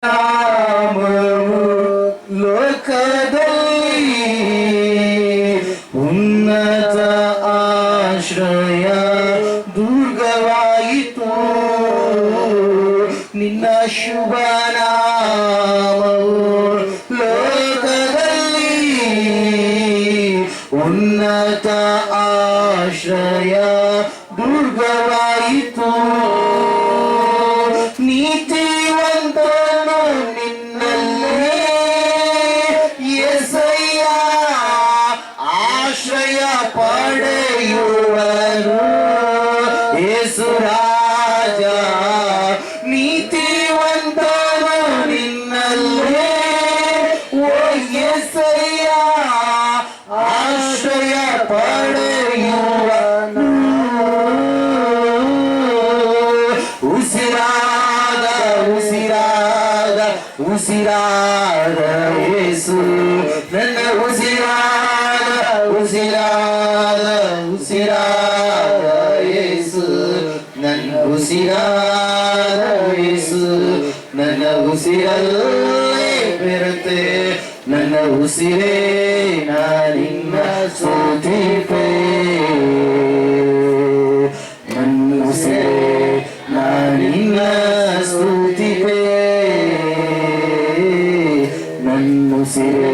ನಾಮವು ಲೋಕದಲ್ಲಿ ಉನ್ನತ ಆಶ್ರಯ ದುರ್ಗವಾಯಿತು. ನಿನ್ನ ಶುಭ ನಾಮವು ಲೋಕದಲ್ಲಿ ಉನ್ನತ ಆಶ್ರಯ ದುರ್ಗವಾಯಿತು. ನೀತಿವಂತನು ನಿನ್ನಲ್ಲೇ ಯೆಸಯ್ಯ ಆಶ್ರಯ ಪಡೆಯುವನು. ಯೇಸು ರಾಜ ನೀತಿವಂತನು ನಿನ್ನಲ್ಲೇ ಓ ಯೆಸಯ್ಯ ಆಶ್ರಯ ಪಡೆಯುವನು. ಉಸಿರಾದ ಉಸಿರಾದ ಯೇಸು ನನ್ನ ಉಸಿರಾದ ಉಸಿರಾದ ಯೇಸು ನನ್ನ ಉಸಿರಾದ ಯೇಸು ನನ್ನ ಉಸಿರಲ್ಲೇ ಬೆರೆತೆ ನನ್ನ ಉಸಿರೇ ನಾನಿನ್ನ ಸ್ತುತಿಪೆ. ನನ್ನ ಉಸಿರೇ ನಾನಿನ್ನ ಸ್ತುತಿಪೆ. ನನ್ನ ಉಸಿರೇ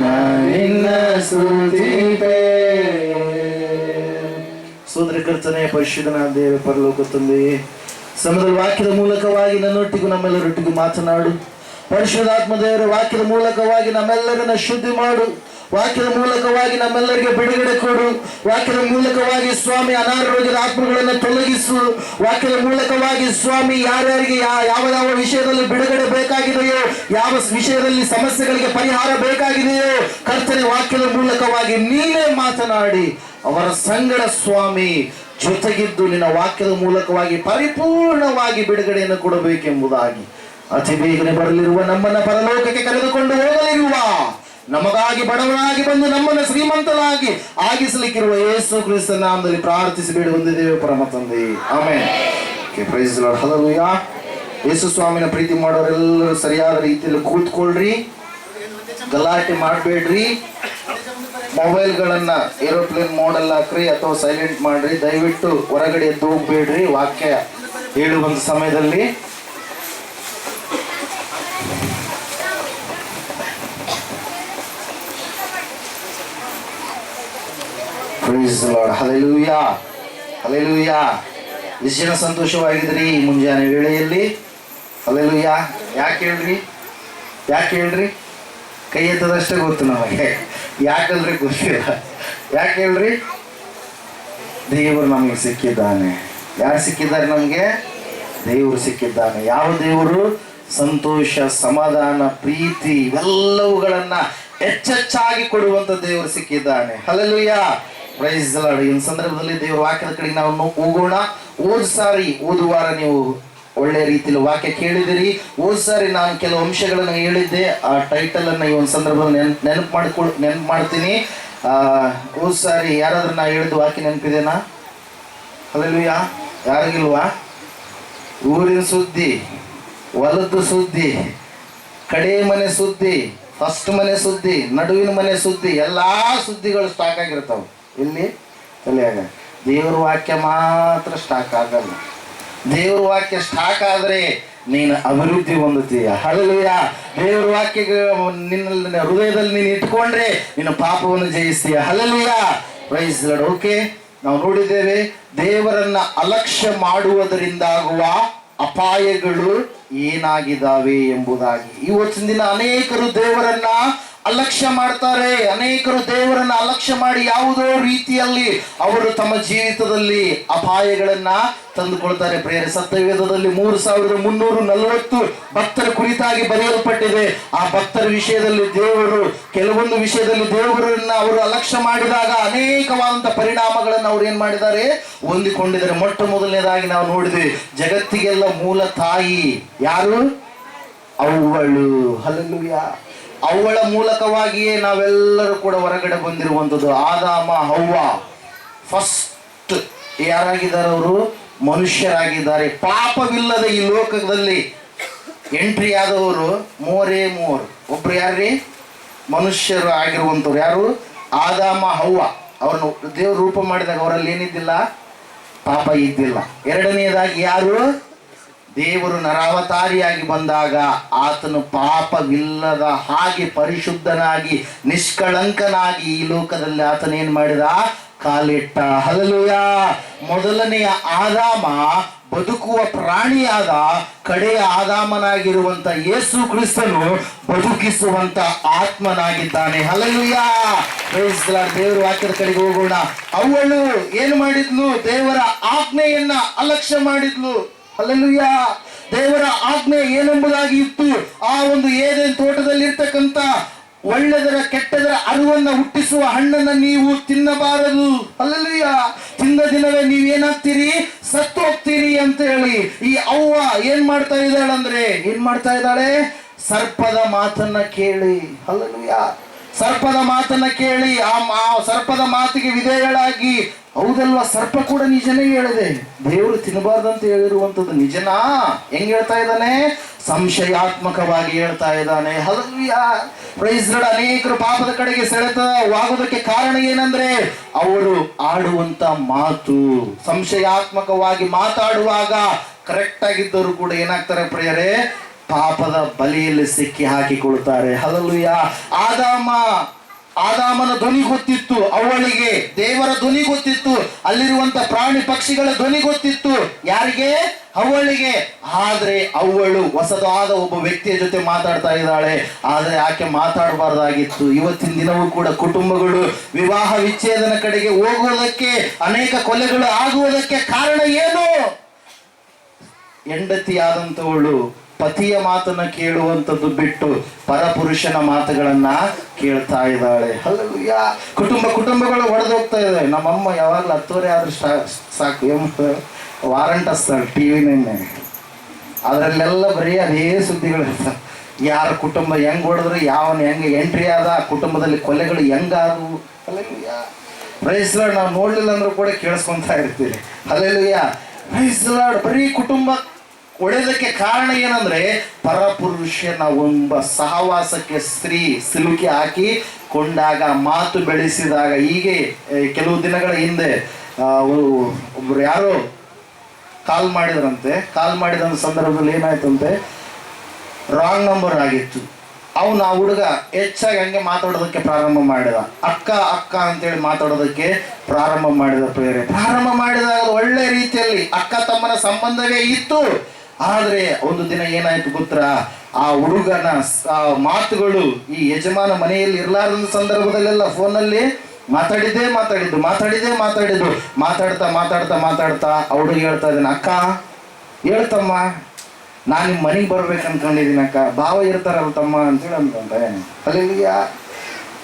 ನಾನಿನ್ನ ಸ್ತುತಿಪೆ. ಸೋದರ ಕರ್ತನೆ, ಪರಿಶುದ್ಧನಾದ ದೇವ ಪರಲೋಕ ತಂದೆಯೇ, ಸಮುದ್ರ ವಾಕ್ಯದ ಮೂಲಕವಾಗಿ ನನ್ನೊಟ್ಟಿಗೂ ನಮ್ಮೆಲ್ಲರೊಟ್ಟಿಗೂ ಮಾತನಾಡು. ಪರಿಶುದ್ಧಾತ್ಮ ದೇವರ ವಾಕ್ಯದ ಮೂಲಕವಾಗಿ ನಮ್ಮೆಲ್ಲರನ್ನ ಶುದ್ಧಿ ಮಾಡು. ವಾಕ್ಯದ ಮೂಲಕವಾಗಿ ನಮ್ಮೆಲ್ಲರಿಗೆ ಬಿಡುಗಡೆ ಕೊಡು. ವಾಕ್ಯದ ಮೂಲಕವಾಗಿ ಸ್ವಾಮಿ ಅನಾರೋಗ್ಯದ ಆತ್ಮಗಳನ್ನು ತೊಲಗಿಸು. ವಾಕ್ಯದ ಮೂಲಕವಾಗಿ ಸ್ವಾಮಿ ಯಾರ್ಯಾರಿಗೆ ಯಾವ ಯಾವ ವಿಷಯದಲ್ಲಿ ಬಿಡುಗಡೆ ಬೇಕಾಗಿದೆಯೋ, ಯಾವ ವಿಷಯದಲ್ಲಿ ಸಮಸ್ಯೆಗಳಿಗೆ ಪರಿಹಾರ ಬೇಕಾಗಿದೆಯೋ, ಕರ್ತನೆ ವಾಕ್ಯದ ಮೂಲಕವಾಗಿ ನೀನೇ ಮಾತನಾಡಿ ಅವರ ಸಂಗಡ ಸ್ವಾಮಿ ಜೊತೆಗಿದ್ದು ನಿನ್ನ ವಾಕ್ಯದ ಮೂಲಕವಾಗಿ ಪರಿಪೂರ್ಣವಾಗಿ ಬಿಡುಗಡೆಯನ್ನು ಕೊಡಬೇಕೆಂಬುದಾಗಿ ಅತಿ ಬೇಗನೆ ಬರಲಿರುವ ನಮ್ಮನ್ನ ಪರಲೋಕಕ್ಕೆ ಕರೆದುಕೊಂಡು ಹೋಗಲಿರುವ, ನಮಗಾಗಿ ಬಡವನಾಗಿ ಬಂದು ನಮ್ಮನ್ನು ಶ್ರೀಮಂತನಾಗಿ ಆಗಿಸಲಿಕ್ಕಿರುವ ಯೇಸು ಕ್ರಿಸ್ತನ ನಾಮದಲ್ಲಿ ಪ್ರಾರ್ಥಿಸಿ ಬೇಡಿ ಹೊಂದಿದ್ದೇವೆ ಪರಮ ತಂದೆ. Amen. Praise the lord. Hallelujah. ಯೇಸು ಸ್ವಾಮಿನ ಪ್ರೀತಿ ಮಾಡೋರೆಲ್ಲರೂ ಸರಿಯಾದ ರೀತಿಯಲ್ಲಿ ಕೂತ್ಕೊಳ್ರಿ, ಗಲಾಟೆ ಮಾಡಬೇಡ್ರಿ. ಮೊಬೈಲ್ಗಳನ್ನ ಏರೋಪ್ಲೇನ್ ಮೋಡಲ್ಲಿ ಹಾಕ್ರಿ ಅಥವಾ ಸೈಲೆಂಟ್ ಮಾಡ್ರಿ. ದಯವಿಟ್ಟು ಹೊರಗಡೆ ಎದ್ದು ಹೋಗ್ಬೇಡ್ರಿ ವಾಕ್ಯ ಹೇಳುವಂತ ಸಮಯದಲ್ಲಿ. Praise the lord. Hallelujah, hallelujah. ಎಷ್ಟು ಜನ ಸಂತೋಷವಾಗಿದ್ರಿ ಈ ಮುಂಜಾನೆ ವೇಳೆಯಲ್ಲಿ? ಹಲ್ಲೆಲೂಯಾ. ಯಾಕೆ ಹೇಳ್ರಿ? ಕೈ ಎತ್ತದಷ್ಟೇ ಗೊತ್ತು ನಮಗೆ. ಯಾಕಲ್ರಿ ಗೊತ್ತಿಲ್ಲ. ಯಾಕೆ ಹೇಳ್ರಿ? ದೇವರು ನಮಗೆ ಸಿಕ್ಕಿದ್ದಾನೆ. ಯಾರು ಸಿಕ್ಕಿದ್ದಾರೆ ನಮಗೆ? ದೇವರು ಸಿಕ್ಕಿದ್ದಾನೆ. ಯಾವ ದೇವರು? ಸಂತೋಷ, ಸಮಾಧಾನ, ಪ್ರೀತಿ ಇವೆಲ್ಲವುಗಳನ್ನ ಹೆಚ್ಚೆಚ್ಚಾಗಿ ಕೊಡುವಂತ ದೇವರು ಸಿಕ್ಕಿದ್ದಾನೆ. ಹಲ್ಲೆಲೂಯಾ. Praise the lord. ಈ ಸಂದರ್ಭದಲ್ಲಿ ದೇವರ ವಾಕ್ಯದ ಕಡೆಗೆ ನಾವು ಹೋಗೋಣ. ಓದುವಾರ ನೀವು ಒಳ್ಳೆ ರೀತಿಯಲ್ಲಿ ವಾಕ್ಯ ಕೇಳಿದಿರಿ. ಸಾರಿ ನಾನು ಕೆಲವು ಅಂಶಗಳನ್ನು ಹೇಳಿದ್ದೆ. ಆ ಟೈಟಲ್ ಅನ್ನ ಈ ಒಂದು ಸಂದರ್ಭದಲ್ಲಿ ನೆನಪು ಮಾಡ್ತೀನಿ. ಸಾರಿ ಯಾರಾದ್ರೂ ನಾ ಹೇಳಿದ ವಾಕ್ಯ ನೆನಪಿದೆನಾ? ಹಲ್ಲೆಲೂಯಾ. ಯಾರಿಗಿಲ್ವಾ? ಊರಿನ ಸುದ್ದಿ, ಹೊಲದ ಸುದ್ದಿ, ಕಡೆ ಮನೆ ಸುದ್ದಿ, ಫಸ್ಟ್ ಮನೆ ಸುದ್ದಿ, ನಡುವಿನ ಮನೆ ಸುದ್ದಿ, ಎಲ್ಲಾ ಸುದ್ದಿಗಳು ಸ್ಟಾಕ್ ಆಗಿರ್ತಾವ ಇಲ್ಲಿ ತಲೆಯಾಗ. ದೇವ್ರ ವಾಕ್ಯ ಮಾತ್ರ ಸ್ಟಾಕ್ ಆಗಲ್ಲ. ದೇವ್ರ ವಾಕ್ಯ ಸ್ಟಾಕ್ ಆದ್ರೆ ನೀನು ಅಭಿವೃದ್ಧಿ ಹೊಂದುತ್ತೀಯ. ಹಲ್ಲೆಲೂಯಾ. ದೇವ್ರ ವಾಕ್ಯ ನಿನ್ನ ಹೃದಯದಲ್ಲಿ ನೀನು ಇಟ್ಕೊಂಡ್ರೆ ನಿನ್ನ ಪಾಪವನ್ನು ಜಯಿಸ್ತೀಯ. Hallelujah. Praise the lord. Okay, ನಾವು ನೋಡಿದ್ದೇವೆ ದೇವರನ್ನ ಅಲಕ್ಷ್ಯ ಮಾಡುವುದರಿಂದಾಗುವ ಅಪಾಯಗಳು ಏನಾಗಿದ್ದಾವೆ ಎಂಬುದಾಗಿ. ಇವತ್ತಿನ ದಿನ ಅನೇಕರು ದೇವರನ್ನ ಅಲಕ್ಷ್ಯ ಮಾಡ್ತಾರೆ. ಅನೇಕರು ದೇವರನ್ನ ಅಲಕ್ಷ್ಯ ಮಾಡಿ ಯಾವುದೋ ರೀತಿಯಲ್ಲಿ ಅವರು ತಮ್ಮ ಜೀವಿತದಲ್ಲಿ ಅಪಾಯಗಳನ್ನ ತಂದುಕೊಳ್ತಾರೆ. ಪ್ರಿಯರೇ, ಸತ್ಯವೇದದಲ್ಲಿ 3340 ಭಕ್ತರ ಕುರಿತಾಗಿ ಬರೆಯಲ್ಪಟ್ಟಿದೆ. ಆ ಭಕ್ತರ ವಿಷಯದಲ್ಲಿ ದೇವರು ಕೆಲವೊಂದು ವಿಷಯದಲ್ಲಿ ದೇವರನ್ನ ಅವರು ಅಲಕ್ಷ್ಯ ಮಾಡಿದಾಗ ಅನೇಕವಾದಂತಹ ಪರಿಣಾಮಗಳನ್ನು ಅವ್ರು ಏನ್ ಮಾಡಿದ್ದಾರೆ? ಹೊಂದಿಕೊಂಡಿದ್ದಾರೆ. ಮೊಟ್ಟ ಮೊದಲನೇದಾಗಿ ನಾವು ನೋಡಿದ್ವಿ, ಜಗತ್ತಿಗೆಲ್ಲ ಮೂಲ ತಾಯಿ ಯಾರು? ಅವಳು. ಹಲ್ಲೆಲೂಯಾ. ಅವಳ ಮೂಲಕವಾಗಿಯೇ ನಾವೆಲ್ಲರೂ ಕೂಡ ಹೊರಗಡೆ ಬಂದಿರುವಂಥದ್ದು. ಆದಾಮ ಹವ್ವ ಫಸ್ಟ್ ಯಾರಾಗಿದ್ದಾರೆ? ಅವರು ಮನುಷ್ಯರಾಗಿದ್ದಾರೆ. ಪಾಪವಿಲ್ಲದ ಈ ಲೋಕದಲ್ಲಿ ಎಂಟ್ರಿ ಆದವರು ಮೂವರೇ ಮೂವರು. ಒಬ್ರು ಯಾರ್ರಿ? ಮನುಷ್ಯರು ಆಗಿರುವಂಥವ್ರು. ಯಾರು? ಆದಾಮ ಹವ್ವ. ಅವ್ರನ್ನ ದೇವ್ರ ರೂಪ ಮಾಡಿದಾಗ ಅವರಲ್ಲಿ ಏನಿದ್ದಿಲ್ಲ? ಪಾಪ ಇದ್ದಿಲ್ಲ. ಎರಡನೆಯದಾಗಿ ಯಾರು? ದೇವರು ನರಾವತಾರಿಯಾಗಿ ಬಂದಾಗ ಆತನು ಪಾಪವಿಲ್ಲದ ಹಾಗೆ ಪರಿಶುದ್ಧನಾಗಿ ನಿಷ್ಕಳಂಕನಾಗಿ ಈ ಲೋಕದಲ್ಲಿ ಆತನೇನು ಮಾಡಿದ? ಕಾಲಿಟ್ಟ. ಹಲ್ಲೆಲೂಯಾ. ಮೊದಲನೆಯ ಆದಾಮ ಬದುಕುವ ಪ್ರಾಣಿಯಾದ, ಕಡೆಯ ಆದಾಮನಾಗಿರುವಂತ ಯೇಸು ಕ್ರಿಸ್ತನು ಬದುಕಿಸುವಂತ ಆತ್ಮನಾಗಿದ್ದಾನೆ. ಹಲ್ಲೆಲೂಯಾ. Praise the lord. ದೇವರ ವಾಕ್ಯದ ಕಡೆಗೆ ಹೋಗೋಣ. ಅವಳು ಏನು ಮಾಡಿದ್ಲು? ದೇವರ ಆಜ್ಞೆಯನ್ನ ಅಲಕ್ಷ್ಯ ಮಾಡಿದ್ಲು. ಹಲ್ಲೆಲೂಯಾ. ದೇವರ ಆಜ್ಞೆ ಏನೆಂಬುದಾಗಿ ಇತ್ತು? ಆ ಒಂದು ಏದೇನ್ ತೋಟದಲ್ಲಿರ್ತಕ್ಕಂಥ ಒಳ್ಳೆದರ ಕೆಟ್ಟದರ ಅರಿವನ್ನ ಹುಟ್ಟಿಸುವ ಹಣ್ಣನ್ನ ನೀವು ತಿನ್ನಬಾರದು. ಹಲ್ಲೆಲೂಯಾ. ತಿಂದ ದಿನವೇ ನೀವೇನಾಗ್ತೀರಿ? ಸತ್ತು ಹೋಗ್ತೀರಿ ಅಂತ ಹೇಳಿ ಈ ಅವ್ವ ಏನ್ ಮಾಡ್ತಾ ಇದ್ದಾಳಂದ್ರೆ, ಏನ್ ಮಾಡ್ತಾ ಇದ್ದಾಳೆ? ಸರ್ಪದ ಮಾತನ್ನ ಕೇಳಿ. ಹಲ್ಲೆಲೂಯಾ. ಸರ್ಪದ ಮಾತನ್ನ ಕೇಳಿ ಆ ಸರ್ಪದ ಮಾತಿಗೆ ವಿಧೇಯಳಾಗಿ, ಹೌದಲ್ವಾ, ಸರ್ಪ ಕೂಡ ನಿಜನೇ ಹೇಳಿದೆ, ದೇವರು ತಿನ್ನಬಾರ್ದಂತ ಹೇಳಿರುವಂಥದ್ದು ನಿಜನಾ? ಹೆಂಗ್ ಹೇಳ್ತಾ ಇದ್ದಾನೆ? ಸಂಶಯಾತ್ಮಕವಾಗಿ ಹೇಳ್ತಾ ಇದ್ದಾನೆ. ಹಲ್ಲೆಲೂಯಾ. Praise the lord. ಅನೇಕರು ಪಾಪದ ಕಡೆಗೆ ಸೆಳೆತವಾಗುವುದಕ್ಕೆ ಕಾರಣ ಏನಂದ್ರೆ ಅವರು ಆಡುವಂತ ಮಾತು. ಸಂಶಯಾತ್ಮಕವಾಗಿ ಮಾತಾಡುವಾಗ ಕರೆಕ್ಟ್ ಆಗಿದ್ದವರು ಕೂಡ ಏನಾಗ್ತಾರೆ ಪ್ರಿಯರೇ? ಪಾಪದ ಬಲಿಯಲ್ಲಿ ಸಿಕ್ಕಿ ಹಾಕಿಕೊಳ್ತಾರೆ. ಹಲ್ಲೆಲೂಯಾ. ಆದಾಮನ ಧ್ವನಿ ಗೊತ್ತಿತ್ತು ಅವಳಿಗೆ, ದೇವರ ಧ್ವನಿ ಗೊತ್ತಿತ್ತು, ಅಲ್ಲಿರುವಂತ ಪ್ರಾಣಿ ಪಕ್ಷಿಗಳ ಧ್ವನಿ ಗೊತ್ತಿತ್ತು. ಯಾರಿಗೆ? ಅವಳಿಗೆ. ಆದ್ರೆ ಅವಳು ಹೊಸದಾದ ಒಬ್ಬ ವ್ಯಕ್ತಿಯ ಜೊತೆ ಮಾತಾಡ್ತಾ ಇದ್ದಾಳೆ. ಆದ್ರೆ ಆಕೆ ಮಾತಾಡಬಾರ್ದಾಗಿತ್ತು. ಇವತ್ತಿನ ದಿನವೂ ಕೂಡ ಕುಟುಂಬಗಳು ವಿವಾಹ ವಿಚ್ಛೇದನ ಕಡೆಗೆ ಹೋಗುವುದಕ್ಕೆ, ಅನೇಕ ಕೊಲೆಗಳು ಆಗುವುದಕ್ಕೆ ಕಾರಣ ಏನು? ಹೆಂಡತಿಯಾದಂಥವಳು ಪತಿಯ ಮಾತನ್ನ ಕೇಳುವಂಥದ್ದು ಬಿಟ್ಟು ಪರಪುರುಷನ ಮಾತುಗಳನ್ನ ಕೇಳ್ತಾ ಇದ್ದಾಳೆ. ಹಲ್ಲೆಲೂಯಾ. ಕುಟುಂಬಗಳು ಒಡೆದೋಗ್ತಾ ಇದ್ದಾವೆ. ನಮ್ಮಮ್ಮ ಯಾವಾಗಲೂ 10:30 ಆದ್ರೆ ಸಾಕು ವಾರಂಟ್ ಹಚ್ತಾಳೆ ಟಿವಿನೇ. ಅದರಲ್ಲೆಲ್ಲ ಬರೀ ಅದೇ ಸುದ್ದಿಗಳು ಇರ್ತಾವೆ. ಯಾರ ಕುಟುಂಬ ಹೆಂಗ್ ಹೊಡೆದ್ರು, ಯಾವನ್ ಹೆಂಗೆ ಎಂಟ್ರಿ ಆದ, ಕುಟುಂಬದಲ್ಲಿ ಕೊಲೆಗಳು ಹೆಂಗಾದವು. ಹಲ್ಲೆಲೂಯಾ. Praise the lord. ನಾವು ನೋಡ್ಲಿಲ್ಲ ಅಂದ್ರೂ ಕೂಡ ಕೇಳಿಸ್ಕೊಂತಾ ಇರ್ತೀವಿ. ಹಲ್ಲೆಲೂಯಾ. Praise the lord. ಬರೀ ಕುಟುಂಬ ಒಡೆದಕ್ಕೆ ಕಾರಣ ಏನಂದ್ರೆ ಪರಪುರುಷನ ಒಬ್ಬ ಸಹವಾಸಕ್ಕೆ ಸ್ತ್ರೀ ಸಿಲುಕಿ ಹಾಕಿ ಕೊಂಡಾಗ, ಮಾತು ಬೆಳೆಸಿದಾಗ. ಹೀಗೆ ಕೆಲವು ದಿನಗಳ ಹಿಂದೆ ಒಬ್ರು ಯಾರೋ ಕಾಲ್ ಮಾಡಿದ ಸಂದರ್ಭದಲ್ಲಿ ಏನಾಯ್ತಂತೆ, ರಾಂಗ್ ನಂಬರ್ ಆಗಿತ್ತು. ಅವನು ಆ ಹುಡುಗ ಹೆಚ್ಚಾಗಿ ಹಂಗೆ ಮಾತಾಡೋದಕ್ಕೆ ಪ್ರಾರಂಭ ಮಾಡಿದ. ಅಕ್ಕ ಅಂತೇಳಿ ಮಾತಾಡೋದಕ್ಕೆ ಪ್ರಾರಂಭ ಮಾಡಿದ. ಪ್ರಾರಂಭ ಮಾಡಿದಾಗ ಒಳ್ಳೆ ರೀತಿಯಲ್ಲಿ ಅಕ್ಕ ತಮ್ಮನ ಸಂಬಂಧವೇ ಇತ್ತು. ಆದ್ರೆ ಒಂದು ದಿನ ಏನಾಯ್ತು ಗೊತ್ತಾ? ಆ ಹುಡುಗನ ಮಾತುಗಳು ಈ ಯಜಮಾನ ಮನೆಯಲ್ಲಿ ಇರ್ಲಾರ್ದ ಸಂದರ್ಭದಲ್ಲೆಲ್ಲ ಫೋನಲ್ಲಿ ಮಾತಾಡಿದ್ದು ಮಾತಾಡ್ತಾ ಆ ಹುಡುಗ ಹೇಳ್ತಾ ಇದ್ದಾನೆ, ಅಕ್ಕ ಹೇಳ್ತಮ್ಮ, ನಾನು ನಿಮ್ಮ ಮನೆಗೆ ಬರ್ಬೇಕು ಅನ್ಕೊಂಡಿದ್ದೀನಿ ಅಕ್ಕ, ಭಾವ ಇರ್ತಾರಲ್ಲ ತಮ್ಮ ಅಂತೇಳಿ ಅನ್ಕೊಂಡೆ. ಹಲ್ಲೆಲೂಯಾ.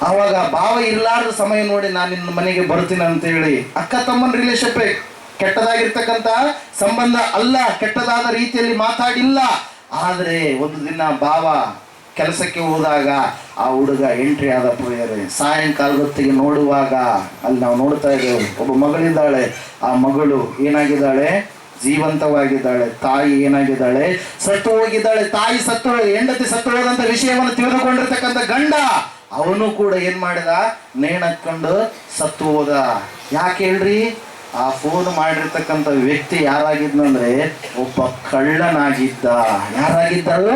ಆವಾಗ ಭಾವ ಇರ್ಲಾರ್ದ ಸಮಯ ನೋಡಿ ನಾನು ನಿನ್ನ ಮನೆಗೆ ಬರ್ತೀನಿ ಅಂತೇಳಿ. ಅಕ್ಕ ತಮ್ಮನ ರಿಲೇಶನ್ಶಿಪ್ ಕೆಟ್ಟದಾಗಿರ್ತಕ್ಕಂಥ ಸಂಬಂಧ ಅಲ್ಲ, ಕೆಟ್ಟದಾದ ರೀತಿಯಲ್ಲಿ ಮಾತಾಡಿಲ್ಲ. ಆದ್ರೆ ಒಂದು ದಿನ ಭಾವ ಕೆಲಸಕ್ಕೆ ಹೋದಾಗ ಆ ಹುಡುಗ ಎಂಟ್ರಿ ಆದ ಪ್ರಿಯರೇ. ಸಾಯಂಕಾಲ ಹೊತ್ತಿಗೆ ನೋಡುವಾಗ ಅಲ್ಲಿ ನಾವು ನೋಡ್ತಾ ಇದ್ದೇವೆ, ಒಬ್ಬ ಮಗಳಿದ್ದಾಳೆ. ಆ ಮಗಳು ಏನಾಗಿದ್ದಾಳೆ? ಜೀವಂತವಾಗಿದ್ದಾಳೆ. ತಾಯಿ ಏನಾಗಿದ್ದಾಳೆ? ಸತ್ತು ಹೋಗಿದ್ದಾಳೆ. ತಾಯಿ ಸತ್ತು, ಹೆಂಡತಿ ಸತ್ತು ಹೋದಂತ ವಿಷಯವನ್ನು ತಿಳಿದುಕೊಂಡಿರ್ತಕ್ಕಂಥ ಗಂಡ ಅವನು ಕೂಡ ಏನ್ ಮಾಡಿದ? ನೇಣಕ್ಕೊಂಡು ಸತ್ತು ಹೋದ. ಯಾಕೆ ಹೇಳ್ರಿ? ಆ ಫೋನ್ ಮಾಡಿರ್ತಕ್ಕಂಥ ವ್ಯಕ್ತಿ ಯಾರಾಗಿದ್ನಂದ್ರೆ ಒಬ್ಬ ಕಳ್ಳನಾಗಿದ್ದ. ಯಾರಾಗಿದ್ದರು?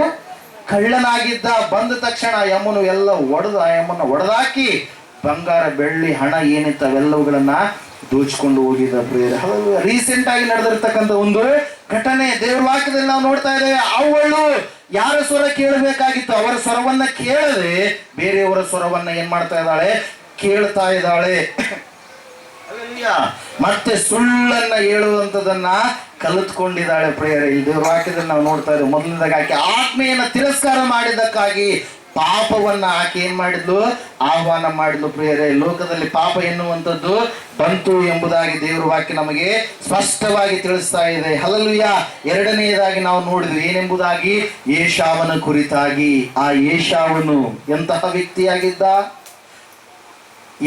ಕಳ್ಳನಾಗಿದ್ದ. ಬಂದ ತಕ್ಷಣ ಯಮ್ಮನು ಎಲ್ಲ ಒಡೆದು, ಆ ಯಮ್ಮನ ಒಡೆದಾಕಿ ಬಂಗಾರ ಬೆಳ್ಳಿ ಹಣ ಏನಿತ್ತು ಅವೆಲ್ಲವುಗಳನ್ನ ದೋಚ್ಕೊಂಡು ಹೋಗಿದ್ದ. ರೀಸೆಂಟ್ ಆಗಿ ನಡೆದಿರ್ತಕ್ಕಂಥ ಒಂದು ಘಟನೆ ದೇವ್ರ ವಾಕ್ಯದಲ್ಲಿ ನಾವು ನೋಡ್ತಾ ಇದ್ದೇವೆ. ಅವಳು ಯಾರ ಸ್ವರ ಕೇಳಬೇಕಾಗಿತ್ತು ಅವರ ಸ್ವರವನ್ನ ಕೇಳದೆ ಬೇರೆಯವರ ಸ್ವರವನ್ನ ಏನ್ ಮಾಡ್ತಾ ಇದ್ದಾಳೆ? ಕೇಳ್ತಾ ಇದ್ದಾಳೆ. ಮತ್ತೆ ಸುಳ್ಳನ್ನ ಹೇಳುವಂಥದನ್ನ ಕಲಿತ್ಕೊಂಡಿದ್ದಾಳೆ ಪ್ರಿಯರೇ. ಇಲ್ಲಿ ದೇವ್ರ ವಾಕ್ಯದಲ್ಲಿ ನಾವು ನೋಡ್ತಾ ಇದ್ದೇವೆ. ಮೊದಲನೇದಾಗಿ ಆಕೆ ಆತ್ಮೆಯನ್ನ ತಿರಸ್ಕಾರ ಮಾಡಿದ್ದಕ್ಕಾಗಿ ಪಾಪವನ್ನ ಆಕೆ ಏನ್ ಮಾಡಿದ್ಲು? ಆಹ್ವಾನ ಮಾಡಿದ್ಲು ಪ್ರಿಯರೇ. ಲೋಕದಲ್ಲಿ ಪಾಪ ಎನ್ನುವಂಥದ್ದು ಬಂತು ಎಂಬುದಾಗಿ ದೇವರ ವಾಕ್ಯ ನಮಗೆ ಸ್ಪಷ್ಟವಾಗಿ ತಿಳಿಸ್ತಾ ಇದೆ. ಹಲ್ಲೆಲೂಯಾ. ಎರಡನೆಯದಾಗಿ ನಾವು ನೋಡಿದ್ವಿ ಏನೆಂಬುದಾಗಿ? ಏಷಾವನ ಕುರಿತಾಗಿ. ಆ ಏಷಾವನು ಎಂತಹ ವ್ಯಕ್ತಿಯಾಗಿದ್ದ?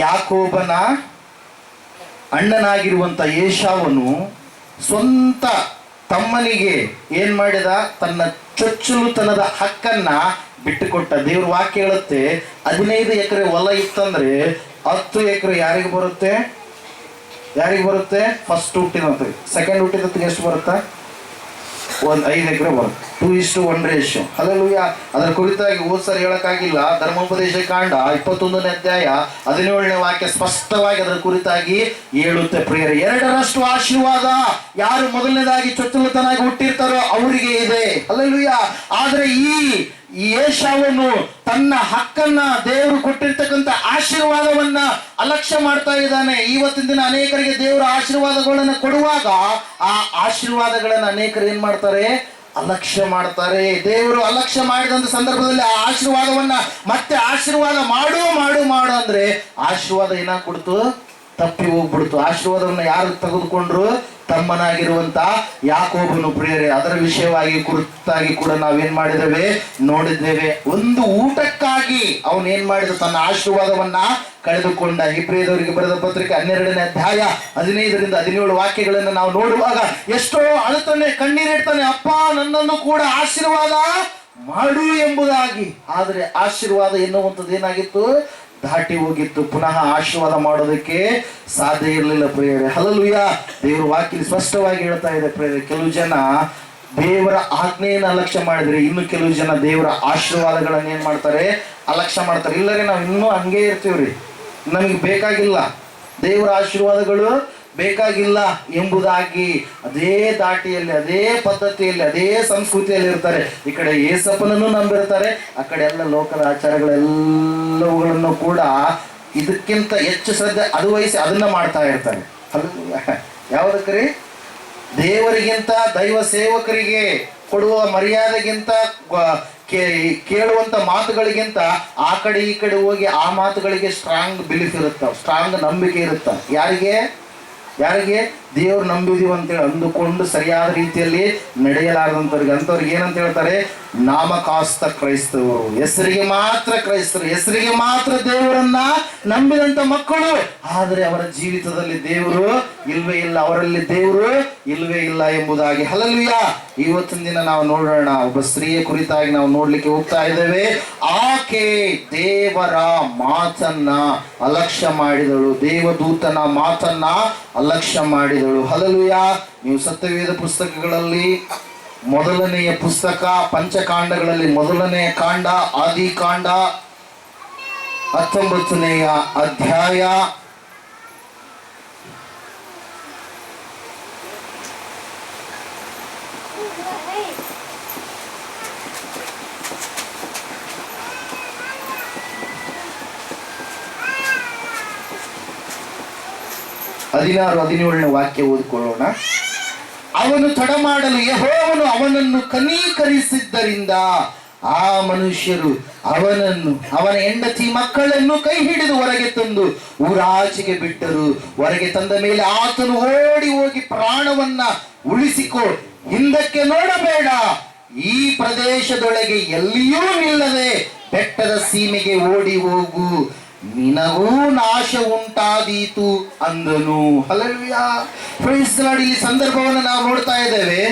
ಯಾಕೋಬನ ಅಣ್ಣನಾಗಿರುವಂತ ಏಷಾವನು ಸ್ವಂತ ತಮ್ಮನಿಗೆ ಏನ್ ಮಾಡಿದ? ತನ್ನ ಚೊಚ್ಚಲುತನದ ಹಕ್ಕನ್ನ ಬಿಟ್ಟುಕೊಟ್ಟ. ದೇವ್ರ ವಾಕ್ಯ ಹೇಳುತ್ತೆ 15 ಎಕರೆ ಹೊಲ ಇತ್ತಂದ್ರೆ 10 ಎಕರೆ ಯಾರಿಗೆ ಬರುತ್ತೆ? ಯಾರಿಗೆ ಬರುತ್ತೆ? ಫಸ್ಟ್ ಹುಟ್ಟಿದಂತ. ಸೆಕೆಂಡ್ ಹುಟ್ಟಿದಂತ ಎಷ್ಟು ಬರುತ್ತಾ? 5 ಎಕರೆ ಬರುತ್ತೆ. 2:1 ರೇಷಿಯೋ. ಹಲ್ಲೆಲೂಯಾ. ಅದರ ಕುರಿತಾಗಿ ಸರಿ ಹೇಳಕ್ಕಾಗಿಲ್ಲ. ಧರ್ಮೋಪದೇಶ ಕಾಂಡ 21ನೇ ಅಧ್ಯಾಯ 17ನೇ ವಾಕ್ಯ ಸ್ಪಷ್ಟವಾಗಿ ಅದರ ಕುರಿತಾಗಿ ಹೇಳುತ್ತೆ ಪ್ರಿಯರೇ. 2ರಷ್ಟು ಆಶೀರ್ವಾದ ಯಾರು ಮೊದಲನೇದಾಗಿ ಚೊಚ್ಚಲತನಾಗಿ ಹುಟ್ಟಿರ್ತಾರೋ ಅವರಿಗೆ ಇದೆ. ಹಲ್ಲೆಲೂಯಾ. ಆದ್ರೆ ಈ ಏಷಾವನು ತನ್ನ ಹಕ್ಕನ್ನ, ದೇವರು ಕೊಟ್ಟಿರ್ತಕ್ಕಂಥ ಆಶೀರ್ವಾದವನ್ನ ಅಲಕ್ಷ್ಯ ಮಾಡ್ತಾ ಇದ್ದಾನೆ. ಇವತ್ತಿನ ದಿನ ಅನೇಕರಿಗೆ ದೇವರ ಆಶೀರ್ವಾದಗಳನ್ನ ಕೊಡುವಾಗ ಆ ಆಶೀರ್ವಾದಗಳನ್ನ ಅನೇಕರು ಏನ್ ಮಾಡ್ತಾರೆ? ಅಲಕ್ಷ್ಯ ಮಾಡ್ತಾರೆ. ದೇವರು ಅಲಕ್ಷ್ಯ ಮಾಡಿದಂತ ಸಂದರ್ಭದಲ್ಲಿ ಆ ಆಶೀರ್ವಾದವನ್ನ ಮತ್ತೆ ಆಶೀರ್ವಾದ ಮಾಡು ಮಾಡು ಮಾಡು ಅಂದ್ರೆ ಆಶೀರ್ವಾದ ಏನಾಗ್ಬಿಡ್ತು? ತಪ್ಪಿ ಹೋಗ್ಬಿಡ್ತು. ಆಶೀರ್ವಾದವನ್ನ ಯಾರು ತೆಗೆದುಕೊಂಡ್ರು? ತಮ್ಮನಾಗಿರುವಂತ ಯಾಕೋಬನು ಪ್ರಿಯರೇ. ಅದರ ವಿಷಯವಾಗಿ ಕುರಿತಾಗಿ ಕೂಡ ನಾವೇನ್ ಮಾಡಿದ್ದೇವೆ? ನೋಡಿದ್ದೇವೆ. ಒಂದು ಊಟಕ್ಕಾಗಿ ಅವನ್ ಏನ್ ಮಾಡಿದ? ತನ್ನ ಆಶೀರ್ವಾದವನ್ನ ಕಳೆದುಕೊಂಡ. ಇಬ್ರಿಯದವರಿಗೆ ಬರೆದ ಪತ್ರಿಕೆ 12ನೇ ಅಧ್ಯಾಯ 15ರಿಂದ 17 ವಾಕ್ಯಗಳನ್ನು ನಾವು ನೋಡುವಾಗ ಎಷ್ಟೋ ಅಳುತ್ತಾನೆ, ಕಣ್ಣೀರಿಡ್ತಾನೆ, ಅಪ್ಪ ನನ್ನನ್ನು ಕೂಡ ಆಶೀರ್ವಾದ ಮಾಡು ಎಂಬುದಾಗಿ. ಆದ್ರೆ ಆಶೀರ್ವಾದ ಎನ್ನುವಂಥದ್ದು ಏನಾಗಿತ್ತು? ದಾಟಿ ಹೋಗಿತ್ತು. ಪುನಃ ಆಶೀರ್ವಾದ ಮಾಡೋದಕ್ಕೆ ಸಾಧ್ಯ ಇರಲಿಲ್ಲ ಪ್ರಿಯರೇ. ಹಲ್ಲೆಲೂಯಾ. ದೇವರ ವಾಕ್ಯ ಸ್ಪಷ್ಟವಾಗಿ ಹೇಳ್ತಾ ಇದೆ ಪ್ರಿಯರೇ. ಕೆಲವು ಜನ ದೇವರ ಆಜ್ಞೆಯನ್ನು ಅಲಕ್ಷ್ಯ ಮಾಡಿದ್ರೆ, ಇನ್ನು ಕೆಲವು ಜನ ದೇವರ ಆಶೀರ್ವಾದಗಳನ್ನ ಏನ್ ಮಾಡ್ತಾರೆ? ಅಲಕ್ಷ್ಯ ಮಾಡ್ತಾರೆ. ಇಲ್ಲರೇ ನಾವು ಇನ್ನೂ ಹಂಗೆ ಇರ್ತೀವ್ರಿ, ನಮಗೆ ಬೇಕಾಗಿಲ್ಲ, ದೇವರ ಆಶೀರ್ವಾದಗಳು ಬೇಕಾಗಿಲ್ಲ ಎಂಬುದಾಗಿ ಅದೇ ದಾಟಿಯಲ್ಲಿ, ಅದೇ ಪದ್ಧತಿಯಲ್ಲಿ, ಅದೇ ಸಂಸ್ಕೃತಿಯಲ್ಲಿ ಇರ್ತಾರೆ. ಈ ಕಡೆ ಏಸಪ್ಪನನ್ನು ನಂಬಿರ್ತಾರೆ, ಆ ಕಡೆ ಎಲ್ಲ ಲೋಕದ ಆಚಾರಗಳೆಲ್ಲವುಗಳನ್ನು ಕೂಡ ಇದಕ್ಕಿಂತ ಹೆಚ್ಚು ಶ್ರದ್ಧೆ ಅದು ವಹಿಸಿ ಅದನ್ನ ಮಾಡ್ತಾ ಇರ್ತಾರೆ. ಯಾವುದಕ್ರಿ? ದೇವರಿಗಿಂತ, ದೈವ ಸೇವಕರಿಗೆ ಕೊಡುವ ಮರ್ಯಾದೆಗಿಂತ, ಕೇಳುವಂತ ಮಾತುಗಳಿಗಿಂತ ಆ ಕಡೆ ಈ ಕಡೆ ಹೋಗಿ ಆ ಮಾತುಗಳಿಗೆ ಸ್ಟ್ರಾಂಗ್ ಬಿಲೀಫ್ ಇರುತ್ತ, ಸ್ಟ್ರಾಂಗ್ ನಂಬಿಕೆ ಇರುತ್ತ. ಯಾರಿಗೆ? ದೇವ್ರು ನಂಬಿದೀವಿ ಅಂತೇಳಿ ಅಂದುಕೊಂಡು ಸರಿಯಾದ ರೀತಿಯಲ್ಲಿ ನಡೆಯಲಾರದಂಥವ್ರಿಗೆ, ಅಂಥವ್ರಿಗೆ ಏನಂತ ಹೇಳ್ತಾರೆ? ನಾಮಕಾಸ್ತ ಕ್ರೈಸ್ತವರು. ಹೆಸರಿಗೆ ಮಾತ್ರ ಕ್ರೈಸ್ತರು, ಹೆಸರಿಗೆ ಮಾತ್ರ ದೇವರನ್ನ ನಂಬಿದಂತ ಮಕ್ಕಳು. ಆದರೆ ಅವರ ಜೀವಿತದಲ್ಲಿ ದೇವರು ಇಲ್ವೇ ಇಲ್ಲ, ಅವರಲ್ಲಿ ದೇವರು ಇಲ್ವೇ ಇಲ್ಲ ಎಂಬುದಾಗಿ. ಹಲ್ಲೆಲೂಯಾ. ಇವತ್ತಿನ ದಿನ ನಾವು ನೋಡೋಣ, ಒಬ್ಬ ಸ್ತ್ರೀಯ ಕುರಿತಾಗಿ ನಾವು ನೋಡ್ಲಿಕ್ಕೆ ಹೋಗ್ತಾ ಇದ್ದೇವೆ. ಆಕೆ ದೇವರ ಮಾತನ್ನ ಅಲಕ್ಷ್ಯ ಮಾಡಿದಳು, ದೇವದೂತನ ಮಾತನ್ನ ಅಲಕ್ಷ್ಯ ಮಾಡಿದಳು. ಹಲ್ಲೆಲೂಯಾ. ನೀವು ಸತ್ಯವೇದ ಪುಸ್ತಕಗಳಲ್ಲಿ ಮೊದಲನೆಯ ಪುಸ್ತಕ, ಪಂಚಕಾಂಡಗಳಲ್ಲಿ ಮೊದಲನೆಯ ಕಾಂಡ ಆದಿಕಾಂಡ 19ನೆಯ ಅಧ್ಯಾಯ 16-17ನೇ ವಾಕ್ಯ ಓದಿಕೊಳ್ಳೋಣ. ಅವನು ತಡ ಮಾಡಲು ಯೆಹೋವನು ಅವನನ್ನು ಕನಿಕರಿಸಿದ್ದರಿಂದ ಆ ಮನುಷ್ಯರು ಅವನನ್ನು, ಅವನ ಹೆಂಡತಿ ಮಕ್ಕಳನ್ನು ಕೈ ಹಿಡಿದು ಹೊರಗೆ ತಂದು ಊರಾಚೆಗೆ ಬಿಟ್ಟರು. ಹೊರಗೆ ತಂದ ಮೇಲೆ ಆತನು ಓಡಿ ಹೋಗಿ ಪ್ರಾಣವನ್ನ ಉಳಿಸಿಕೊ, ಹಿಂದಕ್ಕೆ ನೋಡಬೇಡ, ಈ ಪ್ರದೇಶದೊಳಗೆ ಎಲ್ಲಿಯೂ ನಿಲ್ಲದೆ ಬೆಟ್ಟದ ಸೀಮೆಗೆ ಓಡಿ ಹೋಗು, ನಿನಗೂ ನಾಶ ಉಂಟಾದೀತು ಅಂದನು. ಹಲ್ಲೆಲೂಯಾ. Praise the lord. ಈ ಸಂದರ್ಭವನ್ನು ನಾವು ನೋಡ್ತಾ ಇದ್ದೇವೆ.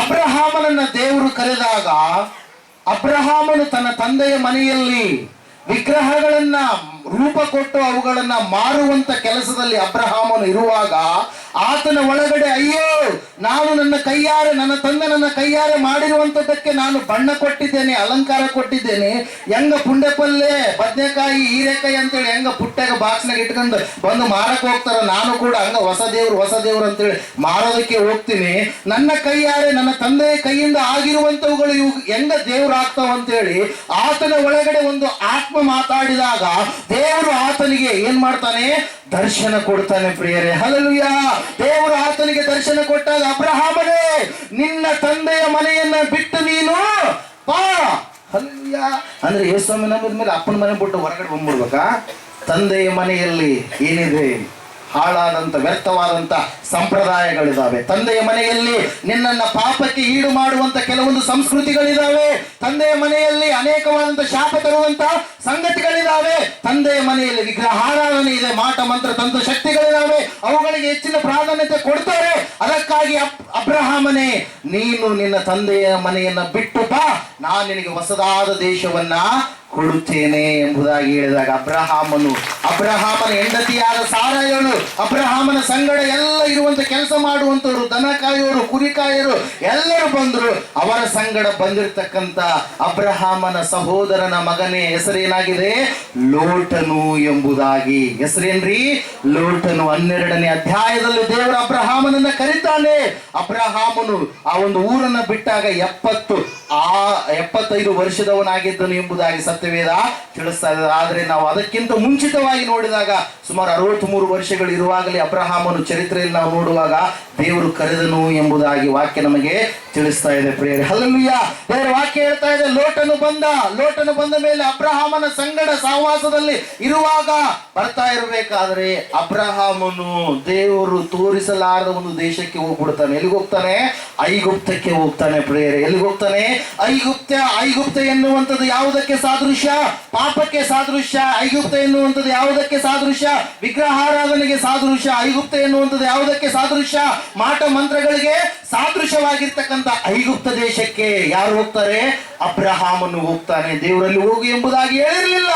ಅಬ್ರಹಾಮನನ್ನ ದೇವರು ಕರೆದಾಗ ಅಬ್ರಹಾಮನು ತನ್ನ ತಂದೆಯ ಮನೆಯಲ್ಲಿ ವಿಗ್ರಹಗಳನ್ನ ರೂಪ ಕೊಟ್ಟು ಅವುಗಳನ್ನ ಮಾರುವಂತ ಕೆಲಸದಲ್ಲಿ ಅಬ್ರಹಾಮನು ಇರುವಾಗ ಆತನ ಒಳಗಡೆ, ಅಯ್ಯೋ ನಾನು ನನ್ನ ಕೈಯಾರೆ, ನನ್ನ ತಂದೆ ನನ್ನ ಕೈಯಾರೆ ಮಾಡಿರುವಂತದ್ದಕ್ಕೆ ನಾನು ಬಣ್ಣ ಕೊಟ್ಟಿದ್ದೇನೆ, ಅಲಂಕಾರ ಕೊಟ್ಟಿದ್ದೇನೆ, ಹೆಂಗ ಪುಂಡೆಪಲ್ಲೆ, ಬದನೆಕಾಯಿ, ಹೀರೆಕಾಯಿ ಅಂತೇಳಿ ಹೆಂಗ ಪುಟ್ಟಾಗ ಬಾಕ್ಸ್ನಾಗ ಇಟ್ಕೊಂಡು ಬಂದು ಮಾರಕ್ಕೆ ಹೋಗ್ತಾರ, ನಾನು ಕೂಡ ಹಂಗ ಹೊಸ ದೇವ್ರು ಅಂತೇಳಿ ಮಾರೋದಕ್ಕೆ ಹೋಗ್ತೀನಿ. ನನ್ನ ಕೈಯಾರೆ, ನನ್ನ ತಂದೆಯ ಕೈಯಿಂದ ಆಗಿರುವಂತವುಗಳು ಇವು ಹೆಂಗ ದೇವ್ರು ಆಗ್ತಾವ ಅಂತೇಳಿ ಆತನ ಒಳಗಡೆ ಒಂದು ಆತ್ಮ ಮಾತಾಡಿದಾಗ ದೇವರು ಆತನಿಗೆ ಏನ್ ಮಾಡ್ತಾನೆ? ದರ್ಶನ ಕೊಡ್ತಾನೆ ಪ್ರಿಯರೇ. ಹಲ್ಲೆಲೂಯಾ. ದೇವರು ಆತನಿಗೆ ದರ್ಶನ ಕೊಟ್ಟಾಗ, ಅಬ್ರಹಾಮನೇ, ನಿನ್ನ ತಂದೆಯ ಮನೆಯನ್ನ ಬಿಟ್ಟು ನೀನು ಬಾ. ಹಲ್ಲೆಲೂಯಾ. ಅಂದ್ರೆ ಯೇಸುಸ್ವಾಮಿ ನಂಬಿದ ಮೇಲೆ ಅಪ್ಪನ ಮನೆ ಬಿಟ್ಟು ಹೊರಗಡೆ ಬಂದ್ಬಿಡ್ಬೇಕಾ? ತಂದೆಯ ಮನೆಯಲ್ಲಿ ಏನಿದೆ? ಹಾಳಾದಂತ ವ್ಯರ್ಥವಾದಂತ ಸಂಪ್ರದಾಯಗಳಿದಾವೆ. ತಂದೆಯ ಮನೆಯಲ್ಲಿ ನಿನ್ನನ್ನ ಪಾಪಕ್ಕೆ ಈಡು ಮಾಡುವಂತ ಕೆಲವೊಂದು ಸಂಸ್ಕೃತಿಗಳಿದಾವೆ. ತಂದೆಯ ಮನೆಯಲ್ಲಿ ಅನೇಕವಾದಂತ ಶಾಪ ತರುವಂತ ಸಂಗತಿಗಳಿದಾವೆ. ತಂದೆಯ ಮನೆಯಲ್ಲಿ ವಿಗ್ರಹಾರಾಧನೆ ಇದೆ, ಮಾಟ ಮಂತ್ರ ತಂತ್ರ ಶಕ್ತಿಗಳಿದಾವೆ. ಅವುಗಳಿಗೆ ಹೆಚ್ಚಿನ ಪ್ರಾಧಾನ್ಯತೆ ಕೊಡ್ತಾರೆ. ಅದಕ್ಕಾಗಿ ಅಬ್ರಹಾಮನೇ, ನೀನು ನಿನ್ನ ತಂದೆಯ ಮನೆಯನ್ನ ಬಿಟ್ಟು ಬಾ, ನಾನು ನಿನಗೆ ಹೊಸದಾದ ದೇಶವನ್ನ ಕೊಡುತ್ತೇನೆ ಎಂಬುದಾಗಿ ಹೇಳಿದಾಗ ಅಬ್ರಹಾಮನ ಹೆಂಡತಿಯಾದ ಸಾರಯಳು, ಅಬ್ರಹಾಮನ ಸಂಗಡ ಎಲ್ಲ ಇರುವಂತ ಕೆಲಸ ಮಾಡುವಂತವರು, ದನ ಕಾಯೋರು, ಕುರಿ ಕಾಯೋರು ಎಲ್ಲರೂ ಬಂದರು. ಅವರ ಸಂಗಡ ಬಂದಿರತಕ್ಕಂತ ಅಬ್ರಹಾಮನ ಸಹೋದರನ ಮಗನೇ ಹೆಸರೇನಾಗಿದೆ? ಲೋಟನು ಎಂಬುದಾಗಿ. ಹೆಸರೇನ್ರಿ? ಲೋಟನು. 12ನೇ ಅಧ್ಯಾಯದಲ್ಲಿ ದೇವರು ಅಬ್ರಹಾಮನನ್ನ ಕರೀತಾನೆ. ಅಬ್ರಹಾಮನು ಆ ಒಂದು ಊರನ್ನ ಬಿಟ್ಟಾಗ 75 ವರ್ಷದವನಾಗಿದ್ದನು ಎಂಬುದಾಗಿ ಸತ್ಯವೇದ ತಿಳಿಸ್ತಾ ಇದೆ. ಆದ್ರೆ ನಾವು ಅದಕ್ಕಿಂತ ಮುಂಚಿತವಾಗಿ ನೋಡಿದಾಗ ಸುಮಾರು 63 ವರ್ಷಗಳು ಇರುವಾಗಲೇ ಅಬ್ರಹಾಮನು ಚರಿತ್ರೆಯಲ್ಲಿ ನಾವು ನೋಡುವಾಗ ದೇವರು ಕರೆದನು ಎಂಬುದಾಗಿ ವಾಕ್ಯ ನಮಗೆ ತಿಳಿಸ್ತಾ ಇದೆ. ಪ್ರಿಯರೇ, ಹಲ್ಲೆಲೂಯಾ. ದೇವರ ವಾಕ್ಯ ಹೇಳ್ತಾ ಇದೆ, ಲೋಟನು ಬಂದ ಮೇಲೆ ಅಬ್ರಹಾಮನ ಸಂಗಡ ಸಹವಾಸದಲ್ಲಿ ಇರುವಾಗ ಬರ್ತಾ ಇರಬೇಕಾದ್ರೆ ಅಬ್ರಹಾಮನು ದೇವರು ತೋರಿಸಲಾರದ ಒಂದು ದೇಶಕ್ಕೆ ಹೋಗ್ಬಿಡ್ತಾನೆ. ಎಲ್ಲಿಗೆ ಹೋಗ್ತಾನೆ? ಐಗುಪ್ತಕ್ಕೆ ಹೋಗ್ತಾನೆ. ಪ್ರಿಯರೇ, ಎಲ್ಲಿಗೆ ಹೋಗ್ತಾನೆ? ಐಗುಪ್ತ ಎನ್ನುವಂಥದ್ದು ಯಾವುದಕ್ಕೆ ಸಾದೃಶ್ಯ? ಪಾಪಕ್ಕೆ ಸಾದೃಶ್ಯ. ಐಗುಪ್ತ ಎನ್ನುವಂಥದ್ದು ಯಾವುದಕ್ಕೆ ಸಾದೃಶ್ಯ? ವಿಗ್ರಹಾರಾಧನೆಗೆ ಸಾದೃಶ್ಯ. ಐಗುಪ್ತ ಎನ್ನುವಂಥದ್ದು ಯಾವುದಕ್ಕೆ ಸಾದೃಶ್ಯ? ಮಾಟ ಮಂತ್ರಗಳಿಗೆ ಸಾದೃಶ್ಯವಾಗಿರ್ತಕ್ಕಂಥ ಐಗುಪ್ತ ದೇಶಕ್ಕೆ ಯಾರು ಹೋಗ್ತಾರೆ? ಅಬ್ರಹಾಮನು ಹೋಗ್ತಾನೆ. ದೇವರಲ್ಲಿ ಹೋಗು ಎಂಬುದಾಗಿ ಹೇಳಿರಲಿಲ್ಲ.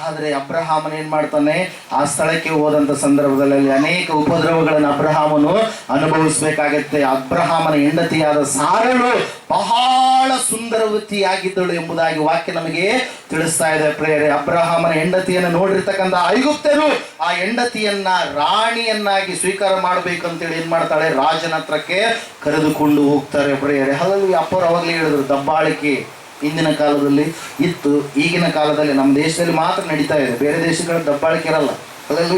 ಆದರೆ ಅಬ್ರಹಾಮನ್ ಏನ್ ಮಾಡ್ತಾನೆ? ಆ ಸ್ಥಳಕ್ಕೆ ಹೋದಂತ ಸಂದರ್ಭದಲ್ಲಿ ಅನೇಕ ಉಪದ್ರವಗಳನ್ನು ಅಬ್ರಹಾಮನು ಅನುಭವಿಸಬೇಕಾಗತ್ತೆ. ಅಬ್ರಹಾಮನ ಹೆಂಡತಿಯಾದ ಸಾರಳು ಬಹಳ ಸುಂದರವತಿಯಾಗಿದ್ದಳು ಎಂಬುದಾಗಿ ವಾಕ್ಯ ನಮಗೆ ತಿಳಿಸ್ತಾ ಇದೆ. ಪ್ರಿಯರೇ, ಅಬ್ರಹಾಮನ ಹೆಂಡತಿಯನ್ನು ನೋಡಿರ್ತಕ್ಕಂಥ ಐಗುಪ್ತರು ಆ ಹೆಂಡತಿಯನ್ನ ರಾಣಿಯನ್ನಾಗಿ ಸ್ವೀಕಾರ ಮಾಡಬೇಕಂತೇಳಿ ಏನ್ ಮಾಡ್ತಾಳೆ? ರಾಜನ ಹತ್ರಕ್ಕೆ ಕರೆದುಕೊಂಡು ಹೋಗ್ತಾರೆ. ಪ್ರಿಯರೇ, ಹಲವು ಅಪ್ಪರು ಅವಾಗಲೇ ಹೇಳಿದ್ರು, ದಬ್ಬಾಳಿಕೆ ಹಿಂದಿನ ಕಾಲದಲ್ಲಿ ಇತ್ತು, ಈಗಿನ ಕಾಲದಲ್ಲಿ ನಮ್ಮ ದೇಶದಲ್ಲಿ ಮಾತ್ರ ನಡೀತಾ ಇದೆ. ಬೇರೆ ದೇಶಗಳ ದಬ್ಬಾಳಿಕೆ ಇರಲ್ಲ. ಅದರಲ್ಲೂ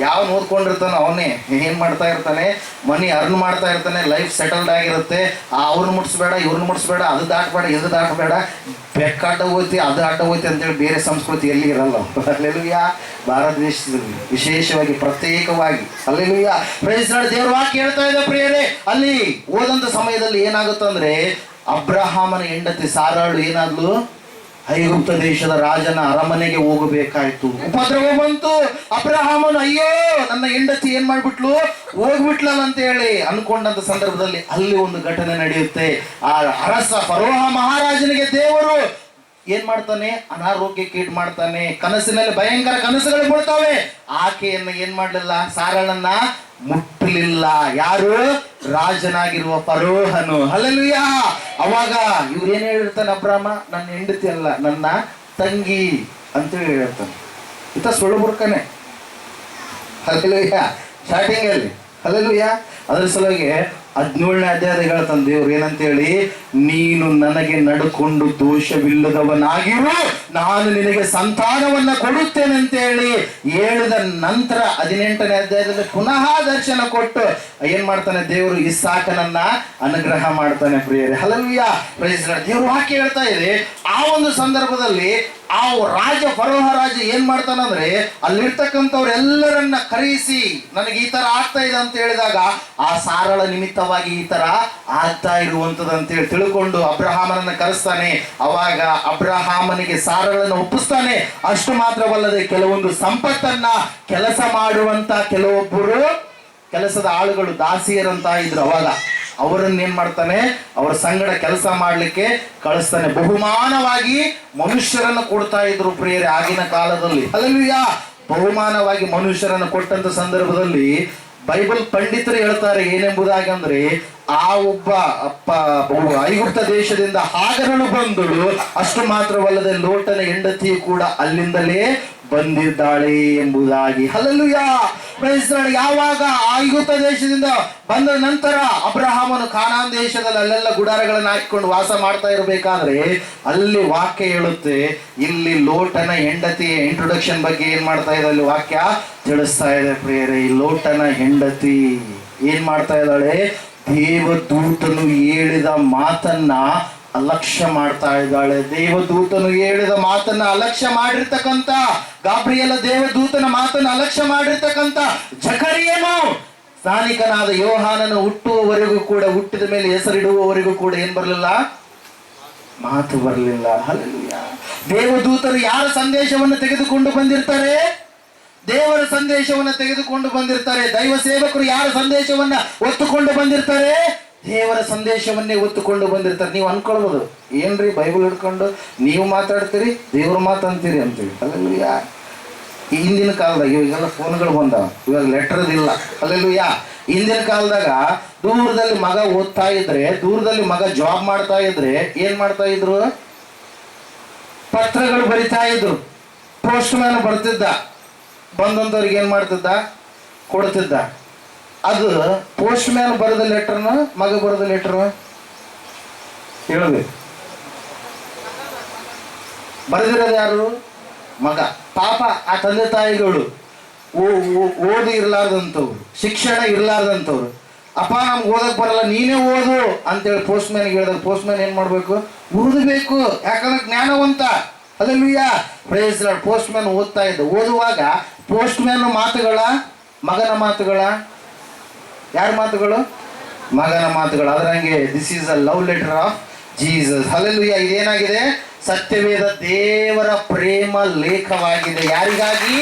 ಯಾವ ಓದ್ಕೊಂಡಿರ್ತಾನೋ ಅವನೇ ಏನ್ ಮಾಡ್ತಾ ಇರ್ತಾನೆ? ಮನಿ ಅರ್ನ್ ಮಾಡ್ತಾ ಇರ್ತಾನೆ, ಲೈಫ್ ಸೆಟಲ್ಡ್ ಆಗಿರುತ್ತೆ. ಅವ್ರನ್ನ ಮುಟ್ಸ್ಬೇಡ, ಇವ್ರನ್ನ ಮುಟ್ಸ್ಬೇಡ, ಅದು ದಾಟಬೇಡ, ಇದು ದಾಟಬೇಡ, ಬೆಕ್ಕಾಟ ಹೋಯ್ತಿ, ಅದು ಆಟ ಹೋಯ್ತಿ ಅಂತೇಳಿ ಬೇರೆ ಸಂಸ್ಕೃತಿ ಎಲ್ಲಿ ಇರಲ್ಲ. ಅಲ್ಲೆಲ್ಲೂಯ್ಯ. ಭಾರತ ದೇಶದಲ್ಲಿ ವಿಶೇಷವಾಗಿ ಪ್ರತ್ಯೇಕವಾಗಿ ಅಲ್ಲೆಲ್ಲೂಯ್ಯ ಪ್ರೈಸ್ ಲಾರ್ಡ್. ದೇವರ ವಾಕ್ಯ ಹೇಳ್ತಾ ಇದೆ ಪ್ರಿಯರೇ, ಅಲ್ಲಿ ಹೋದಂತ ಸಮಯದಲ್ಲಿ ಏನಾಗುತ್ತಂದ್ರೆ ಅಬ್ರಹಾಮನ ಹೆಂಡತಿ ಸಾರಾಳು ಏನಾದ್ಲು? ಐಗುಪ್ತ ದೇಶದ ರಾಜನ ಅರಮನೆಗೆ ಹೋಗಬೇಕಾಯ್ತು. ಉಪದ್ರವ ಬಂತು. ಅಬ್ರಹಾಮನು ಅಯ್ಯೋ ನನ್ನ ಹೆಂಡತಿ ಏನ್ ಮಾಡ್ಬಿಟ್ಲು, ಹೋಗ್ಬಿಟ್ಲಲ್ಲ ಅಂತ ಹೇಳಿ ಅನ್ಕೊಂಡಂತ ಸಂದರ್ಭದಲ್ಲಿ ಅಲ್ಲಿ ಒಂದು ಘಟನೆ ನಡೆಯುತ್ತೆ. ಆ ಅರಸ ಫರೋಹ ಮಹಾರಾಜನಿಗೆ ದೇವರು ಏನ್ ಮಾಡ್ತಾನೆ? ಅನಾರೋಗ್ಯಕ್ಕೆ ಮಾಡ್ತಾನೆ. ಕನಸಿನಲ್ಲಿ ಭಯಂಕರ ಕನಸುಗಳು ಬಿಡ್ತಾವೆ. ಆಕೆಯನ್ನ ಏನ್ ಮಾಡ್ಲಿಲ್ಲ? ಸಾರಳನ್ನ ಮುಟ್ಟಲಿಲ್ಲ. ಯಾರು? ರಾಜನಾಗಿರುವ ಫರೋಹನು. ಹಲ್ಲೆಲೂಯಾ. ಅವಾಗ ಇವ್ರೇನ್ ಹೇಳಿರ್ತಾನೆ? ಅಬ್ರಾಮ ನನ್ನ ಹೆಂಡತಿ ಅಲ್ಲ, ನನ್ನ ತಂಗಿ ಅಂತೇಳಿ ಹೇಳಿರ್ತಾನೆ. ಇತ ಸುಳ್ಳು ಬುರ್ಕನೆ. ಹಲ್ಲೆಲೂಯಾ. ಸ್ಟಾರ್ಟಿಂಗ್ ಅಲ್ಲಿ ಹಲ್ಲೆಲೂಯಾ. ಅದ್ರ ಸಲುವಾಗಿ 17ನೇ ಅಧ್ಯಾಯದ ಹೇಳ್ತಾನೆ ದೇವ್ರು ಏನಂತೇಳಿ, ನೀನು ನನಗೆ ನಡ್ಕೊಂಡು ದೋಷವಿಲ್ಲದವನಾಗಿರು, ನಾನು ನಿನಗೆ ಸಂತಾನವನ್ನ ಕೊಡುತ್ತೇನೆ ಅಂತೇಳಿ ಹೇಳಿದ ನಂತರ 18ನೇ ಅಧ್ಯಾಯದಲ್ಲಿ ಪುನಃ ದರ್ಶನ ಕೊಟ್ಟು ಏನ್ ಮಾಡ್ತಾನೆ ದೇವರು? ಇಸ್ಸಾಕನನ್ನ ಅನುಗ್ರಹ ಮಾಡ್ತಾನೆ. ಪ್ರಿಯರೇ, ಹಲ್ಲೆಲೂಯಾ. Praise lord. ದೇವರು ವಾಕ್ಯ ಹೇಳ್ತಾ ಇದೆ, ಆ ಒಂದು ಸಂದರ್ಭದಲ್ಲಿ ಆ ರಾಜ ಫರೋಹ ರಾಜ ಏನ್ ಮಾಡ್ತಾನಂದ್ರೆ ಅಲ್ಲಿರ್ತಕ್ಕಂಥವ್ರೆಲ್ಲರನ್ನ ಕರೆಯಿಸಿ ನನಗೆ ಈ ತರ ಆಗ್ತಾ ಇದೆ ಅಂತ ಹೇಳಿದಾಗ ಆ ಸಾರಳ ನಿಮಿತ್ತವಾಗಿ ಈ ತರ ಆಗ್ತಾ ಇರುವಂತದ್ದು ಅಂತೇಳಿ ತಿಳ್ಕೊಂಡು ಅಬ್ರಹಾಮನನ್ನ ಕರೆಸ್ತಾನೆ. ಅವಾಗ ಅಬ್ರಹಾಮನಿಗೆ ಸಾರಳನ್ನು ಒಪ್ಪಿಸ್ತಾನೆ. ಅಷ್ಟು ಮಾತ್ರವಲ್ಲದೆ ಕೆಲವೊಂದು ಸಂಪತ್ತನ್ನ ಕೆಲಸ ಮಾಡುವಂತ ಕೆಲವೊಬ್ಬರು ಕೆಲಸದ ಆಳುಗಳು ದಾಸಿಯರಂತ ಇದ್ರು. ಅವಾಗ ಅವರನ್ನ ಏನ್ ಮಾಡ್ತಾನೆ? ಅವರ ಸಂಗಡ ಕೆಲಸ ಮಾಡ್ಲಿಕ್ಕೆ ಕಳಿಸ್ತಾನೆ. ಬಹುಮಾನವಾಗಿ ಮನುಷ್ಯರನ್ನು ಕೊಡ್ತಾ ಇದ್ರು ಪ್ರಿಯರೇ ಆಗಿನ ಕಾಲದಲ್ಲಿ. ಹಲ್ಲೆಲೂಯಾ. ಬಹುಮಾನವಾಗಿ ಮನುಷ್ಯರನ್ನು ಕೊಟ್ಟಂತ ಸಂದರ್ಭದಲ್ಲಿ ಬೈಬಲ್ ಪಂಡಿತರು ಹೇಳ್ತಾರೆ ಏನೆಂಬುದಾಗಿ ಅಂದ್ರೆ, ಆ ಒಬ್ಬ ಐಗುಪ್ತ ದೇಶದಿಂದ ಹಾಗರಳು ಬಂದಳು. ಅಷ್ಟು ಮಾತ್ರವಲ್ಲದೆ ಲೋಟನ ಹೆಂಡತಿ ಕೂಡ ಅಲ್ಲಿಂದಲೇ ಬಂದಿದ್ದಾಳೆ ಎಂಬುದಾಗಿ. ಹಲ್ಲೆಲೂಯಾ. Praise lord. ಯಾವಾಗ ಐಗುಪ್ತ ದೇಶದಿಂದ ಬಂದ ನಂತರ ಅಬ್ರಹಾಮನು ಕಾನಾನ್ ದೇಶದಲ್ಲಿ ಅಲ್ಲೆಲ್ಲ ಗುಡಾರಗಳನ್ನು ಹಾಕಿಕೊಂಡು ವಾಸ ಮಾಡ್ತಾ ಇರಬೇಕಾದ್ರೆ ಅಲ್ಲಿ ವಾಕ್ಯ ಹೇಳುತ್ತೆ, ಇಲ್ಲಿ ಲೋಟನ ಹೆಂಡತಿಯ ಇಂಟ್ರೊಡಕ್ಷನ್ ಬಗ್ಗೆ ಏನ್ ಮಾಡ್ತಾ ಇದೆ ಅಲ್ಲಿ ವಾಕ್ಯ ತಿಳಿಸ್ತಾ ಇದೆ ಪ್ರಿಯರೇ. ಈ ಲೋಟನ ಹೆಂಡತಿ ಏನ್ ಮಾಡ್ತಾ ಇದ್ದಾಳೆ? ದೇವದೂತನು ಹೇಳಿದ ಮಾತನ್ನ ಅಲಕ್ಷ್ಯ ಮಾಡ್ತಾ ಇದ್ದಾಳೆ. ದೇವದೂತನು ಹೇಳಿದ ಮಾತನ್ನ ಅಲಕ್ಷ್ಯ ಮಾಡಿರ್ತಕ್ಕಂಥ ಗಾಬ್ರಿಯಲ ದೇವದೂತನ ಮಾತನ್ನ ಅಲಕ್ಷ್ಯ ಮಾಡಿರ್ತಕ್ಕಂಥ ಜಕರಿಯನು ಸ್ಥಾನಿಕನಾದ ಯೋಹಾನನು ಹುಟ್ಟುವವರೆಗೂ ಕೂಡ, ಹುಟ್ಟಿದ ಮೇಲೆ ಹೆಸರಿಡುವವರೆಗೂ ಕೂಡ ಏನ್ ಬರಲಿಲ್ಲ? ಮಾತು ಬರಲಿಲ್ಲ. ಹಲ್ಲೆಲೂಯಾ. ದೇವದೂತರು ಯಾರ ಸಂದೇಶವನ್ನು ತೆಗೆದುಕೊಂಡು ಬಂದಿರ್ತಾರೆ? ದೇವರ ಸಂದೇಶವನ್ನು ತೆಗೆದುಕೊಂಡು ಬಂದಿರ್ತಾರೆ. ದೈವ ಸೇವಕರು ಯಾರ ಸಂದೇಶವನ್ನ ಹೊತ್ತುಕೊಂಡು ಬಂದಿರ್ತಾರೆ? ದೇವರ ಸಂದೇಶವನ್ನೇ ಹೊತ್ತುಕೊಂಡು ಬಂದಿರ್ತಾರೆ. ನೀವು ಅನ್ಕೊಳ್ಬೋದು, ಏನ್ರಿ ಬೈಬಲ್ ಹಿಡ್ಕೊಂಡು ನೀವು ಮಾತಾಡ್ತೀರಿ, ದೇವ್ರ ಮಾತಂತೀರಿ ಅಂತೀವಿ. ಹಲ್ಲೆಲೂಯಾ. ಹಿಂದಿನ ಕಾಲದಾಗ ಇವಾಗೆಲ್ಲ ಫೋನ್ಗಳು ಬಂದಾವ, ಇವಾಗ ಲೆಟರ್ದಿಲ್ಲ. ಹಲ್ಲೆಲೂಯಾ. ಹಿಂದಿನ ಕಾಲದಾಗ ದೂರದಲ್ಲಿ ಮಗ ಓದ್ತಾ ಇದ್ರೆ, ದೂರದಲ್ಲಿ ಮಗ ಜಾಬ್ ಮಾಡ್ತಾ ಇದ್ರೆ ಏನ್ ಮಾಡ್ತಾ ಇದ್ರು? ಪತ್ರಗಳು ಬರಿತಾ ಇದ್ರು. ಪೋಸ್ಟ್ ಮ್ಯಾನ್ ಬರ್ತಿದ್ದ, ಬಂದಂತವ್ರಿಗೆ ಏನ್ ಮಾಡ್ತಿದ್ದ? ಕೊಡ್ತಿದ್ದ. ಅದು ಪೋಸ್ಟ್ ಮ್ಯಾನ್ ಬರೆದ ಲೆಟರ್ನ ಮಗ ಬರೆದ ಲೆಟರ್ ಹೇಳ್ಬೇಕು. ಬರೆದಿರೋದು ಯಾರು? ಮಗ. ಪಾಪ ಆ ತಂದೆ ತಾಯಿಗಳು ಓದಿ ಇರ್ಲಾರ್ದಂಥವ್ರು, ಶಿಕ್ಷಣ ಇರ್ಲಾರ್ದಂಥವ್ರು, ಅಪ್ಪ ನಮ್ಗೆ ಓದಕ್ ಬರಲ್ಲ, ನೀನೇ ಓದು ಅಂತೇಳಿ ಪೋಸ್ಟ್ ಮ್ಯಾನ್ಗೆ ಹೇಳಿದಾಗ ಪೋಸ್ಟ್ ಮ್ಯಾನ್ ಏನ್ ಮಾಡ್ಬೇಕು? ಓದಬೇಕು. ಯಾಕಂದ್ರೆ ಜ್ಞಾನವಂತ. Hallelujah. Praise lord. Postman ಓದ್ತಾ ಇದ್ದ. ಓದುವಾಗ ಪೋಸ್ಟ್ ಮ್ಯಾನ್ ಮಾತುಗಳ, ಮಗನ ಮಾತುಗಳ, ಯಾರ ಮಾತುಗಳು? ಮಗನ ಮಾತುಗಳು. ಅದರಂಗೆ this is a love letter of Jesus. Hallelujah. ಇದೇನಾಗಿದೆ? ಸತ್ಯವೇದ ದೇವರ ಪ್ರೇಮ ಲೇಖವಾಗಿದೆ. ಯಾರಿಗಾಗಿ?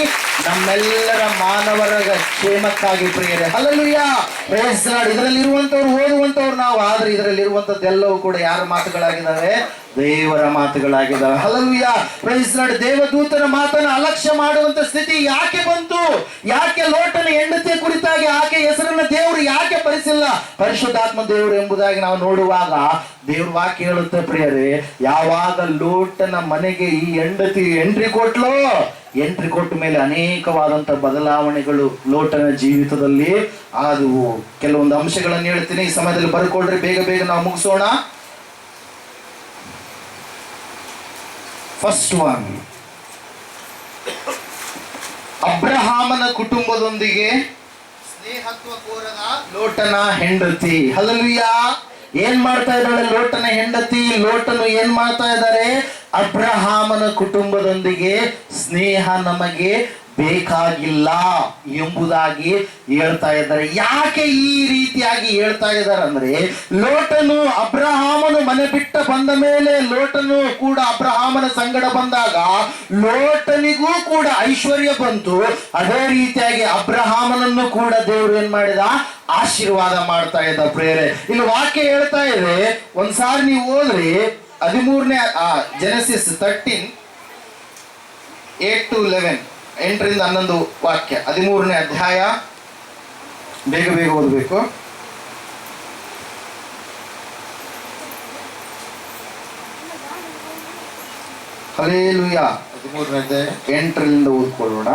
ನಮ್ಮೆಲ್ಲರ ಮಾನವರ ಕ್ಷೇಮಕ್ಕಾಗಿ ಪ್ರಿಯರೇ. ಹಲ್ಲೆಲೂಯಾ. Praise lord. ಇದರಲ್ಲಿರುವಂತವ್ರು ಓದುವಂತವ್ರು ನಾವು, ಆದ್ರೆ ಇದರಲ್ಲಿರುವಂತದ್ದೆಲ್ಲವೂ ಕೂಡ ಯಾರ ಮಾತುಗಳಾಗಿದ್ದಾವೆ? ದೇವರ ಮಾತುಗಳಾಗಿದ್ದಾವೆ. ಹಲ್ಲೆಲೂಯಾ. Praise lord. ದೇವದೂತನ ಮಾತನ್ನು ಅಲಕ್ಷ್ಯ ಮಾಡುವಂತ ಸ್ಥಿತಿ ಯಾಕೆ ಬಂತು? ಯಾಕೆ ಲೋಟನ ಹೆಂಡತಿಯ ಕುರಿತಾಗಿ ಆಕೆ ಹೆಸರನ್ನ ದೇವರು ಯಾಕೆ ಬರೆಸಿಲ್ಲ? ಪರಿಶುದ್ಧಾತ್ಮ ದೇವರು ಎಂಬುದಾಗಿ ನಾವು ನೋಡುವಾಗ ದೇವ್ರ ವಾಕ್ಯ ಹೇಳುತ್ತೆ ಪ್ರಿಯರೇ, ಯಾವಾಗ ಲೋಟನ ಮನೆಗೆ ಈ ಹೆಂಡತಿ ಎಂಟ್ರಿ ಕೊಟ್ಟ ಮೇಲೆ ಅನೇಕವಾದಂತ ಬದಲಾವಣೆಗಳು ಲೋಟನ ಜೀವಿತದಲ್ಲಿ ಆದವು. ಕೆಲವೊಂದು ಅಂಶಗಳನ್ನು ಹೇಳ್ತೀನಿ, ಈ ಸಮಯದಲ್ಲಿ ಬರ್ಕೊಳ್ರಿ, ಬೇಗ ಬೇಗ ನಾವು ಮುಗಿಸೋಣ. ಫಸ್ಟ್ ಒನ್, ಅಬ್ರಹಾಮನ ಕುಟುಂಬದೊಂದಿಗೆ ಸ್ನೇಹತ್ವ ಕೋರದ ಲೋಟನ ಹೆಂಡತಿ. ಹಲ್ಲೆಲೂಯಾ. ಏನ್ ಮಾಡ್ತಾ ಇದ್ದಾಳೆ ಲೋಟನ ಹೆಂಡತಿ? ಲೋಟನು ಏನ್ ಮಾಡ್ತಾ ಇದ್ದಾರೆ? ಅಬ್ರಹಾಮನ ಕುಟುಂಬದೊಂದಿಗೆ ಸ್ನೇಹ ನಮಗೆ ಬೇಕಾಗಿಲ್ಲ ಎಂಬುದಾಗಿ ಹೇಳ್ತಾ ಇದ್ದಾರೆ. ಯಾಕೆ ಈ ರೀತಿಯಾಗಿ ಹೇಳ್ತಾ ಇದ್ದಾರೆ ಅಂದ್ರೆ, ಲೋಟನು ಅಬ್ರಹಾಮನು ಮನೆ ಬಿಟ್ಟ ಬಂದ ಮೇಲೆ ಲೋಟನು ಕೂಡ ಅಬ್ರಹಾಮನ ಸಂಗಡ ಬಂದಾಗ ಲೋಟನಿಗೂ ಕೂಡ ಐಶ್ವರ್ಯ ಬಂತು. ಅದೇ ರೀತಿಯಾಗಿ ಅಬ್ರಹಾಮನನ್ನು ಕೂಡ ದೇವರು ಏನ್ ಮಾಡಿದ? ಆಶೀರ್ವಾದ ಮಾಡ್ತಾ ಇದ್ದ ಪ್ರೇರೆ. ಇಲ್ಲಿ ವಾಕ್ಯ ಹೇಳ್ತಾ ಇದೆ, ಒಂದ್ಸಾರಿ ನೀವು ಓದ್ರಿ 13ನೇ ಜೆನೆಸಿಸ್ 13 8 to 11, 8ರಿಂದ 11 ವಾಕ್ಯ, 13ನೇ ಅಧ್ಯಾಯ. ಬೇಗ ಬೇಗ ಓದಬೇಕು. ಹಲ್ಲೆಲೂಯಾ. 13ನೇ ಅಧ್ಯಾಯ 8ರಿಂದ ಓದ್ಕೊಳ್ಳೋಣ.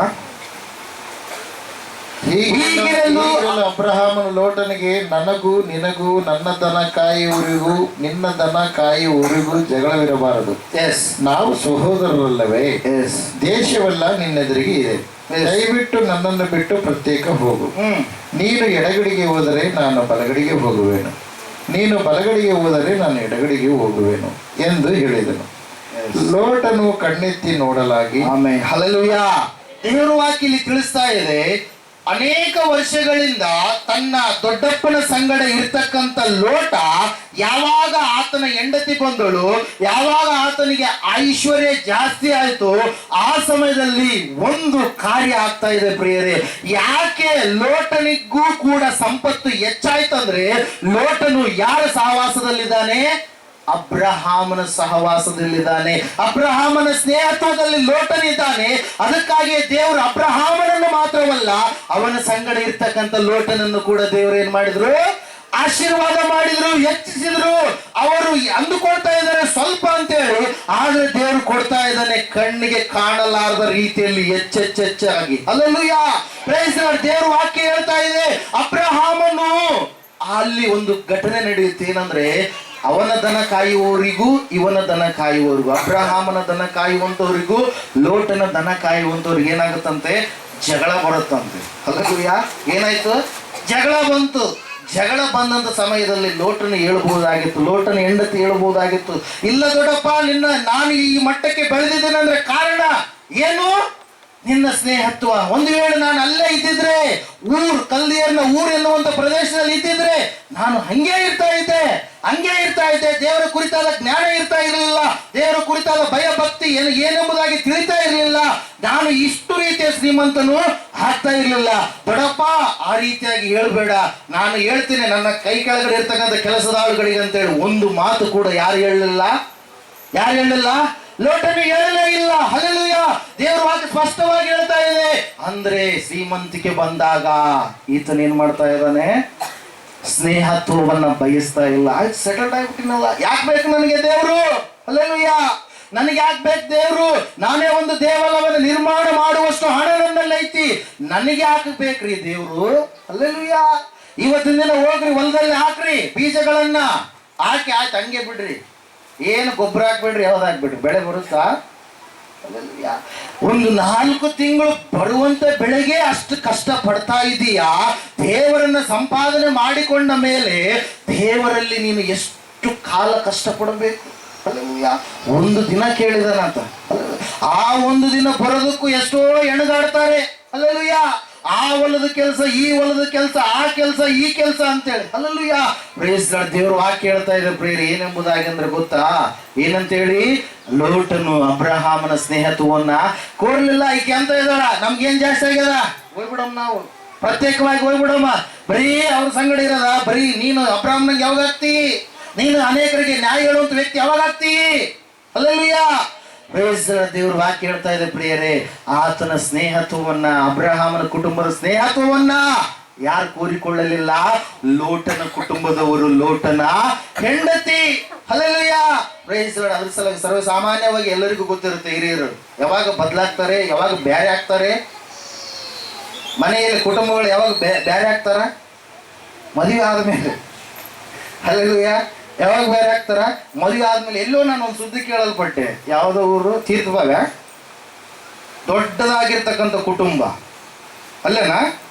ಹೀಗಿರಲು ಅಬ್ರಹಾಮನು ಲೋಟನಿಗೆ, ನನಗೂ ನಿನಗೂ ನನ್ನ ದನ ಕಾಯುವವರಿಗೂ ನಿನ್ನ ದನ ಕಾಯುವವರಿಗೂ ಜಗಳವಿರಬಾರದು. ನಾವು ಸಹೋದರರಲ್ಲವೇ? ದೇಶವೆಲ್ಲ ನಿನ್ನೆದುರಿಗೆ ಇದೆ. ದಯವಿಟ್ಟು ನನ್ನನ್ನು ಬಿಟ್ಟು ಪ್ರತ್ಯೇಕ ಹೋಗು. ನೀನು ಎಡಗಡೆಗೆ ಹೋದರೆ ನಾನು ಬಲಗಡೆಗೆ ಹೋಗುವೆನು, ನೀನು ಬಲಗಡೆಗೆ ಹೋದರೆ ನಾನು ಎಡಗಡೆಗೆ ಹೋಗುವೆನು ಎಂದು ಹೇಳಿದನು. ಲೋಟನು ಕಣ್ಣೆತ್ತಿ ನೋಡಲಾಗಿ. ಆಮೆನ್. ಹಲ್ಲೆಲೂಯಾ. ದೇವರ ವಾಕ್ಯ ಇಲ್ಲಿ ತಿಳಿಸ್ತಾ ಇದೆ, ಅನೇಕ ವರ್ಷಗಳಿಂದ ತನ್ನ ದೊಡ್ಡಪ್ಪನ ಸಂಗಡ ಇರ್ತಕ್ಕಂಥ ಲೋಟ ಯಾವಾಗ ಆತನ ಹೆಂಡತಿ ಬಂದಳು, ಯಾವಾಗ ಆತನಿಗೆ ಐಶ್ವರ್ಯ ಜಾಸ್ತಿ ಆಯ್ತು, ಆ ಸಮಯದಲ್ಲಿ ಒಂದು ಕಾರ್ಯ ಆಗ್ತಾ ಇದೆ ಪ್ರಿಯರೇ. ಯಾಕೆ ಲೋಟನಿಗೂ ಕೂಡ ಸಂಪತ್ತು ಹೆಚ್ಚಾಯ್ತಂದ್ರೆ, ಲೋಟನು ಯಾರ ಸಹವಾಸದಲ್ಲಿದ್ದಾನೆ? ಅಬ್ರಹಾಮನ ಸಹವಾಸದಲ್ಲಿದ್ದಾನೆ. ಅಬ್ರಹಾಮನ ಸ್ನೇಹತ್ವದಲ್ಲಿ ಲೋಟನಿದ್ದಾನೆ. ಅದಕ್ಕಾಗಿ ದೇವರು ಅಬ್ರಹಾಮನನ್ನು ಮಾತ್ರವಲ್ಲ, ಅವನ ಸಂಗಡ ಇರ್ತಕ್ಕಂಥ ಲೋಟನನ್ನು ಕೂಡ ದೇವರು ಏನ್ ಮಾಡಿದ್ರು? ಆಶೀರ್ವಾದ ಮಾಡಿದ್ರು, ಹೆಚ್ಚಿಸಿದ್ರು. ಅವರು ಅಂದುಕೊಳ್ತಾ ಇದ್ದಾರೆ ಸ್ವಲ್ಪ ಅಂತೇಳಿ, ಆದ್ರೆ ದೇವರು ಕೊಡ್ತಾ ಇದ್ದಾನೆ ಕಣ್ಣಿಗೆ ಕಾಣಲಾರದ ರೀತಿಯಲ್ಲಿ ಹೆಚ್ಚೆಚ್ಚಾಗಿ. ಹಲ್ಲೆಲೂಯಾ. Praise the lord. ದೇವರು ವಾಕ್ಯ ಹೇಳ್ತಾ ಇದೆ, ಅಬ್ರಹಾಮನು ಅಲ್ಲಿ ಒಂದು ಘಟನೆ ನಡೆಯುತ್ತೆ. ಏನಂದ್ರೆ, ಅವನ ದನ ಕಾಯುವವರಿಗೂ ಇವನ ದನ ಕಾಯುವವರಿಗೂ, ಅಬ್ರಹಾಮನ ದನ ಕಾಯುವಂತವರಿಗೂ ಲೋಟನ ದನ ಕಾಯುವಂತವ್ರಿಗೆ ಏನಾಗುತ್ತಂತೆ? ಜಗಳ ಬರುತ್ತಂತೆ. ಹಲ್ಲೆಲೂಯಾ. ಏನಾಯ್ತು? ಜಗಳ ಬಂತು. ಜಗಳ ಬಂದಂತ ಸಮಯದಲ್ಲಿ ಲೋಟನ ಹೇಳ್ಬಹುದಾಗಿತ್ತು, ಲೋಟನ ಹೆಂಡತಿ ಹೇಳ್ಬಹುದಾಗಿತ್ತು, ಇಲ್ಲ ದೊಡ್ಡಪ್ಪ ನಾನು ಈ ಮಟ್ಟಕ್ಕೆ ಬೆಳೆದಿದ್ದೇನೆ ಅಂದ್ರೆ ಕಾರಣ ಏನು? ನಿನ್ನ ಸ್ನೇಹತ್ವ. ಒಂದು ವೇಳೆ ನಾನು ಅಲ್ಲೇ ಇದ್ದಿದ್ರೆ, ಕಲ್ದಿಯರ್ನ ಊರ್ ಎನ್ನುವಂತ ಪ್ರದೇಶದಲ್ಲಿ ಇದ್ದಿದ್ರೆ ನಾನು ಹಂಗೆ ಇರ್ತಾ ಇದ್ದೆ. ದೇವರ ಕುರಿತಾದ ಜ್ಞಾನ ಇರ್ತಾ ಇರಲಿಲ್ಲ, ದೇವರ ಕುರಿತಾದ ಭಯ ಭಕ್ತಿ ಏನೆಂಬುದಾಗಿ ತಿಳಿತಾ ಇರಲಿಲ್ಲ, ನಾನು ಇಷ್ಟು ರೀತಿಯ ಶ್ರೀಮಂತನು ಆಗ್ತಾ ಇರಲಿಲ್ಲ. ದೊಡ್ಡಪ್ಪ ಆ ರೀತಿಯಾಗಿ ಹೇಳ್ಬೇಡ, ನಾನು ಹೇಳ್ತೀನಿ ನನ್ನ ಕೈ ಕೆಳಗಡೆ ಇರ್ತಕ್ಕಂಥ ಕೆಲಸದ ಆಳುಗಳಿಗೆ ಅಂತೇಳಿ ಒಂದು ಮಾತು ಕೂಡ ಯಾರು ಹೇಳಲಿಲ್ಲ. ಲೋಟನು ಹೇಳಲೇ ಇಲ್ಲ. ಹಲ್ಲೆಲೂಯ. ದೇವರ ವಾಕ್ಯ ಸ್ಪಷ್ಟವಾಗಿ ಹೇಳ್ತಾ ಇದೆ. ಅಂದ್ರೆ ಶ್ರೀಮಂತಿಕೆ ಬಂದಾಗ ಈತನೇನ್ ಮಾಡ್ತಾ ಇದ್ದಾನೆ? ಸ್ನೇಹತ್ವವನ್ನ ಬಯಸ್ತಾ ಇಲ್ಲ. ಆಯ್ತು, ಸೆಟಲ್ಡ್ ಆಗ್ಬಿಟ್ಟಿನಲ್ಲ, ಯಾಕೆ ಬೇಕು ನನಗೆ ದೇವರು? ಹಲ್ಲೆಲೂಯ. ನನಗೆ ಯಾಕೆ ಬೇಕು ದೇವರು? ನಾನೇ ಒಂದು ದೇವಾಲಯವನ್ನು ನಿರ್ಮಾಣ ಮಾಡುವಷ್ಟು ಹಣ ನನ್ನಲ್ಲಿ ಐತಿ, ನನಗೆ ಯಾಕೆ ಬೇಕ್ರಿ ದೇವರು? ಹಲ್ಲೆಲೂಯ. ಇವತ್ತಿನ ದಿನ ಹೋಗ್ರಿ, ಹೊಲದಲ್ಲಿ ಹಾಕ್ರಿ ಬೀಜಗಳನ್ನ ಹಾಕಿ, ಆಯ್ತು ಹಂಗೆ ಬಿಡ್ರಿ, ಏನು ಗೊಬ್ಬರ ಹಾಕ್ಬಿಡ್ರಿ, ಯಾವ್ದು ಹಾಕ್ಬಿಡ್ರಿ, ಬೆಳೆ ಬರುತ್ತಾ? ಒಂದು 4 ತಿಂಗಳು ಬರುವಂತ ಬೆಳೆಗೆ ಅಷ್ಟು ಕಷ್ಟ ಪಡ್ತಾ ಇದೀಯಾ? ದೇವರನ್ನ ಸಂಪಾದನೆ ಮಾಡಿಕೊಂಡ ಮೇಲೆ ದೇವರಲ್ಲಿ ನೀನು ಎಷ್ಟು ಕಾಲ ಕಷ್ಟ ಪಡಬೇಕು? ಒಂದು ದಿನ ಕೇಳಿದನಂತ, ಆ ಒಂದು ದಿನ ಬರೋದಕ್ಕೂ ಎಷ್ಟೋ ಎಣಗಾಡ್ತಾರೆ. ಅಲ್ಲೂಯ್ಯ. ಆ ಹೊಲದ ಕೆಲಸ, ಈ ಹೊಲದ ಕೆಲಸ, ಆ ಕೆಲಸ, ಈ ಕೆಲಸ ಅಂತೇಳಿ. ಅಲ್ಲೂಯ್ಯ. ಪ್ರೇಸ್ ದೇವರು ವಾಕ್ಯ ಹೇಳ್ತಾ ಇದೆ ಪ್ರೇರಿ, ಏನೆಂಬುದಾಗಿ ಅಂದ್ರೆ ಗೊತ್ತಾ? ಏನಂತೇಳಿ? ಲೋಟನು ಅಬ್ರಹಾಮನ ಸ್ನೇಹತ್ವವನ್ನ ಕೋರ್ಲಿಲ್ಲ. ಈಕೆ ಅಂತ ಇದ್ದಾಳ, ನಮ್ಗೇನ್ ಜಾಸ್ತಿ ಆಗ್ಯದ, ಹೋಗ್ಬಿಡಮ್ಮ, ನಾವು ಪ್ರತ್ಯೇಕವಾಗಿ ಹೋಗ್ಬಿಡಮ್ಮ, ಬರೀ ಅವ್ರ ಸಂಗಡ ಇರೋದ, ಬರೀ ನೀನು ಅಬ್ರಹಾಮನಿಗೆ ಯಾವಾಗ ಆಗ್ತಿ? ನೀನು ಅನೇಕರಿಗೆ ನ್ಯಾಯ ಹೇಳುವಂತ ವ್ಯಕ್ತಿ ಯಾವಾಗ ಆಗ್ತಿ? ಅಲ್ಲೂಯ್ಯ. ದೇವ್ರ ವಾಕ್ಯ ಹೇಳ್ತಾ ಇದೆ ಪ್ರಿಯರೇ, ಆತನ ಸ್ನೇಹತ್ವವನ್ನ, ಅಬ್ರಹಾಮನ ಕುಟುಂಬದ ಸ್ನೇಹತ್ವವನ್ನ ಯಾರು ಕೋರಿಕೊಳ್ಳಲಿಲ್ಲ? ಲೋಟನ ಕುಟುಂಬದವರು, ಲೋಟನ ಹೆಂಡತಿ. ಹಲ್ಲೆಲೂಯ. Praise lord. ಅದ್ರ ಸಲ ಸರ್ವಸಾಮಾನ್ಯವಾಗಿ ಎಲ್ಲರಿಗೂ ಗೊತ್ತಿರುತ್ತೆ, ಹಿರಿಯರು ಯಾವಾಗ ಬದಲಾಗ್ತಾರೆ, ಯಾವಾಗ ಬ್ಯಾರೆ ಆಗ್ತಾರೆ, ಮನೆಯಲ್ಲಿ ಕುಟುಂಬಗಳು ಯಾವಾಗ ಬ್ಯಾರೆ ಆಗ್ತಾರ? ಮದುವೆ ಆದ್ಮೇಲೆ. ಹಲ್ಲೆಲೂಯ. ಯಾವಾಗ ಬೇರೆ ಆಗ್ತಾರ? ಮದುವೆ ಆದ್ಮೇಲೆ. ಎಲ್ಲೋ ನಾನು ಒಂದು ಸುದ್ದಿ ಕೇಳಲ್ಪಟ್ಟೆ, ಯಾವುದೋ ಊರು ತೀರ್ಥಭಾಗ, ದೊಡ್ಡದಾಗಿರ್ತಕ್ಕಂಥ ಕುಟುಂಬ ಅಲ್ಲೇನಾ?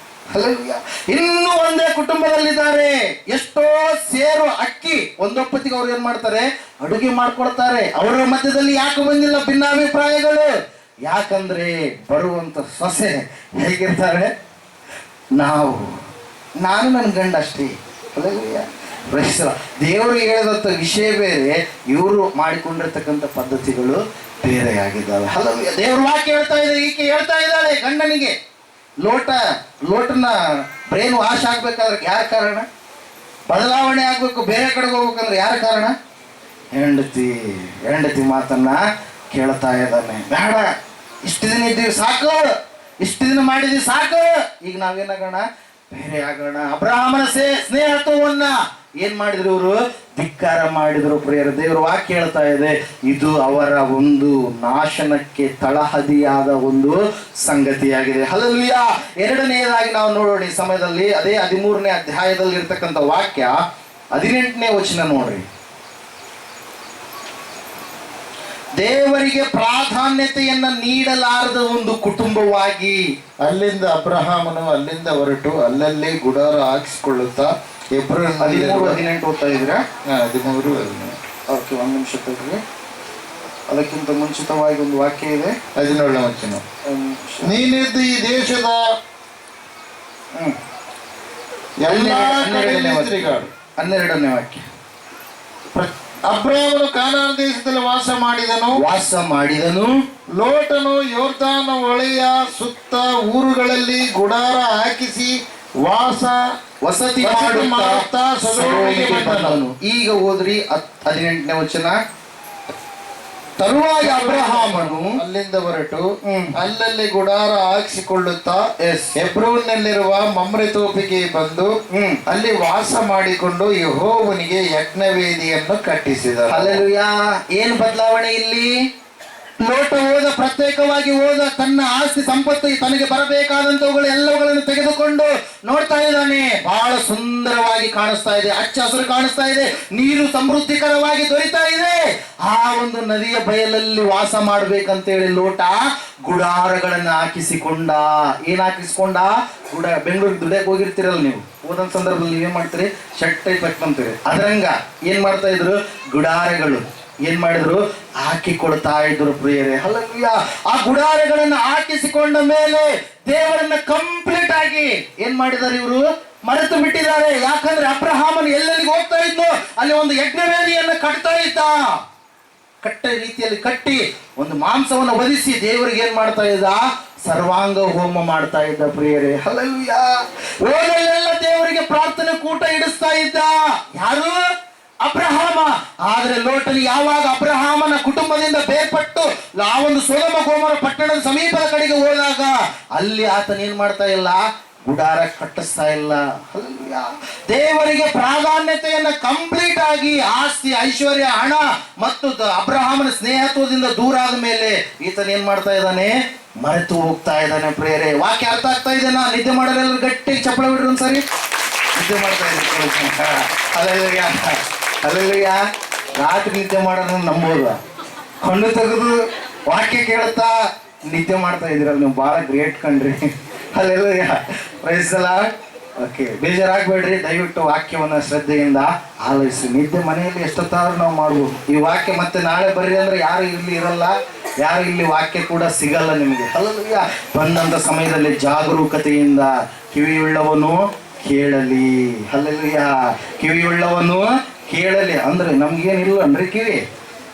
ಹಲ್ಲೆಲೂಯ. ಇನ್ನೂ ಒಂದೇ ಕುಟುಂಬದಲ್ಲಿದ್ದಾರೆ, ಎಷ್ಟೋ ಸೇರು ಅಕ್ಕಿ ಒಂದೊಪ್ಪತ್ತಿಗೆ ಅವ್ರು ಏನ್ ಮಾಡ್ತಾರೆ? ಅಡುಗೆ ಮಾಡ್ಕೊಡ್ತಾರೆ. ಅವರ ಮಧ್ಯದಲ್ಲಿ ಯಾಕೆ ಬಂದಿಲ್ಲ ಭಿನ್ನಾಭಿಪ್ರಾಯಗಳು? ಯಾಕಂದ್ರೆ ಬರುವಂತ ಸೊಸೆ ಹೇಗಿರ್ತಾರೆ? ನಾನು ನನ್ನ ಗಂಡ ಅಷ್ಟೇ. ಹಲ್ಲೆಲೂಯ. ದೇವರು ಹೇಳಿದಂಥ ವಿಷಯ ಬೇರೆ, ಇವರು ಮಾಡಿಕೊಂಡಿರ್ತಕ್ಕಂಥ ಪದ್ಧತಿಗಳು ಬೇರೆ ಆಗಿದ್ದಾವೆ. ಹಲ್ಲೆಲೂಯ. ದೇವ್ರ ವಾಕ್ಯ ಹೇಳ್ತಾ ಇದೆ, ಈಕೆ ಹೇಳ್ತಾ ಇದ್ದಾಳೆ ಗಂಡನಿಗೆ, ಲೋಟನ ಬ್ರೈನ್ ವಾಶ್ ಆಗ್ಬೇಕಾದ್ರೆ ಯಾರ ಕಾರಣ? ಬದಲಾವಣೆ ಆಗ್ಬೇಕು, ಬೇರೆ ಕಡೆಗೆ ಹೋಗ್ಬೇಕಂದ್ರೆ ಯಾರ ಕಾರಣ? ಹೆಂಡತಿ ಮಾತನ್ನ ಕೇಳ್ತಾ ಇದ್ದಾನೆ. ಬೇಡ, ಇಷ್ಟು ದಿನ ಇದ್ದೀವಿ ಸಾಕು, ಇಷ್ಟು ದಿನ ಮಾಡಿದೀವಿ ಸಾಕು, ಈಗ ನಾವೇನಾಗೋಣ? ಬೇರೆ ಆಗೋಣ. ಅಬ್ರಹಾಮನ ಸ್ನೇಹತ್ವವನ್ನ ಏನ್ ಮಾಡಿದ್ರು ಇವರು? ಧಿಕ್ಕಾರ ಮಾಡಿದ್ರು ಪ್ರಿಯರ. ದೇವರ ವಾಕ್ಯ ಹೇಳ್ತಾ ಇದೆ, ಇದು ಅವರ ಒಂದು ನಾಶನಕ್ಕೆ ತಳಹದಿಯಾದ ಒಂದು ಸಂಗತಿಯಾಗಿದೆ. ಹಲ್ಲೆಲೂಯ. ಎರಡನೆಯದಾಗಿ ನಾವು ನೋಡೋಣ ಈ ಸಮಯದಲ್ಲಿ, ಅದೇ 13ನೇ ಅಧ್ಯಾಯದಲ್ಲಿ ಇರ್ತಕ್ಕಂಥ ವಾಕ್ಯ 18ನೇ ವಚನ ನೋಡ್ರಿ. ದೇವರಿಗೆ ಪ್ರಾಧಾನ್ಯತೆಯನ್ನ ನೀಡಲಾರದ ಒಂದು ಕುಟುಂಬವಾಗಿ ಅಲ್ಲಿಂದ ಅಬ್ರಹಾಮನು ಅಲ್ಲಿಂದ ಹೊರಟು ಅಲ್ಲಲ್ಲಿ ಗುಡಾರ ಹಾಕಿಸಿಕೊಳ್ಳುತ್ತಾ 13:18 ಓದ್ತಾ ಇದ್ದೀರಾ? 13:18. ಓಕೆ, ಒಂದು ನಿಮಿಷ ತಗೊಳ್ಳಿ. ಅದಕ್ಕಿಂತ ಮುಂಚಿತವಾಗಿ ಒಂದು ವಾಕ್ಯ ಇದೆ, 17ನೇ ವಚನ. ನೀನಿದ್ದು ಈ ದೇಶದ ಎಲ್ಲ 12ನೇ ವಾಕ್ಯ. ಅಬ್ರಹಾಮನು ಕಾನಾನ್ ದೇಶದಲ್ಲಿ ವಾಸ ಮಾಡಿದನು. ಲೋಟನು ಯೋರ್ದಾನ ಹೊಳೆಯ ಸುತ್ತ ಊರುಗಳಲ್ಲಿ ಗುಡಾರ ಹಾಕಿಸಿ ವಸತಿ ಮಾಡುತ್ತಾ ಸೊದೋಮಿಗೆ ಬಂದನು. ಈಗ ಓದ್ರಿ 18ನೇ ವಚನ. ತರುವಾಯ ಅಬ್ರಹಾಮನು ಅಲ್ಲಿಂದ ಹೊರಟು ಅಲ್ಲಲ್ಲಿ ಗುಡಾರ ಹಾಕಿಸಿಕೊಳ್ಳುತ್ತಾ ಹೆಬ್ರೋನ್ನಲ್ಲಿರುವ ಮಮ್ರೆ ತೋಪಿಗೆ ಬಂದು ಅಲ್ಲಿ ವಾಸ ಮಾಡಿಕೊಂಡು ಯೆಹೋವನಿಗೆ ಯಜ್ಞವೇದಿಯನ್ನು ಕಟ್ಟಿಸಿದರು. ಹಲ್ಲೆಲೂಯಾ. ಏನು ಬದಲಾವಣೆ ಇಲ್ಲಿ? ಲೋಟ ಪ್ರತ್ಯೇಕವಾಗಿ ಹೋದ, ತನ್ನ ಆಸ್ತಿ ಸಂಪತ್ತು ತನಗೆ ಬರಬೇಕಾದಂತವುಗಳು ಎಲ್ಲವುಗಳನ್ನು ತೆಗೆದುಕೊಂಡು ನೋಡ್ತಾ ಇದ್ದಾನೆ. ಬಹಳ ಸುಂದರವಾಗಿ ಕಾಣಿಸ್ತಾ ಇದೆ, ಹಚ್ಚ ಹಸಿರು ಕಾಣಿಸ್ತಾ ಇದೆ, ನೀರು ಸಮೃದ್ಧಿಕರವಾಗಿ ದೊರೀತಾ ಇದೆ. ಆ ಒಂದು ನದಿಯ ಬಯಲಲ್ಲಿ ವಾಸ ಮಾಡ್ಬೇಕಂತೇಳಿ ಲೋಟ ಗುಡಾರಗಳನ್ನ ಹಾಕಿಸಿಕೊಂಡ. ಏನ್ ಹಾಕಿಸ್ಕೊಂಡ? ಬೆಂಗಳೂರಿಗೆ ದುಡಿಯಕ್ಕೆ ಹೋಗಿರ್ತೀರಲ್ಲ ನೀವು, ಹೋದಂತ ಸಂದರ್ಭದಲ್ಲಿ ನೀವೇನ್ ಮಾಡ್ತೀರಿ? Shirt type ಹಾಕ್ಕೊಂತೀರಿ. ಅದ್ರಂಗ ಏನ್ ಮಾಡ್ತಾ ಇದ್ರು? ಗುಡಾರಗಳು ಏನ್ ಮಾಡಿದ್ರು? ಹಾಕಿಕೊಡ್ತಾ ಇದ್ರು ಪ್ರಿಯರೇ. ಹಲ್ಲೆಲೂಯ. ಆ ಗುಡಾರಗಳನ್ನ ಹಾಕಿಸಿಕೊಂಡ ಮೇಲೆ ದೇವರನ್ನ ಕಂಪ್ಲೀಟ್ ಆಗಿ ಏನ್ ಮಾಡಿದಾರೆ ಇವರು? ಮರೆತು ಬಿಟ್ಟಿದ್ದಾರೆ. ಯಾಕಂದ್ರೆ ಅಬ್ರಹಾಮನು ಎಲ್ಲೆಲ್ಲಿಗೆ ಹೋಗ್ತಾ ಇದ್ನು ಅಲ್ಲಿ ಒಂದು ಯಜ್ಞವೇದಿಯನ್ನು ಕಟ್ತಾ ಇದ್ದ. ಕಟ್ಟ ರೀತಿಯಲ್ಲಿ ಕಟ್ಟಿ ಒಂದು ಮಾಂಸವನ್ನು ವಧಿಸಿ ದೇವರಿಗೆ ಏನ್ ಮಾಡ್ತಾ ಇದ್ದ? ಸರ್ವಾಂಗ ಹೋಮ ಮಾಡ್ತಾ ಇದ್ದ ಪ್ರಿಯರೇ. ಹಲ್ಲೆಲೂಯ. ಓದಲ್ಲೆಲ್ಲ ದೇವರಿಗೆ ಪ್ರಾರ್ಥನೆ ಕೂಟ ಇಡಿಸ್ತಾ ಇದ್ದ. ಯಾರು? ಅಬ್ರಹಾಮ. ಆದ್ರೆ ಲೋಟನು ಯಾವಾಗ ಅಬ್ರಹಾಮನ ಕುಟುಂಬದಿಂದ ಬೇರ್ಪಟ್ಟು ಆ ಒಂದು ಸೊದೋಮ ಗೊಮೋರ ಪಟ್ಟಣದ ಸಮೀಪದ ಕಡೆಗೆ ಹೋದಾಗ ಅಲ್ಲಿ ಆತನ ಏನ್ ಮಾಡ್ತಾ ಇಲ್ಲ? ಗುಡಾರ ಕಟ್ಟಿಸ್ತಾ ಇಲ್ಲ. ದೇವರಿಗೆ ಪ್ರಾಧಾನ್ಯತೆಯನ್ನ ಕಂಪ್ಲೀಟ್ ಆಗಿ ಆಸ್ತಿ, ಐಶ್ವರ್ಯ, ಹಣ ಮತ್ತು ಅಬ್ರಹಾಮನ ಸ್ನೇಹತ್ವದಿಂದ ದೂರ ಆದ ಮೇಲೆ ಈತನ ಏನ್ ಮಾಡ್ತಾ ಇದ್ದಾನೆ? ಮರೆತು ಹೋಗ್ತಾ ಇದ್ದಾನೆ ಪ್ರಿಯರೇ. ವಾಕ್ಯ ಅರ್ಥ ಆಗ್ತಾ ಇದೆನಾ? ನಿದ್ದೆ ಮಾಡೋರೆಲ್ಲ ಗಟ್ಟಿ ಚಪ್ಪಳ ಬಿಡ್ರಿ ಒಂದ್ಸರಿ. ನಿದ್ದೆ ಮಾಡ್ತಾ ಇದ್ದಾರೆ. ಅಲ್ಲಯ್ಯ, ರಾತ್ರಿ ನಿದ್ದೆ ಮಾಡೋದನ್ನ ನಂಬೋದು. ಕಣ್ಣು ತೆಗೆದು ವಾಕ್ಯ ಕೇಳುತ್ತಾ ನಿದ್ದೆ ಮಾಡ್ತಾ ಇದ್ದೀರಲ್ಲ ನೀವು, ಬಹಳ ಗ್ರೇಟ್ ಕಣ್ರಿ. ಅಲ್ಲೆಲ್ಲ ಪ್ರೈಸ್ ದಿ ಲಾರ್ಡ್. ಓಕೆ, ಬೇಜಾರಾಗಬೇಡ್ರಿ. ದಯವಿಟ್ಟು ವಾಕ್ಯವನ್ನು ಶ್ರದ್ಧೆಯಿಂದ ಆಲೋಚಿಸಿ. ನಿದ್ದೆ ಮನೆಯಲ್ಲಿ ಎಷ್ಟೊತ್ತಾದ್ರೂ ನಾವು ಮಾಡ್ಬೋದು. ಈ ವಾಕ್ಯ ಮತ್ತೆ ನಾಳೆ ಬರ್ರಿ ಅಂದ್ರೆ ಯಾರು ಇಲ್ಲಿ ಇರಲ್ಲ, ಯಾರು ಇಲ್ಲಿ ವಾಕ್ಯ ಕೂಡ ಸಿಗಲ್ಲ ನಿಮಗೆ. ಅಲ್ಲಯ್ಯ, ಬಂದಂಥ ಸಮಯದಲ್ಲಿ ಜಾಗರೂಕತೆಯಿಂದ ಕಿವಿಯುಳ್ಳವನು ಕೇಳಲಿ. ಅಲ್ಲಯ್ಯ, ಕಿವಿಯುಳ್ಳವನು ಕೇಳಲಿ. ಅಂದ್ರೆ ನಮ್ಗೇನಿಲ್ಲ ಅಂದ್ರೆ ಕಿವಿ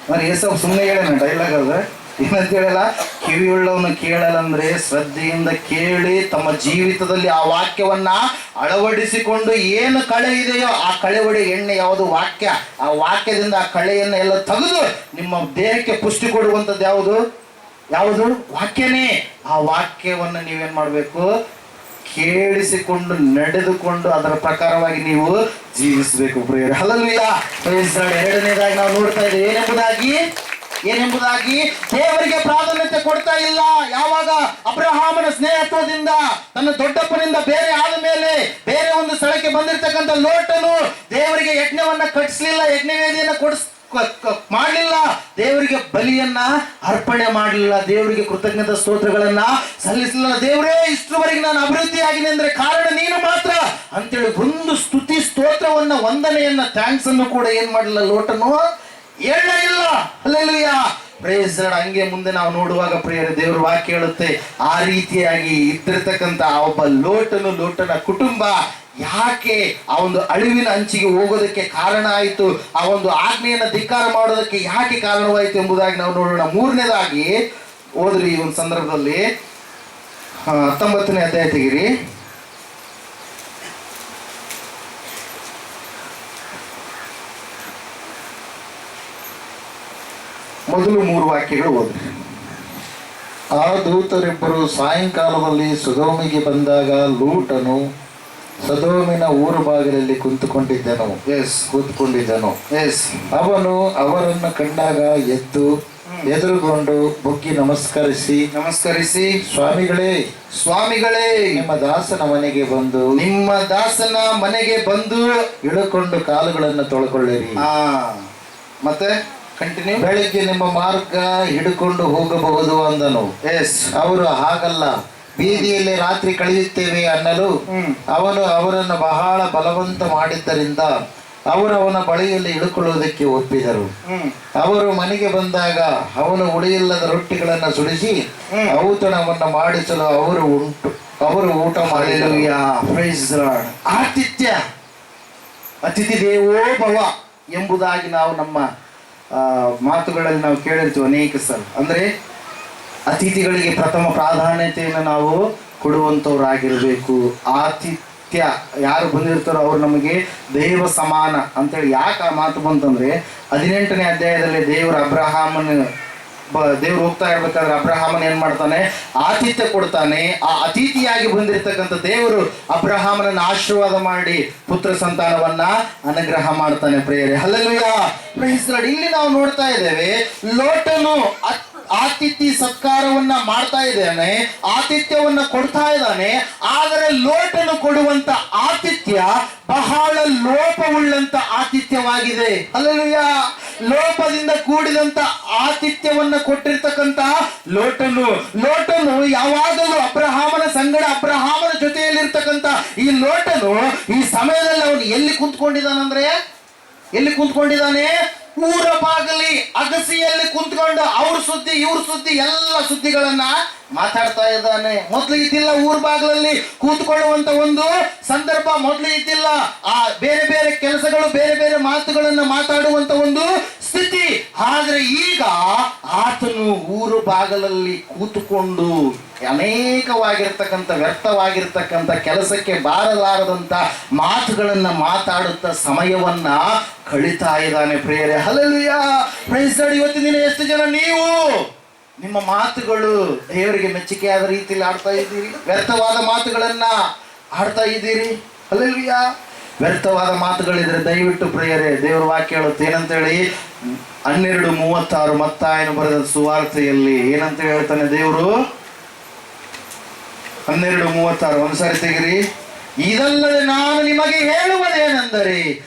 ಅಂದ್ರೆ ಏಸವ್ ಸುಮ್ಮನೆ ಹೇಳೋಣ ಡೈಲಾಗ್ ಅದು ಏನಂತ ಹೇಳಲ್ಲ. ಕಿವಿಯುಳ್ಳವನು ಕೇಳಲಂದ್ರೆ ಶ್ರದ್ಧೆಯಿಂದ ಕೇಳಿ ತಮ್ಮ ಜೀವಿತದಲ್ಲಿ ಆ ವಾಕ್ಯವನ್ನ ಅಳವಡಿಸಿಕೊಂಡು ಏನು ಕಳೆ ಇದೆಯೋ ಆ ಕಳೆ ಹೊಡಿ ಎಣ್ಣೆ ಯಾವುದು? ವಾಕ್ಯ. ಆ ವಾಕ್ಯದಿಂದ ಆ ಕಳೆಯನ್ನು ಎಲ್ಲ ತೆಗೆದು ನಿಮ್ಮ ದೇಹಕ್ಕೆ ಪುಷ್ಟಿ ಕೊಡುವಂಥದ್ದು ಯಾವುದು? ವಾಕ್ಯನೇ. ಆ ವಾಕ್ಯವನ್ನು ನೀವೇನ್ ಮಾಡಬೇಕು? ಕೇಳಿಸಿಕೊಂಡು ನಡೆದುಕೊಂಡು ಅದರ ಪ್ರಕಾರವಾಗಿ ನೀವು ಜೀವಿಸಬೇಕು ಪ್ರಿಯರೇ. ಹಲ್ಲೆಲೂಯ. ಎರಡನೇದಾಗಿ ನಾವು ನೋಡ್ತಾ ಇದ್ದೇವೆ ಏನೆಂಬುದಾಗಿ ದೇವರಿಗೆ ಪ್ರಾಧಾನ್ಯತೆ ಕೊಡ್ತಾ ಇಲ್ಲ. ಯಾವಾಗ ಅಬ್ರಹಾಮನ ಸ್ನೇಹತ್ವದಿಂದ ತನ್ನ ದೊಡ್ಡಪ್ಪನಿಂದ ಬೇರೆ ಆದ ಮೇಲೆ ಬೇರೆ ಒಂದು ಸ್ಥಳಕ್ಕೆ ಬಂದಿರತಕ್ಕಂಥ ಲೋಟನು ದೇವರಿಗೆ ಯಜ್ಞವನ್ನ ಕಟ್ಟಿಸ್ಲಿಲ್ಲ, ಯಜ್ಞವೇದಿಯನ್ನ ಮಾಡಲಿಲ್ಲ, ದೇವರಿಗೆ ಬಲಿಯನ್ನ ಅರ್ಪಣೆ ಮಾಡಲಿಲ್ಲ, ದೇವರಿಗೆ ಕೃತಜ್ಞತಾ ಸ್ತೋತ್ರಗಳನ್ನ ಸಲ್ಲಿಸಲಿಲ್ಲ. ದೇವರೇ, ಇಷ್ಟರವರೆಗೆ ನಾನು ಅಭಿವೃದ್ಧಿಯಾಗಿನಿ ಅಂದ್ರೆ ಕಾರಣ ನೀನು ಮಾತ್ರ ಅಂತೇಳಿ ಒಂದು ಸ್ತುತಿ ಸ್ತೋತ್ರವನ್ನ, ವಂದನೆಯನ್ನ, ಥ್ಯಾಂಕ್ಸ್ ಅನ್ನು ಕೂಡ ಏನ್ ಮಾಡಲಿಲ್ಲ ಲೋಟನು? ಇಲ್ಲ. ಹಲ್ಲೆಲೂಯ. Praise the lord. ಹಂಗೆ ಮುಂದೆ ನಾವು ನೋಡುವಾಗ ಪ್ರಿಯರೇ, ದೇವರ ವಾಕ್ಯ ಹೇಳುತ್ತೆ ಆ ರೀತಿಯಾಗಿ ಇದ್ದಿರ್ತಕ್ಕಂಥ ಒಬ್ಬ ಲೋಟನ ಕುಟುಂಬ ಯಾಕೆ ಆ ಒಂದು ಅಳಿವಿನ ಅಂಚಿಗೆ ಹೋಗೋದಕ್ಕೆ ಕಾರಣ ಆಯಿತು, ಆ ಒಂದು ಆಜ್ಞೆಯನ್ನು ಧಿಕ್ಕಾರ ಮಾಡೋದಕ್ಕೆ ಯಾಕೆ ಕಾರಣವಾಯಿತು ಎಂಬುದಾಗಿ ನಾವು ನೋಡೋಣ. ಮೂರನೇದಾಗಿ ಓದ್ರಿ ಈ ಒಂದು ಸಂದರ್ಭದಲ್ಲಿ 19ನೇ ಅಧ್ಯಾಯ ತೆಗಿರಿ. ಮೊದಲು 3 ವಾಕ್ಯಗಳು ಓದ್ರಿ. ಆ ದೂತರಿಬ್ಬರು ಸಾಯಂಕಾಲದಲ್ಲಿ ಸೊದೋಮಿಗೆ ಬಂದಾಗ ಲೂಟನು ಸೊದೋಮಿನ ಊರು ಬಾಗಿಲಲ್ಲಿ ಕೂತ್ಕೊಂಡಿದ್ದನು. ಅವನು ಅವರನ್ನು ಕಂಡಾಗ ಎದ್ದು ಎದುರುಗೊಂಡು ಬುಗ್ಗಿ ನಮಸ್ಕರಿಸಿ ಸ್ವಾಮಿಗಳೇ ನಿಮ್ಮ ದಾಸನ ಮನೆಗೆ ಬಂದು ಇಳುಕೊಂಡು ಕಾಲುಗಳನ್ನು ತೊಳ್ಕೊಳ್ಳಿರಿ. ಮತ್ತೆ ಕಂಟಿನ್ಯೂ. ಬೆಳಿಗ್ಗೆ ನಿಮ್ಮ ಮಾರ್ಗ ಹಿಡ್ಕೊಂಡು ಹೋಗಬಹುದು ಅಂದನು. ಅವರು ಹಾಗಲ್ಲ, ಬೀದಿಯಲ್ಲಿ ರಾತ್ರಿ ಕಳೆಯುತ್ತೇವೆ ಅನ್ನಲು ಅವನು ಅವರನ್ನು ಬಹಳ ಬಲವಂತ ಮಾಡಿದ್ದರಿಂದ ಅವರು ಅವನ ಬಳಿಯಲ್ಲಿ ಇಳುಕೊಳ್ಳುವುದಕ್ಕೆ ಒಪ್ಪಿದರು. ಅವರು ಮನೆಗೆ ಬಂದಾಗ ಅವನು ಉಳಿಯಿಲ್ಲದ ರೊಟ್ಟಿಗಳನ್ನು ಸುಡಿಸಿ ಔತಣವನ್ನು ಮಾಡಿಸಲು ಅವರು ಊಟ ಮಾಡಿದರು. ಅತಿಥಿ ದೇವೋ ಭವ ಎಂಬುದಾಗಿ ನಾವು ನಮ್ಮ ಮಾತುಗಳಲ್ಲಿ ನಾವು ಕೇಳಿರ್ತೀವಿ ಅನೇಕ ಸಲ. ಅಂದ್ರೆ ಅತಿಥಿಗಳಿಗೆ ಪ್ರಥಮ ಪ್ರಾಧಾನ್ಯತೆಯನ್ನು ನಾವು ಕೊಡುವಂಥವ್ರಾಗಿರ್ಬೇಕು. ಆತಿಥ್ಯ ಯಾರು ಬಂದಿರ್ತಾರೋ ಅವ್ರು ನಮಗೆ ದೈವ ಸಮಾನ ಅಂತೇಳಿ. ಯಾಕೆ ಆ ಮಾತು ಬಂತಂದ್ರೆ 18ನೇ ಅಧ್ಯಾಯದಲ್ಲಿ ದೇವ್ರು ಹೋಗ್ತಾ ಇರ್ಬೇಕಾದ್ರೆ ಅಬ್ರಹಾಮನ್ ಏನ್ ಮಾಡ್ತಾನೆ? ಆತಿಥ್ಯ ಕೊಡ್ತಾನೆ. ಆ ಅತಿಥಿಯಾಗಿ ಬಂದಿರತಕ್ಕಂಥ ದೇವರು ಅಬ್ರಹಾಮನನ್ನು ಆಶೀರ್ವಾದ ಮಾಡಿ ಪುತ್ರ ಸಂತಾನವನ್ನ ಅನುಗ್ರಹ ಮಾಡ್ತಾನೆ ಪ್ರಿಯರೇ. ಹಲ್ಲೆಲೂಯಾ. Praise the lord. ಇಲ್ಲಿ ನಾವು ನೋಡ್ತಾ ಇದ್ದೇವೆ ಲೋಟನು ಆತಿಥ್ಯ ಸತ್ಕಾರವನ್ನ ಮಾಡ್ತಾ ಇದ್ದಾನೆ, ಆತಿಥ್ಯವನ್ನ ಕೊಡ್ತಾ ಇದ್ದಾನೆ. ಆದರೆ ಲೋಟನು ಕೊಡುವಂತ ಆತಿಥ್ಯ ಬಹಳ ಲೋಪವುಳ್ಳಂತ ಆತಿಥ್ಯವಾಗಿದೆ. ಹಲ್ಲೆಲೂಯಾ. ಲೋಪದಿಂದ ಕೂಡಿದಂತ ಆತಿಥ್ಯವನ್ನ ಕೊಟ್ಟಿರ್ತಕ್ಕಂತ ಲೋಟನು ಯಾವಾಗಲೂ ಅಬ್ರಹಾಮನ ಸಂಗಡ, ಅಬ್ರಹಾಮನ ಜೊತೆಯಲ್ಲಿರ್ತಕ್ಕಂಥ ಈ ಲೋಟನು ಈ ಸಮಯದಲ್ಲಿ ಅವನು ಎಲ್ಲಿ ಕುಂತ್ಕೊಂಡಿದ್ದಾನೆ? ಊರ ಬಾಗಲಿ ಅಗಸಿಯಲ್ಲಿ ಕುಂತ್ಕೊಂಡು ಅವ್ರ ಸುದ್ದಿ ಇವ್ರ ಸುದ್ದಿ ಎಲ್ಲ ಸುದ್ದಿಗಳನ್ನ ಮಾತಾಡ್ತಾ ಇದ್ದಾನೆ. ಮೊದಲು ಇದ್ದಿಲ್ಲ ಊರ ಬಾಗಿಲಲ್ಲಿ ಕೂತ್ಕೊಳ್ಳುವಂತ ಒಂದು ಸಂದರ್ಭ, ಮೊದಲು ಇದ್ದಿಲ್ಲ. ಆ ಬೇರೆ ಬೇರೆ ಕೆಲಸಗಳು, ಬೇರೆ ಬೇರೆ ಮಾತುಗಳನ್ನ ಮಾತಾಡುವಂತ ಒಂದು ಸ್ಥಿತಿ. ಆದ್ರೆ ಈಗ ಆತನು ಊರು ಬಾಗಲಲ್ಲಿ ಕೂತುಕೊಂಡು ಅನೇಕವಾಗಿರ್ತಕ್ಕಂಥ ವ್ಯರ್ಥವಾಗಿರ್ತಕ್ಕಂಥ ಕೆಲಸಕ್ಕೆ ಬಾರಲಾರದಂತ ಮಾತುಗಳನ್ನ ಮಾತಾಡುತ್ತಾ ಸಮಯವನ್ನ ಕಳೀತಾ ಇದ್ದಾನೆ ಪ್ರಿಯರೇ. ಹಲ್ಲೆಲೂಯಾ. Praise lord. ಇವತ್ತಿನ ದಿನ ಎಷ್ಟು ಜನ ನೀವು ನಿಮ್ಮ ಮಾತುಗಳು ದೇವರಿಗೆ ಮೆಚ್ಚುಗೆಯಾದ ರೀತಿಯಲ್ಲಿ ಆಡ್ತಾ ಇದ್ದೀರಿ? ವ್ಯರ್ಥವಾದ ಮಾತುಗಳನ್ನ ಆಡ್ತಾ ಇದ್ದೀರಿ? ಹಲ್ಲೆಲೂಯಾ. ವ್ಯರ್ಥವಾದ ಮಾತುಗಳಿದ್ರೆ ದಯವಿಟ್ಟು ಪ್ರಿಯರೇ, ದೇವರ ವಾಕ್ಯ ಹೇಳುತ್ತೆ ಏನಂತೇಳಿ, 12:36 ಮತ್ತಾಯನು ಬರೆದ ಸುವಾರ್ತೆಯಲ್ಲಿ ಏನಂತ ಹೇಳ್ತಾನೆ ದೇವರು? 12:36 ಒಂದ್ಸಾರಿ ತೆಗಿರಿ. ಇದಲ್ಲದೆ ನಾನು ನಿಮಗೆ ಹೇಳುವುದೇನೆಂದರೆ,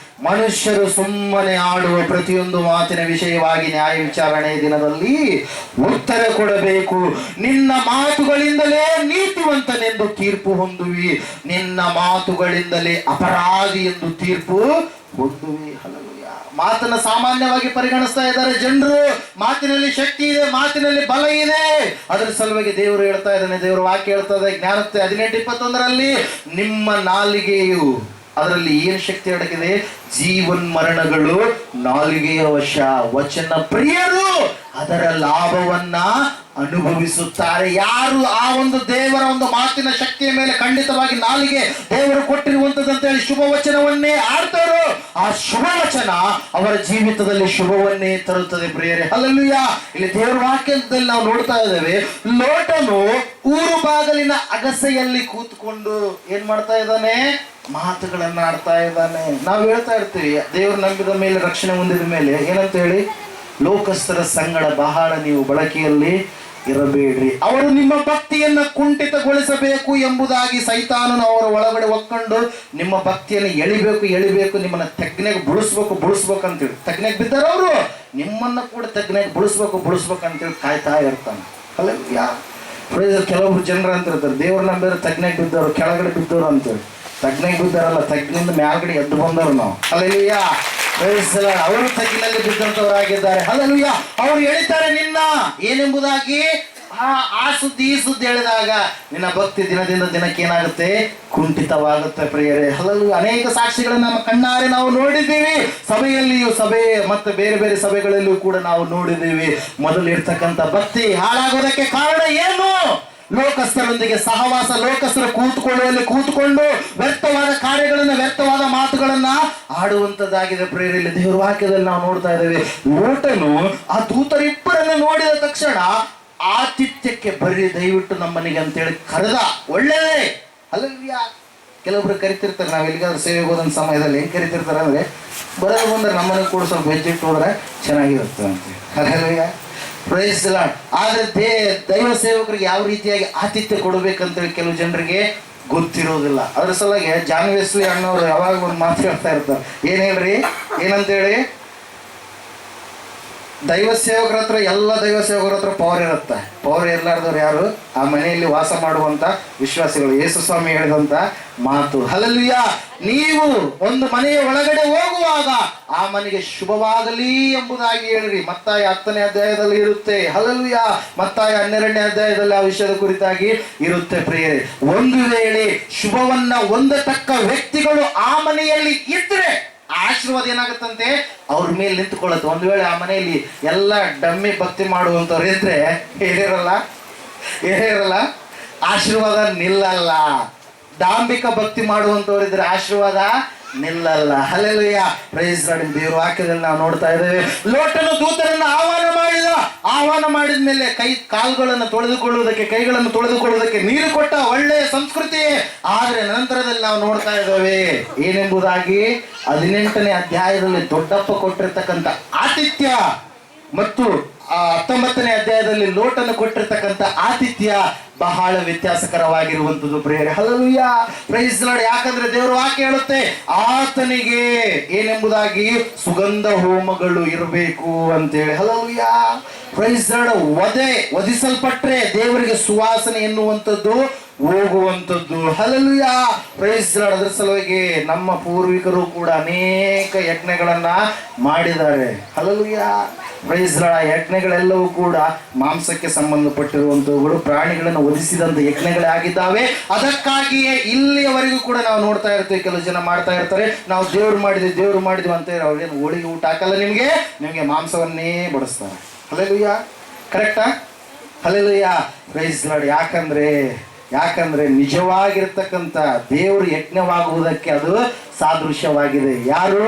ಮನುಷ್ಯರು ಸುಮ್ಮನೆ ಆಡುವ ಪ್ರತಿಯೊಂದು ಮಾತಿನ ವಿಷಯವಾಗಿ ನ್ಯಾಯ ವಿಚಾರಣೆ ದಿನದಲ್ಲಿ ಉತ್ತರ ಕೊಡಬೇಕು. ನಿನ್ನ ಮಾತುಗಳಿಂದಲೇ ನೀತಿವಂತನೆಂದು ತೀರ್ಪು ಹೊಂದುವಿ, ನಿನ್ನ ಮಾತುಗಳಿಂದಲೇ ಅಪರಾಧಿ ಎಂದು ತೀರ್ಪು ಹೊಂದುವಿ. ಹಲ್ಲೆಲೂಯಾ. ಮಾತನ್ನ ಸಾಮಾನ್ಯವಾಗಿ ಪರಿಗಣಿಸ್ತಾ ಇದ್ದಾರೆ ಜನರು. ಮಾತಿನಲ್ಲಿ ಶಕ್ತಿ ಇದೆ, ಮಾತಿನಲ್ಲಿ ಬಲ ಇದೆ. ಅದರ ಸಲುವಾಗಿ ದೇವರು ಹೇಳ್ತಾ ಇದ್ದಾನೆ, ದೇವರು ವಾಕ್ಯ ಹೇಳ್ತದೆ ಜ್ಞಾನೋಕ್ತಿ 18:21 ನಿಮ್ಮ ನಾಲಿಗೆಯು, ಅದರಲ್ಲಿ ಏನು ಶಕ್ತಿ ಅಡಗಿದೆ? ಜೀವನ್ ಮರಣಗಳು ನಾಲಿಗೆಯ ವಶ. ವಚನ ಪ್ರಿಯರು ಅದರ ಲಾಭವನ್ನ ಅನುಭವಿಸುತ್ತಾರೆ. ಯಾರು ಆ ಒಂದು ದೇವರ ಒಂದು ಮಾತಿನ ಶಕ್ತಿಯ ಮೇಲೆ ಖಂಡಿತವಾಗಿ ನಾಲಿಗೆ ದೇವರು ಕೊಟ್ಟಿರುವಂತದಂತೇಳಿ ಶುಭ ವಚನವನ್ನೇ ಆಡ್ತಾರೋ, ಆ ಶುಭ ವಚನ ಅವರ ಜೀವಿತದಲ್ಲಿ ಶುಭವನ್ನೇ ತರುತ್ತದೆ ಪ್ರಿಯರೇ. ಹಲ್ಲೆಲೂಯಾ. ಇಲ್ಲಿ ದೇವರ ವಾಕ್ಯದಲ್ಲಿ ನಾವು ನೋಡ್ತಾ ಇದ್ದೇವೆ, ಲೋಟನು ಊರು ಬಾಗಲಿನ ಅಗಸೆಯಲ್ಲಿ ಕೂತ್ಕೊಂಡು ಏನ್ ಮಾಡ್ತಾ ಇದ್ದಾನೆ? ಮಾತುಗಳನ್ನ ಆಡ್ತಾ ಇದ್ದಾನೆ. ನಾವು ಹೇಳ್ತಾ ಇರ್ತೀವಿ, ದೇವರು ನಂಬಿದ ಮೇಲೆ, ರಕ್ಷಣೆ ಹೊಂದಿದ ಮೇಲೆ ಏನಂತ ಹೇಳಿ, ಲೋಕಸ್ಥರ ಸಂಗಡ ಬಹಳ ನೀವು ಬಳಕೆಯಲ್ಲಿ ಇರಬೇಡ್ರಿ, ಅವರು ನಿಮ್ಮ ಭಕ್ತಿಯನ್ನ ಕುಂಠಿತಗೊಳಿಸಬೇಕು ಎಂಬುದಾಗಿ ಸೈತಾನನು ಅವರ ಒಳಗಡೆ ಒಕ್ಕೊಂಡು ನಿಮ್ಮ ಭಕ್ತಿಯನ್ನು ಎಳಿಬೇಕು, ನಿಮ್ಮನ್ನ ತಗ್ನೆಗೆ ಬುಳಿಸ್ಬೇಕು ಅಂತೇಳಿ ತಗ್ನೆಗೆ ಬಿದ್ದಾರ ಅವರು, ನಿಮ್ಮನ್ನ ಕೂಡ ತಗ್ನೆಗೆ ಬುಳಿಸ್ಬೇಕು ಅಂತೇಳಿ ಕಾಯ್ತಾ ಇರ್ತಾನೆ. ಹಲ್ಲೆಲೂಯಾ. ಕೆಲವೊಬ್ರು ಜನರು ಅಂತ ಇರ್ತಾರೆ, ದೇವ್ರ ನಂಬಿದ್ರೆ ತಗ್ನೆಗೆ ಬಿದ್ದವರು, ಕೆಳಗಡೆ ಬಿದ್ದವರು ಅಂತೇಳಿ. ತಗ್ನೆಗೆ ಬಿದ್ದಾರಲ್ಲ, ತಗ್ನಿಂದ ಮ್ಯಾಲ್ಗಡೆ ಎದ್ದು ಬಂದವರು ನಾವು. ಹಲ್ಲೆಲೂಯಾ. ಅವರು ತಗ್ಗಿನಲ್ಲಿ ಬಿದ್ದಂತವರಾಗಿದ್ದಾರೆ. ಹಲ್ಲೆಲೂಯಾ. ಅವರು ಎಳಿತಾರೆ ನಿನ್ನ ಏನೆಂಬುದಾಗಿ, ಆ ಸುದ್ದಿ ಈ ಸುದ್ದಿ ಹೇಳಿದಾಗ ನಿನ್ನ ಭಕ್ತಿ ದಿನದಿಂದ ದಿನಕ್ಕೆ ಏನಾಗುತ್ತೆ? ಕುಂಠಿತವಾಗುತ್ತೆ ಪ್ರಿಯರೇ. ಹಲ್ಲೆಲೂಯಾ. ಅನೇಕ ಸಾಕ್ಷಿಗಳನ್ನು ನಮ್ಮ ಕಣ್ಣಾರೆ ನಾವು ನೋಡಿದ್ದೀವಿ. ಸಭೆಯಲ್ಲಿಯೂ, ಸಭೆ ಮತ್ತು ಬೇರೆ ಬೇರೆ ಸಭೆಗಳಲ್ಲಿಯೂ ಕೂಡ ನಾವು ನೋಡಿದ್ದೀವಿ. ಮೊದಲು ಇರ್ತಕ್ಕಂಥ ಭಕ್ತಿ ಹಾಳಾಗೋದಕ್ಕೆ ಕಾರಣ ಏನು? ಲೋಕಸ್ಥರೊಂದಿಗೆ ಸಹವಾಸ, ಲೋಕಸ್ಥರು ಕೂತ್ಕೊಂಡು ವ್ಯರ್ಥವಾದ ಕಾರ್ಯಗಳನ್ನ, ವ್ಯರ್ಥವಾದ ಮಾತುಗಳನ್ನ ಆಡುವಂತದ್ದಾಗಿದೆ ಪ್ರೇರಲ್ಲಿ. ದೇವರ ವಾಕ್ಯದಲ್ಲಿ ನಾವು ನೋಡ್ತಾ ಇದ್ದೇವೆ, ಲೋಟನು ಆ ದೂತರಿಬ್ಬರನ್ನು ನೋಡಿದ ತಕ್ಷಣ ಆತಿಥ್ಯಕ್ಕೆ ಬರ್ರಿ ದಯವಿಟ್ಟು ನಮ್ಮನಿಗೆ ಅಂತೇಳಿ ಕರೆದ. ಒಳ್ಳೆಯದೇ. ಹಲ್ಲೆಲೂಯಾ. ಕೆಲವೊಬ್ರು ಕರಿತಿರ್ತಾರೆ, ನಾವು ಎಲ್ಲಿಗಾದ್ರೂ ಸೇವೆಗೆ ಹೋದಂಥ ಸಮಯದಲ್ಲಿ ಹೆಂಗೆ ಕರಿತಿರ್ತಾರೆ ಅಂದ್ರೆ, ಬರೋದು ಬಂದ್ರೆ ನಮ್ಮನೆಗೆ ಕೂಡ ಸ್ವಲ್ಪ ಹೆಜ್ಜಿಟ್ಟು ಹೋದ್ರೆ ಚೆನ್ನಾಗಿರುತ್ತೆ ಅಂತೇಳಿ. ಹಲ್ಲೆಲೂಯಾ. Praise the lord. ಆದ್ರೆ ದೈವ ಸೇವಕರಿಗೆ ಯಾವ ರೀತಿಯಾಗಿ ಆತಿಥ್ಯ ಕೊಡಬೇಕಂತೇಳಿ ಕೆಲವು ಜನರಿಗೆ ಗೊತ್ತಿರೋದಿಲ್ಲ. ಅದ್ರ ಸಲುವಾಗಿ ಜಾನ್ ವೆಸ್ಲಿ ಅಣ್ಣವ್ರು ಯಾವಾಗ ಒಂದು ಮಾತು ಹೇಳ್ತಾ ಇರ್ತಾರೆ, ಏನ್ ಹೇಳ್ರಿ, ಏನಂತೇಳಿ, ದೈವ ಸೇವಕರ ಹತ್ರ, ಎಲ್ಲ ದೈವ ಸೇವಕರ ಹತ್ರ ಪವರ್ ಇರುತ್ತೆ. ಪವರ್ ಇರ್ಲಾರ್ದವ್ರು ಯಾರು? ಆ ಮನೆಯಲ್ಲಿ ವಾಸ ಮಾಡುವಂತ ವಿಶ್ವಾಸಿಗಳು. ಯೇಸು ಸ್ವಾಮಿ ಹೇಳಿದಂತ ಮಾತು. ಹಲ್ಲೆಲೂಯಾ. ನೀವು ಒಂದು ಮನೆಯ ಒಳಗಡೆ ಹೋಗುವಾಗ ಆ ಮನೆಗೆ ಶುಭವಾಗಲಿ ಎಂಬುದಾಗಿ ಹೇಳಿರಿ. ಮತ್ತಾಯ 10ನೇ ಅಧ್ಯಾಯದಲ್ಲಿ ಇರುತ್ತೆ. ಹಲ್ಲೆಲೂಯಾ. ಮತ್ತಾಯ 12ನೇ ಅಧ್ಯಾಯದಲ್ಲಿ ಆ ವಿಷಯದ ಕುರಿತಾಗಿ ಇರುತ್ತೆ ಪ್ರಿಯರೇ. ಒಂದು ವೇಳೆ ಶುಭವನ್ನ ಹೊಂದತಕ್ಕ ವ್ಯಕ್ತಿಗಳು ಆ ಮನೆಯಲ್ಲಿ ಇದ್ರೆ ಆಶೀರ್ವಾದ ಏನಾಗುತ್ತಂತೆ? ಅವ್ರ ಮೇಲೆ ನಿಂತುಕೊಳ್ಳುತ್ತೆ. ಒಂದು ವೇಳೆ ಆ ಮನೆಯಲ್ಲಿ ಎಲ್ಲ ಡಮ್ಮಿ ಭಕ್ತಿ ಮಾಡುವಂಥವ್ರು ಇದ್ರೆ ಏನಿರಲ್ಲ, ಆಶೀರ್ವಾದ ನಿಲ್ಲಲ್ಲ. ಡಾಂಬಿಕ ಭಕ್ತಿ ಮಾಡುವಂಥವ್ರು ಇದ್ರೆ ಆಶೀರ್ವಾದ ನಿಲ್ಲಲ್ಲ. ಹಲ್ಲೆಲೂಯಾ. Praise lord. ದೇವರ ವಾಕ್ಯದಲ್ಲಿ ನಾವು ನೋಡ್ತಾ ಇದ್ದೇವೆ, ಲೋಟನು ದೂತರನ್ನು ಆಹ್ವಾನ ಮಾಡಿದ ಮೇಲೆ ಕೈಗಳನ್ನು ತೊಳೆದುಕೊಳ್ಳುವುದಕ್ಕೆ ನೀರು ಕೊಟ್ಟ. ಒಳ್ಳೆಯ ಸಂಸ್ಕೃತಿ. ಆದ್ರೆ ನಂತರದಲ್ಲಿ ನಾವು ನೋಡ್ತಾ ಇದ್ದೇವೆ ಏನೆಂಬುದಾಗಿ 18ನೇ ಅಧ್ಯಾಯದಲ್ಲಿ ದೊಡ್ಡಪ್ಪ ಕೊಟ್ಟಿರ್ತಕ್ಕಂಥ ಆತಿಥ್ಯ ಮತ್ತು ಆ 19ನೇ ಅಧ್ಯಾಯದಲ್ಲಿ ಲೋಟನ್ನು ಕೊಟ್ಟಿರ್ತಕ್ಕಂಥ ಆತಿಥ್ಯ ಬಹಳ ವ್ಯತ್ಯಾಸಕರವಾಗಿರುವಂಥದ್ದು ಪ್ರಿಯರೇ. Hallelujah, praise lord. ಯಾಕಂದ್ರೆ ದೇವರು ವಾಕ್ಯ ಹೇಳುತ್ತೆ, ಆತನಿಗೆ ಏನೆಂಬುದಾಗಿ ಸುಗಂಧ ಹೋಮಗಳು ಇರಬೇಕು ಅಂತೇಳಿ. Hallelujah, praise lord. ವಧಿಸಲ್ಪಟ್ರೆ ದೇವರಿಗೆ ಸುವಾಸನೆ ಎನ್ನುವಂಥದ್ದು ಹೋಗುವಂಥದ್ದು. Hallelujah, praise lord. ಅದರ ಸಲುವಾಗಿ ನಮ್ಮ ಪೂರ್ವಿಕರು ಕೂಡ ಅನೇಕ ಯಜ್ಞಗಳನ್ನ ಮಾಡಿದ್ದಾರೆ. Hallelujah, praise lord. ಯಜ್ಞಗಳೆಲ್ಲವೂ ಕೂಡ ಮಾಂಸಕ್ಕೆ ಸಂಬಂಧಪಟ್ಟಿರುವಂಥವುಗಳು, ಪ್ರಾಣಿಗಳನ್ನು ವಧಿಸಿದಂಥ ಯಜ್ಞಗಳೇ ಆಗಿದ್ದಾವೆ. ಅದಕ್ಕಾಗಿಯೇ ಇಲ್ಲಿಯವರೆಗೂ ಕೂಡ ನಾವು ನೋಡ್ತಾ ಇರ್ತೀವಿ, ಕೆಲವು ಜನ ಮಾಡ್ತಾ ಇರ್ತಾರೆ, ನಾವು ದೇವ್ರು ಮಾಡಿದ್ವಿ ಅಂತ ಹೇಳಿ ಅವ್ರೇನು ಹೋಳಿಗೆ ಊಟ ಹಾಕಲ್ಲ, ನಿಮಗೆ ಮಾಂಸವನ್ನೇ ಬಡಿಸ್ತಾರೆ. ಹಲ್ಲೆಲೂಯಾ, ಕರೆಕ್ಟಾ? Hallelujah, praise lord. ಯಾಕಂದ್ರೆ ನಿಜವಾಗಿರ್ತಕ್ಕಂಥ ದೇವರು ಯಜ್ಞವಾಗುವುದಕ್ಕೆ ಅದು ಸಾದೃಶ್ಯವಾಗಿದೆ. ಯಾರು?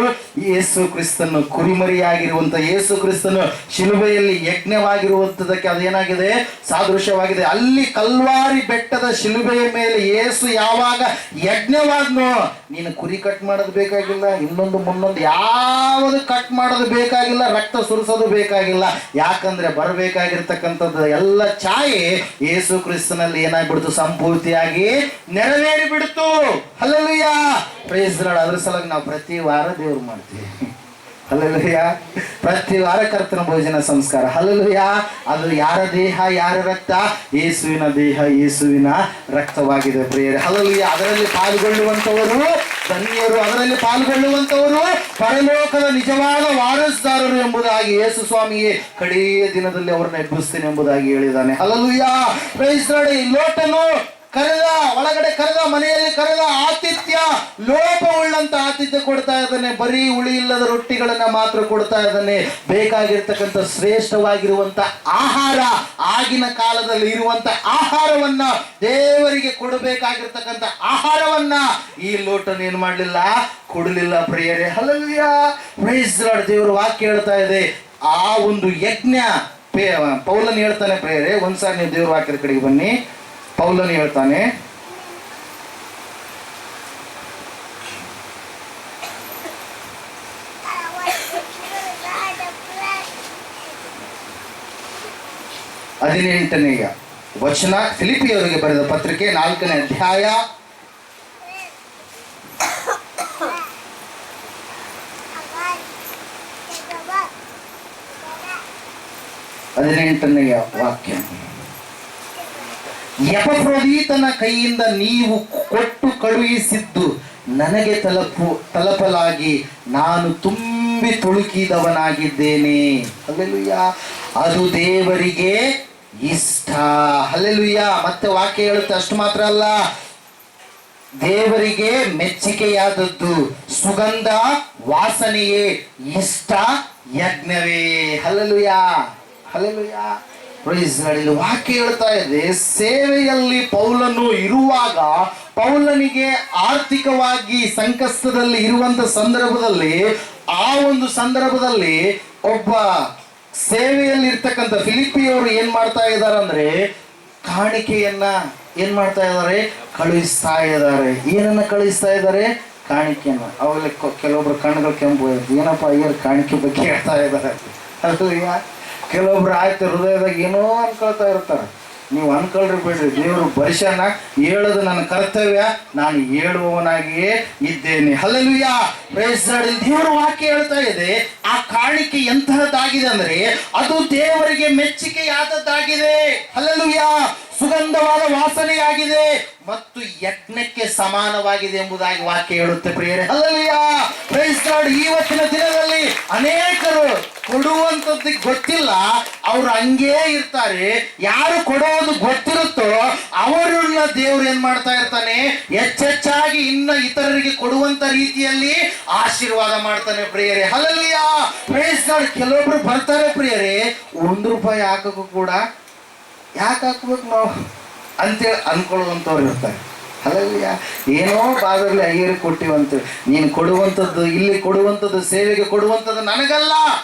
ಯೇಸು ಕ್ರಿಸ್ತನು, ಕುರಿಮರಿಯಾಗಿರುವಂಥ ಯೇಸು ಕ್ರಿಸ್ತನು ಶಿಲುಬೆಯಲ್ಲಿ ಯಜ್ಞವಾಗಿರುವಂಥದಕ್ಕೆ ಅದೇನಾಗಿದೆ? ಸಾದೃಶ್ಯವಾಗಿದೆ. ಅಲ್ಲಿ ಕಲ್ವಾರಿ ಬೆಟ್ಟದ ಶಿಲುಬೆಯ ಮೇಲೆ ಯೇಸು ಯಾವಾಗ ಯಜ್ಞವಾದ್ನೋ, ನೀನು ಕುರಿ ಕಟ್ ಮಾಡೋದು ಬೇಕಾಗಿಲ್ಲ, ಇನ್ನೊಂದು ಮುನ್ನೊಂದು ಯಾವುದು ಕಟ್ ಮಾಡೋದು ಬೇಕಾಗಿಲ್ಲ, ರಕ್ತ ಸುರಿಸೋದು ಬೇಕಾಗಿಲ್ಲ. ಯಾಕಂದ್ರೆ ಬರಬೇಕಾಗಿರ್ತಕ್ಕಂಥದ್ದು ಎಲ್ಲ ಛಾಯೆ ಯೇಸು ಕ್ರಿಸ್ತನಲ್ಲಿ ಏನಾಗ್ಬಿಡ್ತು? ಸಂಪೂರ್ತಿಯಾಗಿ ನೆರವೇರಿ ಬಿಡ್ತು. Hallelujah, praise lord. ಅದ್ರ ಸಲುವಾಗಿ ನಾವು ಪ್ರತಿ ವಾರ ದೇವ್ರು ಮಾಡ್ತೀವಿ. ಹಲ್ಲೆಲೂಯಾ, ಪ್ರತಿ ವಾರ ಕರ್ತನ ಭೋಜನ ಸಂಸ್ಕಾರ. ಹಲ್ಲೆಲೂಯಾ, ಅದು ಯಾರ ದೇಹ ಯಾರ ರಕ್ತ? ಯೇಸುವಿನ ದೇಹ ಯೇಸುವಿನ ರಕ್ತವಾಗಿದೆ ಪ್ರಿಯರೇ. ಹಲ್ಲೆಲೂಯಾ, ಅದರಲ್ಲಿ ಪಾಲ್ಗೊಳ್ಳುವಂಥವರು ಧನ್ಯರು, ಅದರಲ್ಲಿ ಪಾಲ್ಗೊಳ್ಳುವಂಥವರು ಪರಲೋಕದ ನಿಜವಾದ ವಾರಸ್ದಾರರು ಎಂಬುದಾಗಿ ಯೇಸು ಸ್ವಾಮಿಯೇ ಕಡೆಯ ದಿನದಲ್ಲಿ ಅವರನ್ನ ಎಬ್ಬಿಸ್ತೇನೆ ಎಂಬುದಾಗಿ ಹೇಳಿದ್ದಾನೆ. Hallelujah, praise lord. ಈ ಲೋಟನು ಒಳಗಡೆ ಕರೆದ, ಮನೆಯಲ್ಲಿ ಕರೆದ ಆತಿಥ್ಯ, ಲೋಪವುಳ್ಳಂತ ಆತಿಥ್ಯ ಕೊಡ್ತಾ ಇದ್ದಾನೆ. ಬರೀ ಹುಳಿ ಇಲ್ಲದ ರೊಟ್ಟಿಗಳನ್ನ ಮಾತ್ರ ಕೊಡ್ತಾ ಇದ್ದಾನೆ. ಬೇಕಾಗಿರ್ತಕ್ಕಂಥ ಶ್ರೇಷ್ಠವಾಗಿರುವಂತ ಆಹಾರ, ಆಗಿನ ಕಾಲದಲ್ಲಿ ಇರುವಂತ ಆಹಾರವನ್ನ, ದೇವರಿಗೆ ಕೊಡಬೇಕಾಗಿರ್ತಕ್ಕಂಥ ಆಹಾರವನ್ನ ಈ ಲೋಟನ ಏನ್ ಮಾಡ್ಲಿಲ್ಲ? ಕೊಡಲಿಲ್ಲ ಪ್ರಿಯರೇ. Hallelujah, praise lord. ದೇವರ ವಾಕ್ಯ ಹೇಳ್ತಾ ಇದೆ, ಆ ಒಂದು ಯಜ್ಞ ಪೌಲನ್ ಹೇಳ್ತಾನೆ ಪ್ರಿಯರೇ. ಒಂದ್ಸಾರಿ ನೀವು ದೇವ್ರ ವಾಕ್ಯದ ಕಡೆಗೆ ಬನ್ನಿ. ಪೌಲನು ಹೇಳ್ತಾನೆ, ಹದಿನೆಂಟನೆಯ ವಚನ, ಫಿಲಿಪಿಯವರಿಗೆ ಬರೆದ ಪತ್ರಿಕೆ 4ನೇ ಅಧ್ಯಾಯ 18ನೆಯ ವಾಕ್ಯ. ಎಪಫ್ರೊದೀತನ ಕೈಯಿಂದ ನೀವು ಕೊಟ್ಟು ಕಳುಹಿಸಿದ್ದು ನನಗೆ ತಲುಪಲಾಗಿ ನಾನು ತುಂಬಿ ತುಳುಕಿದವನಾಗಿದ್ದೇನೆ. ಹಲ್ಲೆಲೂಯಾ, ಅದು ದೇವರಿಗೆ ಇಷ್ಟ. ಹಲ್ಲೆಲೂಯಾ. ಮತ್ತೆ ವಾಕ್ಯ ಹೇಳುತ್ತೆ, ಅಷ್ಟು ಮಾತ್ರ ಅಲ್ಲ, ದೇವರಿಗೆ ಮೆಚ್ಚುಗೆಯಾದದ್ದು ಸುಗಂಧ ವಾಸನೆಯೇ ಇಷ್ಟ ಯಜ್ಞವೇ. Hallelujah, hallelujah, praise lord. ವಾಕ್ಯ ಹೇಳ್ತಾ ಇದೆ, ಸೇವೆಯಲ್ಲಿ ಪೌಲನು ಇರುವಾಗ, ಪೌಲನಿಗೆ ಆರ್ಥಿಕವಾಗಿ ಸಂಕಷ್ಟದಲ್ಲಿ ಇರುವಂತ ಸಂದರ್ಭದಲ್ಲಿ, ಆ ಒಂದು ಸಂದರ್ಭದಲ್ಲಿ ಒಬ್ಬ ಸೇವೆಯಲ್ಲಿ ಇರ್ತಕ್ಕಂಥ ಫಿಲಿಪಿಯವರು ಏನ್ ಮಾಡ್ತಾ ಇದ್ದಾರೆ ಅಂದ್ರೆ, ಕಾಣಿಕೆಯನ್ನ ಏನ್ ಮಾಡ್ತಾ ಇದ್ದಾರೆ? ಕಳುಹಿಸ್ತಾ ಇದ್ದಾರೆ. ಏನನ್ನ ಕಳುಹಿಸ್ತಾ ಇದ್ದಾರೆ? ಕಾಣಿಕೆಯನ್ನ. ಅವಾಗಲೇ ಕೆಲವೊಬ್ರು ಕಣ್ಣುಗಳು ಕೆಂಪು ಇರುತ್ತೆ, ಏನಪ್ಪ ಅಯ್ಯರ್ ಕಾಣಿಕೆ ಬಗ್ಗೆ ಹೇಳ್ತಾ ಇದ್ದಾರೆ. ಅಲ್ವಾ? ಕೆಲವೊಬ್ರು ಆಯ್ತು ಹೃದಯದಾಗ ಏನೋ ಅನ್ಕೊಳ್ತಾ ಇರ್ತಾರೆ. ನೀವು ಅನ್ಕೊಳ್ರಿ ಬಿಡ್ರಿ, ದೇವರು ಪರಿಶನ ಹೇಳೋದು ನನ್ನ ಕರ್ತವ್ಯ, ನಾನು ಹೇಳುವವನಾಗಿಯೇ ಇದ್ದೇನೆ. Hallelujah, praise lord. ದೇವರ ವಾಕ್ಯ ಹೇಳ್ತಾ ಇದೆ, ಆ ಕಾಣಿಕೆ ಎಂತಹದ್ದಾಗಿದೆ ಅಂದ್ರೆ ಅದು ದೇವರಿಗೆ ಮೆಚ್ಚುಗೆಯಾದದ್ದಾಗಿದೆ. ಹಲ್ಲೆಲೂಯಾ, ಸುಗಂಧವಾದ ವಾಸನೆಯಾಗಿದೆ ಮತ್ತು ಯಜ್ಞಕ್ಕೆ ಸಮಾನವಾಗಿದೆ ಎಂಬುದಾಗಿ ವಾಕ್ಯ ಹೇಳುತ್ತೆ ಪ್ರಿಯರೇ. Hallelujah, praise lord. ಇವತ್ತಿನ ದಿನದಲ್ಲಿ ಅನೇಕರು ಕೊಡುವಂಥದ್ದು ಗೊತ್ತಿಲ್ಲ, ಅವ್ರು ಹಂಗೇ ಇರ್ತಾರೆ. ಯಾರು ಕೊಡೋದು ಗೊತ್ತಿರುತ್ತೋ ಅವರನ್ನ ದೇವ್ರು ಏನ್ ಮಾಡ್ತಾ ಇರ್ತಾನೆ? ಹೆಚ್ಚೆಚ್ಚಾಗಿ ಇನ್ನ ಇತರರಿಗೆ ಕೊಡುವಂತ ರೀತಿಯಲ್ಲಿ ಆಶೀರ್ವಾದ ಮಾಡ್ತಾನೆ ಪ್ರಿಯರೇ. Hallelujah, praise lord. ಕೆಲವೊಬ್ರು ಬರ್ತಾರೆ ಪ್ರಿಯರೇ, ₹1 ಹಾಕಕ್ಕೂ ಕೂಡ ಯಾಕೆ ಹಾಕ್ಬೇಕು ನಾವು ಅಂತೇಳಿ ಅನ್ಕೊಳ್ಳುವಂಥವ್ರು ಇರ್ತಾರೆ. ಹಲ್ಲೆಲೂಯಾ, ಏನೋ ಬಾದಲ್ಲಿ ಅಯ್ಯರಿಗೆ ಕೊಟ್ಟಿವಂತ, ನೀನು ಕೊಡುವಂಥದ್ದು, ಇಲ್ಲಿ ಕೊಡುವಂಥದ್ದು, ಸೇವೆಗೆ ಕೊಡುವಂಥದ್ದು ನನಗಲ್ಲ,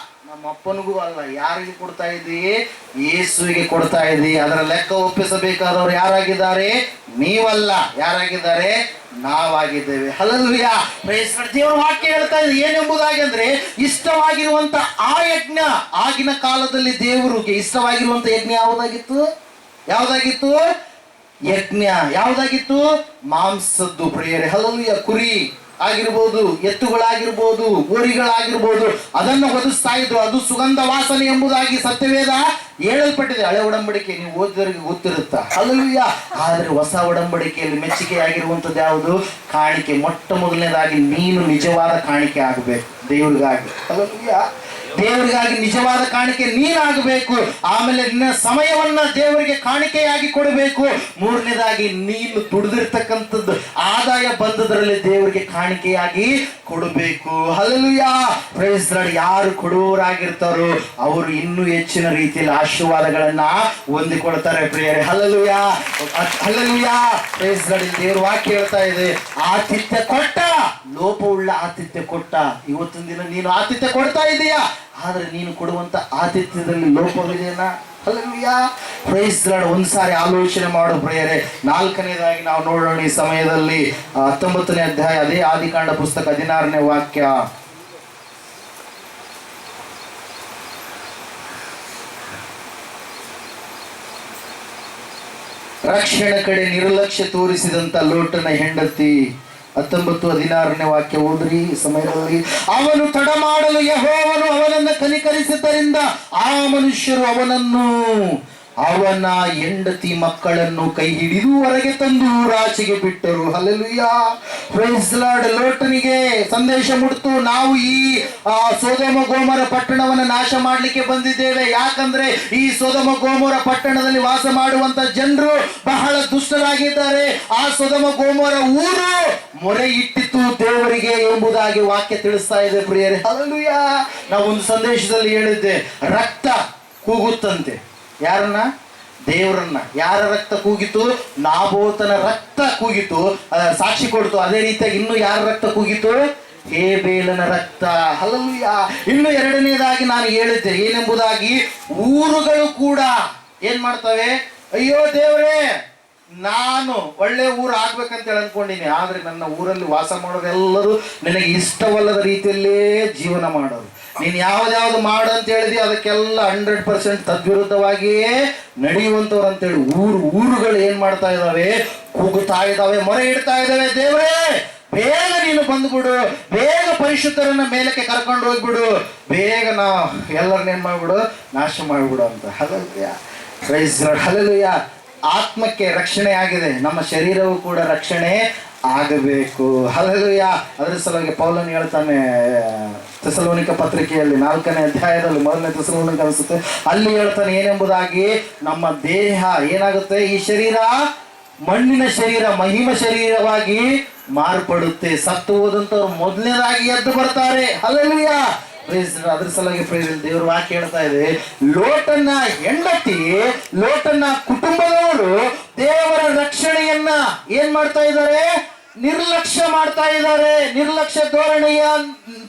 ನಮ್ಮ ನಮ್ಮ ಅಪ್ಪನಿಗೂ ಅಲ್ಲ. ಯಾರಿಗೆ ಕೊಡ್ತಾ ಇದ್ದೀ? ಯೇಸುವಿಗೆ ಕೊಡ್ತಾ ಇದ್ದೀ. ಅದರ ಲೆಕ್ಕ ಒಪ್ಪಿಸಬೇಕಾದವರು ಯಾರಾಗಿದ್ದಾರೆ? ನೀವಲ್ಲ. ಯಾರಾಗಿದ್ದಾರೆ? ನಾವಾಗಿದ್ದೇವೆ. ಹಲ್ಲೆಲೂಯಾ. Praise lord. ದೇವರ ವಾಕ್ಯ ಹೇಳ್ತಾ ಇದೆ ಏನೆಂಬುದಾಗಿ ಅಂದ್ರೆ, ಇಷ್ಟವಾಗಿರುವಂತ ಆ ಯಜ್ಞ, ಆಗಿನ ಕಾಲದಲ್ಲಿ ದೇವರಿಗೆ ಇಷ್ಟವಾಗಿರುವಂತ ಯಜ್ಞ ಯಾವುದಾಗಿತ್ತು? ಯಾವುದಾಗಿತ್ತು? ಯಜ್ಞ ಯಾವುದಾಗಿತ್ತು? ಮಾಂಸದ್ದು ಪ್ರಿಯರೇ. ಹಲ್ಲೆಲೂಯಾ. ಕುರಿ ಆಗಿರ್ಬೋದು, ಎತ್ತುಗಳಾಗಿರ್ಬೋದು, ಹೋರಿಗಳಾಗಿರ್ಬೋದು, ಅದನ್ನು ವಧಿಸ್ತಾ ಇದ್ರು. ಅದು ಸುಗಂಧ ವಾಸನೆ ಎಂಬುದಾಗಿ ಸತ್ಯವೇದ ಹೇಳಲ್ಪಟ್ಟಿದೆ. ಹಳೆ ಒಡಂಬಡಿಕೆ ನೀವು ಓದಿದವರಿಗೆ ಗೊತ್ತಿರುತ್ತಾ? ಹಲ್ಲೆಲೂಯಾ. ಆದರೆ ಹೊಸ ಒಡಂಬಡಿಕೆಯಲ್ಲಿ ಮೆಚ್ಚುಗೆಯಾಗಿರುವಂಥದ್ದು ಯಾವುದು? ಕಾಣಿಕೆ. ಮೊಟ್ಟ ಮೊದಲನೇದಾಗಿ ನೀನು ನಿಜವಾದ ಕಾಣಿಕೆ ಆಗಬೇಕು ದೇವರಿಗಾಗಿ. ಹಲ್ಲೆಲೂಯಾ. ದೇವರಿಗಾಗಿ ನಿಜವಾದ ಕಾಣಿಕೆ ನೀನಾಗಬೇಕು. ಆಮೇಲೆ ನಿನ್ನ ಸಮಯವನ್ನ ದೇವರಿಗೆ ಕಾಣಿಕೆಯಾಗಿ ಕೊಡಬೇಕು. ಮೂರನೇದಾಗಿ ನೀನು ದುಡಿದಿರ್ತಕ್ಕಂಥದ್ದು ಆದಾಯ ಬಂದದರಲ್ಲಿ ದೇವರಿಗೆ ಕಾಣಿಕೆಯಾಗಿ ಕೊಡಬೇಕು. ಹಲ್ಲೆಲೂಯಾ. Praise Lord. ಯಾರು ಕೊಡುವವರಾಗಿರ್ತಾರೋ ಅವರು ಇನ್ನೂ ಹೆಚ್ಚಿನ ರೀತಿಯಲ್ಲಿ ಆಶೀರ್ವಾದಗಳನ್ನ ಹೊಂದಿಕೊಳ್ತಾರೆ ಪ್ರಿಯರೇ. ಹಲ್ಲೆಲೂಯಾ. ಹಲ್ಲೆಲೂಯಾ. Praise lord. ದೇವರ ವಾಕ್ಯ ಹೇಳ್ತಾ ಇದೆ, ಆತಿಥ್ಯ ಕೊಟ್ಟ, ಲೋಪವುಳ್ಳ ಆತಿಥ್ಯ ಕೊಟ್ಟ. ಇವತ್ತಿನ ದಿನ ನೀನು ಆತಿಥ್ಯ ಕೊಡ್ತಾ ಇದೀಯಾ, ಆದ್ರೆ ನೀನು ಕೊಡುವಂತ ಆತಿಥ್ಯದಲ್ಲಿ ಲೋಪವಿದೆಯಾ? ಹಲ್ಲೆಲೂಯಾ. Praise Lord. ಒಂದ್ಸಾರಿ ಆಲೋಚನೆ ಮಾಡು ಪ್ರಿಯರೇ. ನಾಲ್ಕನೇದಾಗಿ ನಾವು ನೋಡೋಣ ಈ ಸಮಯದಲ್ಲಿ 19ನೇ ಅಧ್ಯಾಯ, ಅದೇ ಆದಿಕಾಂಡ ಪುಸ್ತಕ 16ನೇ ವಾಕ್ಯ. ರಕ್ಷಣೆ ಕಡೆ ನಿರ್ಲಕ್ಷ್ಯ ತೋರಿಸಿದಂತ ಲೋಟನ ಹೆಂಡತಿ. 19:16ನೇ ವಾಕ್ಯ ಓದ್ರಿ ಈ ಸಮಯದಲ್ಲಿ. ಅವನು ತಡ ಮಾಡಲು ಯೆಹೋವನು ಅವನನ್ನು ಕನಿಕರಿಸಿದ್ದರಿಂದ ಆ ಮನುಷ್ಯರು ಅವನನ್ನು, ಅವನ ಹೆಂಡತಿ ಮಕ್ಕಳನ್ನು ಕೈ ಹಿಡಿದು ಹೊರಗೆ ತಂದು ಊರಾಚೆಗೆ ಬಿಟ್ಟರು. ಹಲ್ಲೆಲೂಯಾ. Praise lord. ಲೋಟನಿಗೆ ಸಂದೇಶ ಮುಟ್ಟಿತು, ನಾವು ಈ ಸೊದೋಮ ಗೋಮರ ಪಟ್ಟಣವನ್ನು ನಾಶ ಮಾಡಲಿಕ್ಕೆ ಬಂದಿದ್ದೇವೆ. ಯಾಕಂದ್ರೆ ಈ ಸೊದೋಮ ಗೋಮರ ಪಟ್ಟಣದಲ್ಲಿ ವಾಸ ಮಾಡುವಂತ ಜನರು ಬಹಳ ದುಷ್ಟರಾಗಿದ್ದಾರೆ. ಆ ಸೊದೋಮ ಗೋಮರ ಊರು ಮೊರೆ ಇಟ್ಟಿತು ದೇವರಿಗೆ ಎಂಬುದಾಗಿ ವಾಕ್ಯ ತಿಳಿಸ್ತಾ ಇದೆ ಪ್ರಿಯರೇ. ಹಲ್ಲೆಲೂಯಾ. ನಾವು ಒಂದು ಸಂದೇಶದಲ್ಲಿ ಹೇಳಿದ್ದೆ, ರಕ್ತ ಕೂಗುತ್ತಂತೆ. ಯಾರನ್ನ? ದೇವರನ್ನ. ಯಾರ ರಕ್ತ ಕೂಗಿತು? ನಾಬೋತನ ರಕ್ತ ಕೂಗಿತು, ಸಾಕ್ಷಿ ಕೊಡ್ತು. ಅದೇ ರೀತಿಯಾಗಿ ಇನ್ನು ಯಾರ ರಕ್ತ ಕೂಗಿತು? ಹೇಬೇಲನ ರಕ್ತ. ಹಲ್ಲೆಲೂಯಾ. ಇನ್ನು ಎರಡನೇದಾಗಿ ನಾನು ಹೇಳಿದ್ದೆ ಏನೆಂಬುದಾಗಿ, ಊರುಗಳು ಕೂಡ ಏನ್ ಮಾಡ್ತವೆ? ಅಯ್ಯೋ ದೇವರೇ, ನಾನು ಒಳ್ಳೆ ಊರು ಆಗ್ಬೇಕಂತ ಹೇಳಿ ಅನ್ಕೊಂಡಿನಿ, ಆದ್ರೆ ನನ್ನ ಊರಲ್ಲಿ ವಾಸ ಮಾಡೋರೆಲ್ಲರೂ ನಿನಗೆ ಇಷ್ಟವಲ್ಲದ ರೀತಿಯಲ್ಲೇ ಜೀವನ ಮಾಡೋರು. ನೀನು ಯಾವ್ದು ಮಾಡು ಅಂತ ಹೇಳಿದಿ ಅದಕ್ಕೆಲ್ಲ 100% ತದ್ವಿರುದ್ಧವಾಗಿಯೇ ನಡೆಯುವಂಥವ್ರು ಅಂತೇಳಿ ಊರುಗಳು ಏನ್ ಮಾಡ್ತಾ ಇದ್ದಾವೆ? ಕೂಗುತ್ತಾ ಇದ್ದಾವೆ, ಮೊರೆ ಇಡ್ತಾ ಇದ್ದಾವೆ. ದೇವರೇ, ಬೇಗ ನೀನು ಬಂದ್ಬಿಡು, ಬೇಗ ಪರಿಶುದ್ಧರನ್ನ ಮೇಲಕ್ಕೆ ಕರ್ಕೊಂಡು ಹೋಗ್ಬಿಡು, ಬೇಗ ನಾವು ಎಲ್ಲರನ್ನ ಏನ್ ಮಾಡ್ಬಿಡು? ನಾಶ ಮಾಡ್ಬಿಡು ಅಂತ. ಹಲ್ಲೆಲೂಯಾ. Praise Lord. ಹಲ್ಲೆಲೂಯಾ. ಆತ್ಮಕ್ಕೆ ರಕ್ಷಣೆ ಆಗಿದೆ, ನಮ್ಮ ಶರೀರವೂ ಕೂಡ ರಕ್ಷಣೆ ಆಗಬೇಕು. ಹಲ್ಲೆಲೂಯಾ. ಅದರ ಸಲುವಾಗಿ ಪೌಲನು ಹೇಳ್ತಾನೆ ಥೆಸಲೋನಿಕ ಪತ್ರಿಕೆಯಲ್ಲಿ 4ನೇ ಅಧ್ಯಾಯದಲ್ಲಿ, 1ನೇ ಥೆಸಲೋನಿಕ ಅನಿಸುತ್ತೆ, ಅಲ್ಲಿ ಹೇಳ್ತಾನೆ ಏನೆಂಬುದಾಗಿ, ನಮ್ಮ ದೇಹ ಏನಾಗುತ್ತೆ? ಈ ಶರೀರ ಮಣ್ಣಿನ ಶರೀರ ಮಹಿಮ ಶರೀರವಾಗಿ ಮಾರ್ಪಡುತ್ತೆ. ಸತ್ತು ಹೋದಂತವ್ರು ಮೊದಲನೇದಾಗಿ ಎದ್ದು ಬರ್ತಾರೆ. ಹಲ್ಲೆಲೂಯಾ. ಅದ್ರ ಸಲುವಾಗಿ ದೇವ್ರ ವಾಕ್ಯ ಹೇಳ್ತಾ ಇದೆ, ಲೋಟನ ಹೆಂಡತಿ, ಲೋಟನ ಕುಟುಂಬದವರು ದೇವರ ರಕ್ಷಣೆಯನ್ನ ಏನ್ ಮಾಡ್ತಾ ಇದ್ದಾರೆ? ನಿರ್ಲಕ್ಷ್ಯ ಮಾಡ್ತಾ ಇದ್ದಾರೆ. ನಿರ್ಲಕ್ಷ್ಯ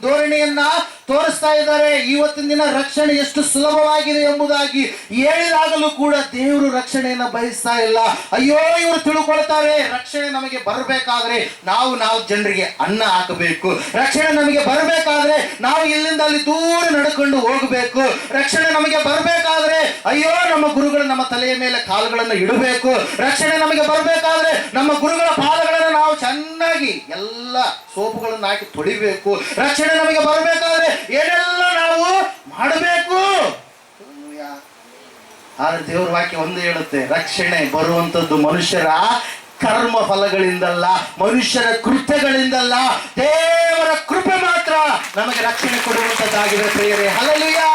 ಧೋರಣೆಯನ್ನ ತೋರಿಸ್ತಾ ಇದ್ದಾರೆ. ಇವತ್ತಿನ ದಿನ ರಕ್ಷಣೆ ಎಷ್ಟು ಸುಲಭವಾಗಿದೆ ಎಂಬುದಾಗಿ ಹೇಳಿದಾಗಲೂ ಕೂಡ ದೇವರು ರಕ್ಷಣೆಯನ್ನ ಬಯಸ್ತಾ ಇಲ್ಲ. ಅಯ್ಯೋ, ಇವರು ತಿಳ್ಕೊಳ್ತಾರೆ, ರಕ್ಷಣೆ ನಮಗೆ ಬರಬೇಕಾದ್ರೆ ನಾವು ಜನರಿಗೆ ಅನ್ನ ಹಾಕಬೇಕು. ರಕ್ಷಣೆ ನಮಗೆ ಬರಬೇಕಾದ್ರೆ ನಾವು ಇಲ್ಲಿಂದ ಅಲ್ಲಿ ದೂರ ನಡ್ಕೊಂಡು ಹೋಗಬೇಕು. ರಕ್ಷಣೆ ನಮಗೆ ಬರಬೇಕಾದ್ರೆ ಅಯ್ಯೋ, ನಮ್ಮ ಗುರುಗಳು ನಮ್ಮ ತಲೆಯ ಮೇಲೆ ಕಾಲುಗಳನ್ನು ಇಡಬೇಕು. ರಕ್ಷಣೆ ನಮಗೆ ಬರಬೇಕಾದ್ರೆ ನಮ್ಮ ಗುರುಗಳ ಪಾದಗಳನ್ನು ನಾವು ಚೆನ್ನಾಗಿ ಎಲ್ಲ ಸೋಪುಗಳನ್ನು ಹಾಕಿ ತೊಳಿಬೇಕು. ರಕ್ಷಣೆ ನಮಗೆ ಬರಬೇಕಾದ್ರೆ ಏನೆಲ್ಲ ನಾವು ಮಾಡಬೇಕು. ಆದ್ರೆ ದೇವರ ವಾಕ್ಯ ಒಂದು ಹೇಳುತ್ತೆ, ರಕ್ಷಣೆ ಬರುವಂತದ್ದು ಮನುಷ್ಯರ ಕರ್ಮ ಫಲಗಳಿಂದಲ್ಲ, ಮನುಷ್ಯರ ಕೃತ್ಯಗಳಿಂದಲ್ಲ, ದೇವರ ಕೃಪೆ ಮಾತ್ರ ನಮಗೆ ರಕ್ಷಣೆ ಕೊಡುವಂತದ್ದಾಗಿದೆ ಪ್ರಿಯರೇ. ಹಲ್ಲೆಲೂಯಾ.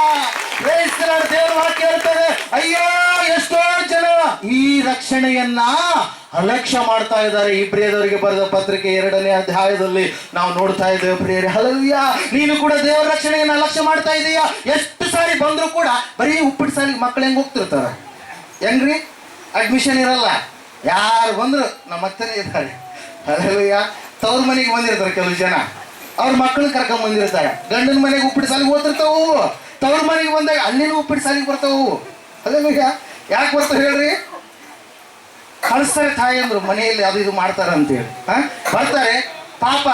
Praise the lord. ದೇವರ ವಾಕ್ಯ ಹೇಳ್ತಾರೆ, ಅಯ್ಯೋ, ಎಷ್ಟೋ ಜನ ಈ ರಕ್ಷಣೆಯನ್ನ ಅಲಕ್ಷ್ಯ ಮಾಡ್ತಾ ಇದ್ದಾರೆ. ಇಬ್ರಿಯದವರಿಗೆ ಬರೆದ ಪತ್ರಿಕೆ 2ನೇ ಅಧ್ಯಾಯದಲ್ಲಿ ನಾವು ನೋಡ್ತಾ ಇದ್ದೇವೆ ಪ್ರಿಯರೇ. ಹಲ್ಲೆಲೂಯಾ. ನೀನು ಕೂಡ ದೇವರ ರಕ್ಷಣೆಯನ್ನ ಅಲಕ್ಷ್ಯ ಮಾಡ್ತಾ ಇದೀಯಾ? ಎಷ್ಟು ಸಾರಿ ಬಂದ್ರು ಕೂಡ ಬರೀ ಉಪ್ಪಿಟ್ಟು ಸಾಲಿಗೆ ಮಕ್ಕಳು ಹೆಂಗ್ ಹೋಗ್ತಿರ್ತಾರ? ಹೆಂಗ್ರಿ? ಅಡ್ಮಿಷನ್ ಇರಲ್ಲ, ಯಾರು ಬಂದ್ರು ನಮ್ಮ ಅತ್ತನೇ ಇದ್ದಾರೆ. ಹಲ್ಲೆಲೂಯಾ. ತವ್ರ ಮನೆಗೆ ಬಂದಿರ್ತಾರೆ ಕೆಲವು ಜನ, ಅವ್ರ ಮಕ್ಕಳನ್ನ ಕರ್ಕೊಂಡ್ ಬಂದಿರ್ತಾರೆ. ಗಂಡನ ಮನೆಗೆ ಉಪ್ಪಿಟ್ಟು ಸಾಲಿಗೆ ಹೋಗ್ತಿರ್ತಾವು. ತವ್ರ ಮನೆಗೆ ಬಂದಾಗ ಅಲ್ಲಿನೂ ಉಪ್ಪಿಟ್ಟು ಸಾಲಿಗೆ ಬರ್ತಾವು. ಅಲ್ಲೆಲ್ಲ ಯಾಕೆ ಬರ್ತಾವೆ ಹೇಳ್ರಿ? ಕಳಿಸ್ತಾರೆ ತಾಯಿಯಂದ್ರು ಮನೆಯಲ್ಲಿ ಅದು ಇದು ಮಾಡ್ತಾರ ಅಂತೇಳಿ ಬರ್ತಾರೆ. ಪಾಪ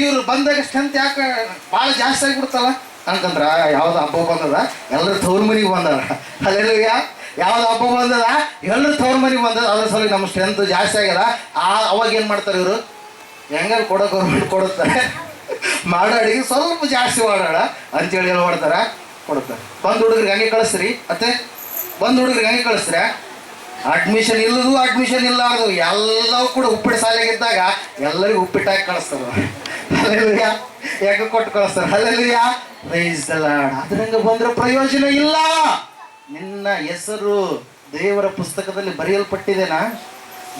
ಇವ್ರು ಬಂದಾಗ ಸ್ಟ್ರೆಂತ್ ಯಾಕೆ ಭಾಳ ಜಾಸ್ತಿ ಆಗಿಬಿಡ್ತಲ್ಲ ಅನ್ಕಂದ್ರ ಯಾವ್ದು ಹಬ್ಬ ಬಂದದ ಎಲ್ಲರೂ ತವ್ರ ಮನೆಗೆ ಬಂದದ. ಅಲ್ಲೆಲ್ಲ ಯಾವ್ದು ಹಬ್ಬ ಬಂದದ ಎಲ್ಲರೂ ತವ್ರ ಮನೆಗೆ ಬಂದದ, ಅದ್ರ ಸಲ ನಮ್ಮ ಸ್ಟ್ರೆಂತ್ ಜಾಸ್ತಿ ಆಗ್ಯದ. ಅವಾಗ ಏನು ಮಾಡ್ತಾರೆ ಇವರು? ಹೆಂಗಾರು ಕೊಡೋ ಗೌರ್ಮೆಂಟ್ ಕೊಡುತ್ತಾರೆ, ಮಾಡೋ ಅಡಿಗೆ ಸ್ವಲ್ಪ ಜಾಸ್ತಿ ಮಾಡೋಣ ಅಂತೇಳಿ ಏನು ಮಾಡ್ತಾರ ಕೊಡ್ತಾರೆ. ಬಂದು ಹುಡುಗ್ರಿಗೆ ಹಂಗೆ ಕಳಿಸ್ರಿ ಅತ್ತೆ, ಬಂದು ಹುಡುಗ್ರಿಗೆ ಹಂಗೆ ಕಳಿಸ್ರ. ಅಡ್ಮಿಷನ್ ಇಲ್ಲದು ಅಡ್ಮಿಷನ್ ಇಲ್ಲಾರ್ದು ಎಲ್ಲವೂ ಕೂಡ ಉಪ್ಪಿಟ್ಟು ಶಾಲೆಗಿದ್ದಾಗ ಎಲ್ಲರಿಗೂ ಉಪ್ಪಿಟ್ಟಾಗಿ ಕಳಿಸ್ತಾರೆ. ಅಲ್ಲೆಲ್ಲ ಯಾಕೆ ಕೊಟ್ಟು ಕಳಿಸ್ತಾರೆ. ಅಲ್ಲೆಲ್ಲ ಅದ್ರಂಗ ಬಂದ್ರೆ ಪ್ರಯೋಜನ ಇಲ್ಲ. ನಿನ್ನ ಹೆಸರು ದೇವರ ಪುಸ್ತಕದಲ್ಲಿ ಬರೆಯಲ್ಪಟ್ಟಿದೆನಾ?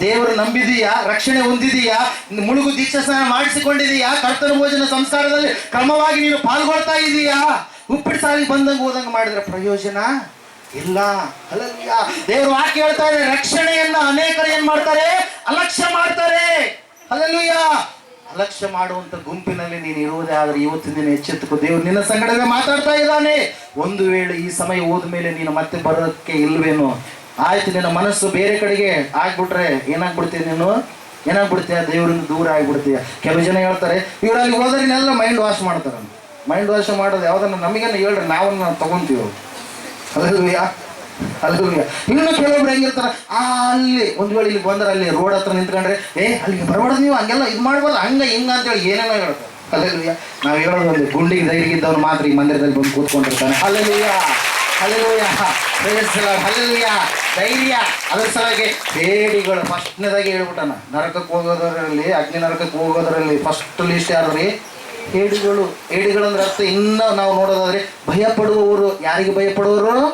ದೇವರು ನಂಬಿದೀಯಾ? ರಕ್ಷಣೆ ಹೊಂದಿದೀಯಾ? ಮುಳುಗು ದೀಕ್ಷಾ ಸ್ನಾನ ಮಾಡಿಸಿಕೊಂಡಿದೀಯಾ? ಕರ್ತನ ಭೋಜನ ಸಂಸ್ಕಾರದಲ್ಲಿ ಕ್ರಮವಾಗಿ ನೀನು ಪಾಲ್ಗೊಳ್ತಾ ಇದೀಯಾ? ಉಪ್ಪಿಟ್ಟು ಸಾಲಿಗೆ ಬಂದಂಗೆ ಹೋದಂಗೆ ಮಾಡಿದ್ರೆ ಪ್ರಯೋಜನ ಇಲ್ಲ. ಹಲ್ಲೆಲೂಯಾ. ದೇವರು ವಾಕ್ಯ ಹೇಳ್ತಾ ಇದೆ, ರಕ್ಷಣೆಯನ್ನ ಅನೇಕರು ಏನ್ ಮಾಡ್ತಾರೆ? ಅಲಕ್ಷ್ಯ ಮಾಡ್ತಾರೆ. ಹಲ್ಲೆಲೂಯಾ. ಅಲಕ್ಷ್ಯ ಮಾಡುವಂತ ಗುಂಪಿನಲ್ಲಿ ನೀನು ಇರುವುದೇ ಆದ್ರೆ ಇವತ್ತಿನ ದಿನ ಎಚ್ಚೆತ್ತುಕೋ. ದೇವರು ನಿನ್ನ ಸಂಗಡವೇ ಮಾತಾಡ್ತಾ ಇದ್ದಾನೆ. ಒಂದು ವೇಳೆ ಈ ಸಮಯ ಹೋದ ಮೇಲೆ ನೀನು ಮತ್ತೆ ಬರೋದಕ್ಕೆ ಇಲ್ವೇನೋ, ಆಯ್ತು ನಿನ್ನ ಮನಸ್ಸು ಬೇರೆ ಕಡೆಗೆ ಆಗ್ಬಿಟ್ರೆ ಏನಾಗ್ಬಿಡ್ತೀಯ ನೀನು? ಏನಾಗ್ಬಿಡ್ತೀಯ? ದೇವರಿಂದ ದೂರ ಆಗ್ಬಿಡ್ತೀಯ. ಕೆಲವು ಜನ ಹೇಳ್ತಾರೆ ಇವ್ರು ಅಲ್ಲಿ ಹೋದ್ರಿನೆಲ್ಲ ಮೈಂಡ್ ವಾಶ್ ಮಾಡ್ತಾರ. ಮೈಂಡ್ ವಾಶ್ ಮಾಡೋದು ಯಾವ್ದನ್ನ ನಮಗೇನು ಹೇಳ್ರಿ, ನಾವು ತಗೊಂತೀವಿ. ಅಲ್ಲೂಯ್ಯ ಅಲ್ಲೂಯ್ಯ. ಇನ್ನು ಕೆಲವೊಬ್ರು ಹೆಂಗಿರ್ತಾರ, ಅಲ್ಲಿ ಒಂದ್ ವೇಳೆ ಇಲ್ಲಿ ಬಂದ್ರೆ ಅಲ್ಲಿ ರೋಡ್ ಹತ್ರ ನಿಂತ್ಕೊಂಡ್ರೆ ಅಲ್ಲಿಗೆ ಬರಬಾರ್ದು, ನೀವು ಹಂಗೆಲ್ಲ ಇದು ಮಾಡ್ಬಾರ್ದು, ಹಂಗ ಹಿಂಗ ಅಂತೇಳಿ ಏನೇನೋ ಹೇಳ್ತಾರೆ. ಅಲ್ಲೂಯ್ಯ. ನಾವು ಹೇಳೋದು ಒಂದು ಗುಂಡಿಗೆ ಧೈರ್ಯ ಇದ್ದವ್ರು ಮಾತ್ರ ಈ ಮಂದಿರದಲ್ಲಿ ಬಂದು ಕೂತ್ಕೊಂಡಿರ್ತಾನೆ. ಅಲ್ಲೂಯ್ಯ ಅಲ್ಲೂಯ್ಯ ಅಲ್ಲೂಯ್ಯ. ಧೈರ್ಯ. ಅದ್ರ ಸಲುವಾಗಿ ಹೇಡಿಗಳು ಫಸ್ಟ್ನೇದಾಗಿ ಹೇಳ್ಬಿಟ್ಟಾನ, ನರಕಕ್ಕೆ ಹೋಗೋದರಲ್ಲಿ, ಅಗ್ನಿ ನರಕಕ್ಕೆ ಹೋಗೋದರಲ್ಲಿ ಫಸ್ಟ್ ಲಿಸ್ಟ್ ಯಾರ್ರಿ? ಹೇಡಿಗಳು. ಹೇಡಿಗಳಂದ್ರೆ ಅರ್ಥ ಇನ್ನು ನಾವು ನೋಡೋದಾದ್ರೆ ಭಯ ಪಡುವವರು. ಯಾರಿಗೆ ಭಯ ಪಡುವವರು?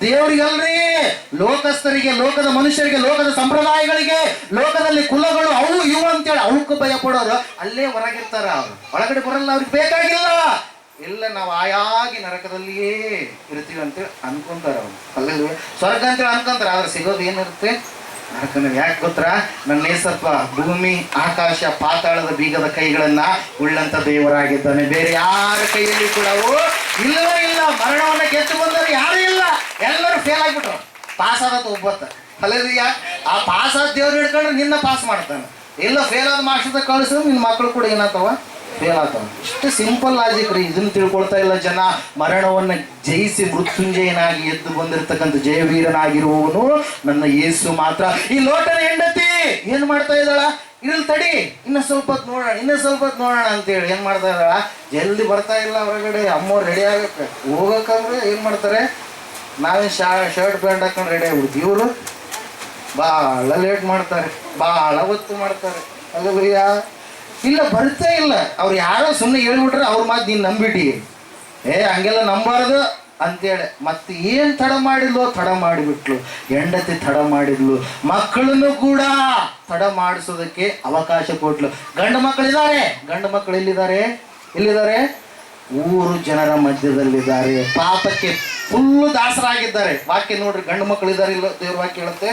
ದೇವರಿಗಲ್ರಿ, ಲೋಕಸ್ಥರಿಗೆ, ಲೋಕದ ಮನುಷ್ಯರಿಗೆ, ಲೋಕದ ಸಂಪ್ರದಾಯಗಳಿಗೆ, ಲೋಕದಲ್ಲಿ ಕುಲಗಳು ಅವು ಇವು ಅಂತೇಳಿ ಅವಕ್ಕೆ ಭಯ ಪಡೋರು ಅಲ್ಲೇ ಹೊರಗಿರ್ತಾರ. ಅವ್ರು ಒಳಗಡೆ ಬರಲ್ಲ, ಅವ್ರಿಗೆ ಬೇಕಾಗಿಲ್ಲ. ಇಲ್ಲ ನಾವು ಆಯಾಗಿ ನರಕದಲ್ಲಿಯೇ ಇರ್ತೀವಿ ಅಂತೇಳಿ ಅನ್ಕೊಂತಾರ ಅವ್ರು. ಅಲ್ಲೆಲ್ಲ ಸ್ವರ್ಗ ಅಂತೇಳಿ ಅನ್ಕೊಂತಾರೆ, ಆದ್ರೆ ಸಿಗೋದು ಏನಿರುತ್ತೆ? ನರಕನ. ಯಾಕೆ ಗೊತ್ತಾ? ನನ್ನ ಏಸಪ್ಪ ಭೂಮಿ ಆಕಾಶ ಪಾತಾಳದ ಬೀಗದ ಕೈಗಳನ್ನ ಉಳ್ಳಂತ ದೇವರಾಗಿದ್ದಾನೆ. ಬೇರೆ ಯಾರ ಕೈಯಲ್ಲಿ ಕೂಡ ಅವು ಇಲ್ಲವೇ ಇಲ್ಲ. ಮರಣವನ್ನ ಗೆದ್ದು ಬಂದವರು ಯಾರು ಇಲ್ಲ, ಎಲ್ಲರೂ ಫೇಲ್ ಆಗಿಬಿಟ್ರು. ಪಾಸ್ ಆದತ್ ಒಬ್ಬತ್ತ. ಅಲ್ಲದೀಯ ಆ ಪಾಸ್ ಆದ ದೇವ್ರು ಹಿಡ್ಕೊಂಡ್ರೆ ನಿನ್ನ ಪಾಸ್ ಮಾಡ್ತಾನೆ. ಇಲ್ಲ ಫೇಲ್ ಆದ ಮಾರ್ಕ್ಸ್ದ ಕಳಿಸು, ನಿನ್ನ ಮಕ್ಕಳು ಕೂಡ ಏನಾಗ್ತಾವ? ಫೇಲ್ ಆಗ್ತಾವ. ಇಷ್ಟು ಸಿಂಪಲ್ ಲಾಜಿಕ್ ರೀ. ಇದನ್ನು ತಿಳ್ಕೊಳ್ತಾ ಇಲ್ಲ ಜನ. ಮರಣವನ್ನ ಜಯಿಸಿ ಮೃತ್ಯುಂಜಯನಾಗಿ ಎದ್ದು ಬಂದಿರತಕ್ಕಂಥ ಜಯವೀರನಾಗಿರುವವನು ನನ್ನ ಯೇಸು ಮಾತ್ರ. ಈ ಲೋಟನ ಹೆಂಡತಿ ಏನ್ ಮಾಡ್ತಾ ಇದ್ದಾಳ? ಇರಲ್ಲಿ ತಡಿ, ಇನ್ನ ಸ್ವಲ್ಪ ಹೊತ್ತು ನೋಡೋಣ, ಇನ್ನ ಸ್ವಲ್ಪ ಹೊತ್ತು ನೋಡೋಣ ಅಂತೇಳಿ ಏನ್ ಮಾಡ್ತಾ ಇದ್ದಾಳ? ಜಲ್ದಿ ಬರ್ತಾ ಇಲ್ಲ ಹೊರಗಡೆ. ಅಮ್ಮವ್ರು ರೆಡಿ ಆಗಕ್ಕೆ ಹೋಗಕ್ಕಂದ್ರೆ ಏನ್ ಮಾಡ್ತಾರೆ? ನಾವೇನು ಶರ್ಟ್ ಪ್ಯಾಂಟ್ ಹಾಕೊಂಡು ರೆಡಿ ಆಗ್ಬಿಡ್ತೀವಿ. ಇವರು ಭಾಳ ಲೇಟ್ ಮಾಡ್ತಾರೆ, ಭಾಳ ಹೊತ್ತು ಮಾಡ್ತಾರೆ. ಅಲ್ಲಯ್ಯ ಇಲ್ಲ ಬರ್ತಾ ಇಲ್ಲ. ಅವ್ರು ಯಾರೋ ಸುಮ್ಮನೆ ಹೇಳ್ಬಿಟ್ರೆ ಅವ್ರ ಮಾತು ನೀನು ನಂಬಿಟ್ಟು ಹಂಗೆಲ್ಲ ನಂಬಾರ್ದು ಅಂತೇಳಿ ಮತ್ತೆ ಏನು ತಡ ಮಾಡಿದ್ಲು? ತಡ ಮಾಡಿಬಿಟ್ಲು. ಹೆಂಡತಿ ತಡ ಮಾಡಿದ್ಲು. ಮಕ್ಕಳನ್ನು ಕೂಡ ತಡ ಮಾಡಿಸೋದಕ್ಕೆ ಅವಕಾಶ ಕೊಟ್ಲು. ಗಂಡು ಮಕ್ಕಳಿದ್ದಾರೆ. ಗಂಡು ಮಕ್ಕಳು ಎಲ್ಲಿದ್ದಾರೆ? ಎಲ್ಲಿದ್ದಾರೆ? ಊರು ಜನರ ಮಧ್ಯದಲ್ಲಿದ್ದಾರೆ. ಪಾಪಕ್ಕೆ ಫುಲ್ಲು ದಾಸರಾಗಿದ್ದಾರೆ. ವಾಕ್ಯ ನೋಡ್ರಿ, ಗಂಡು ಮಕ್ಕಳು ಇದ್ದಾರೆ ಇಲ್ಲ? ದೇವ್ರ ವಾಕ್ಯ ಹೇಳುತ್ತೆ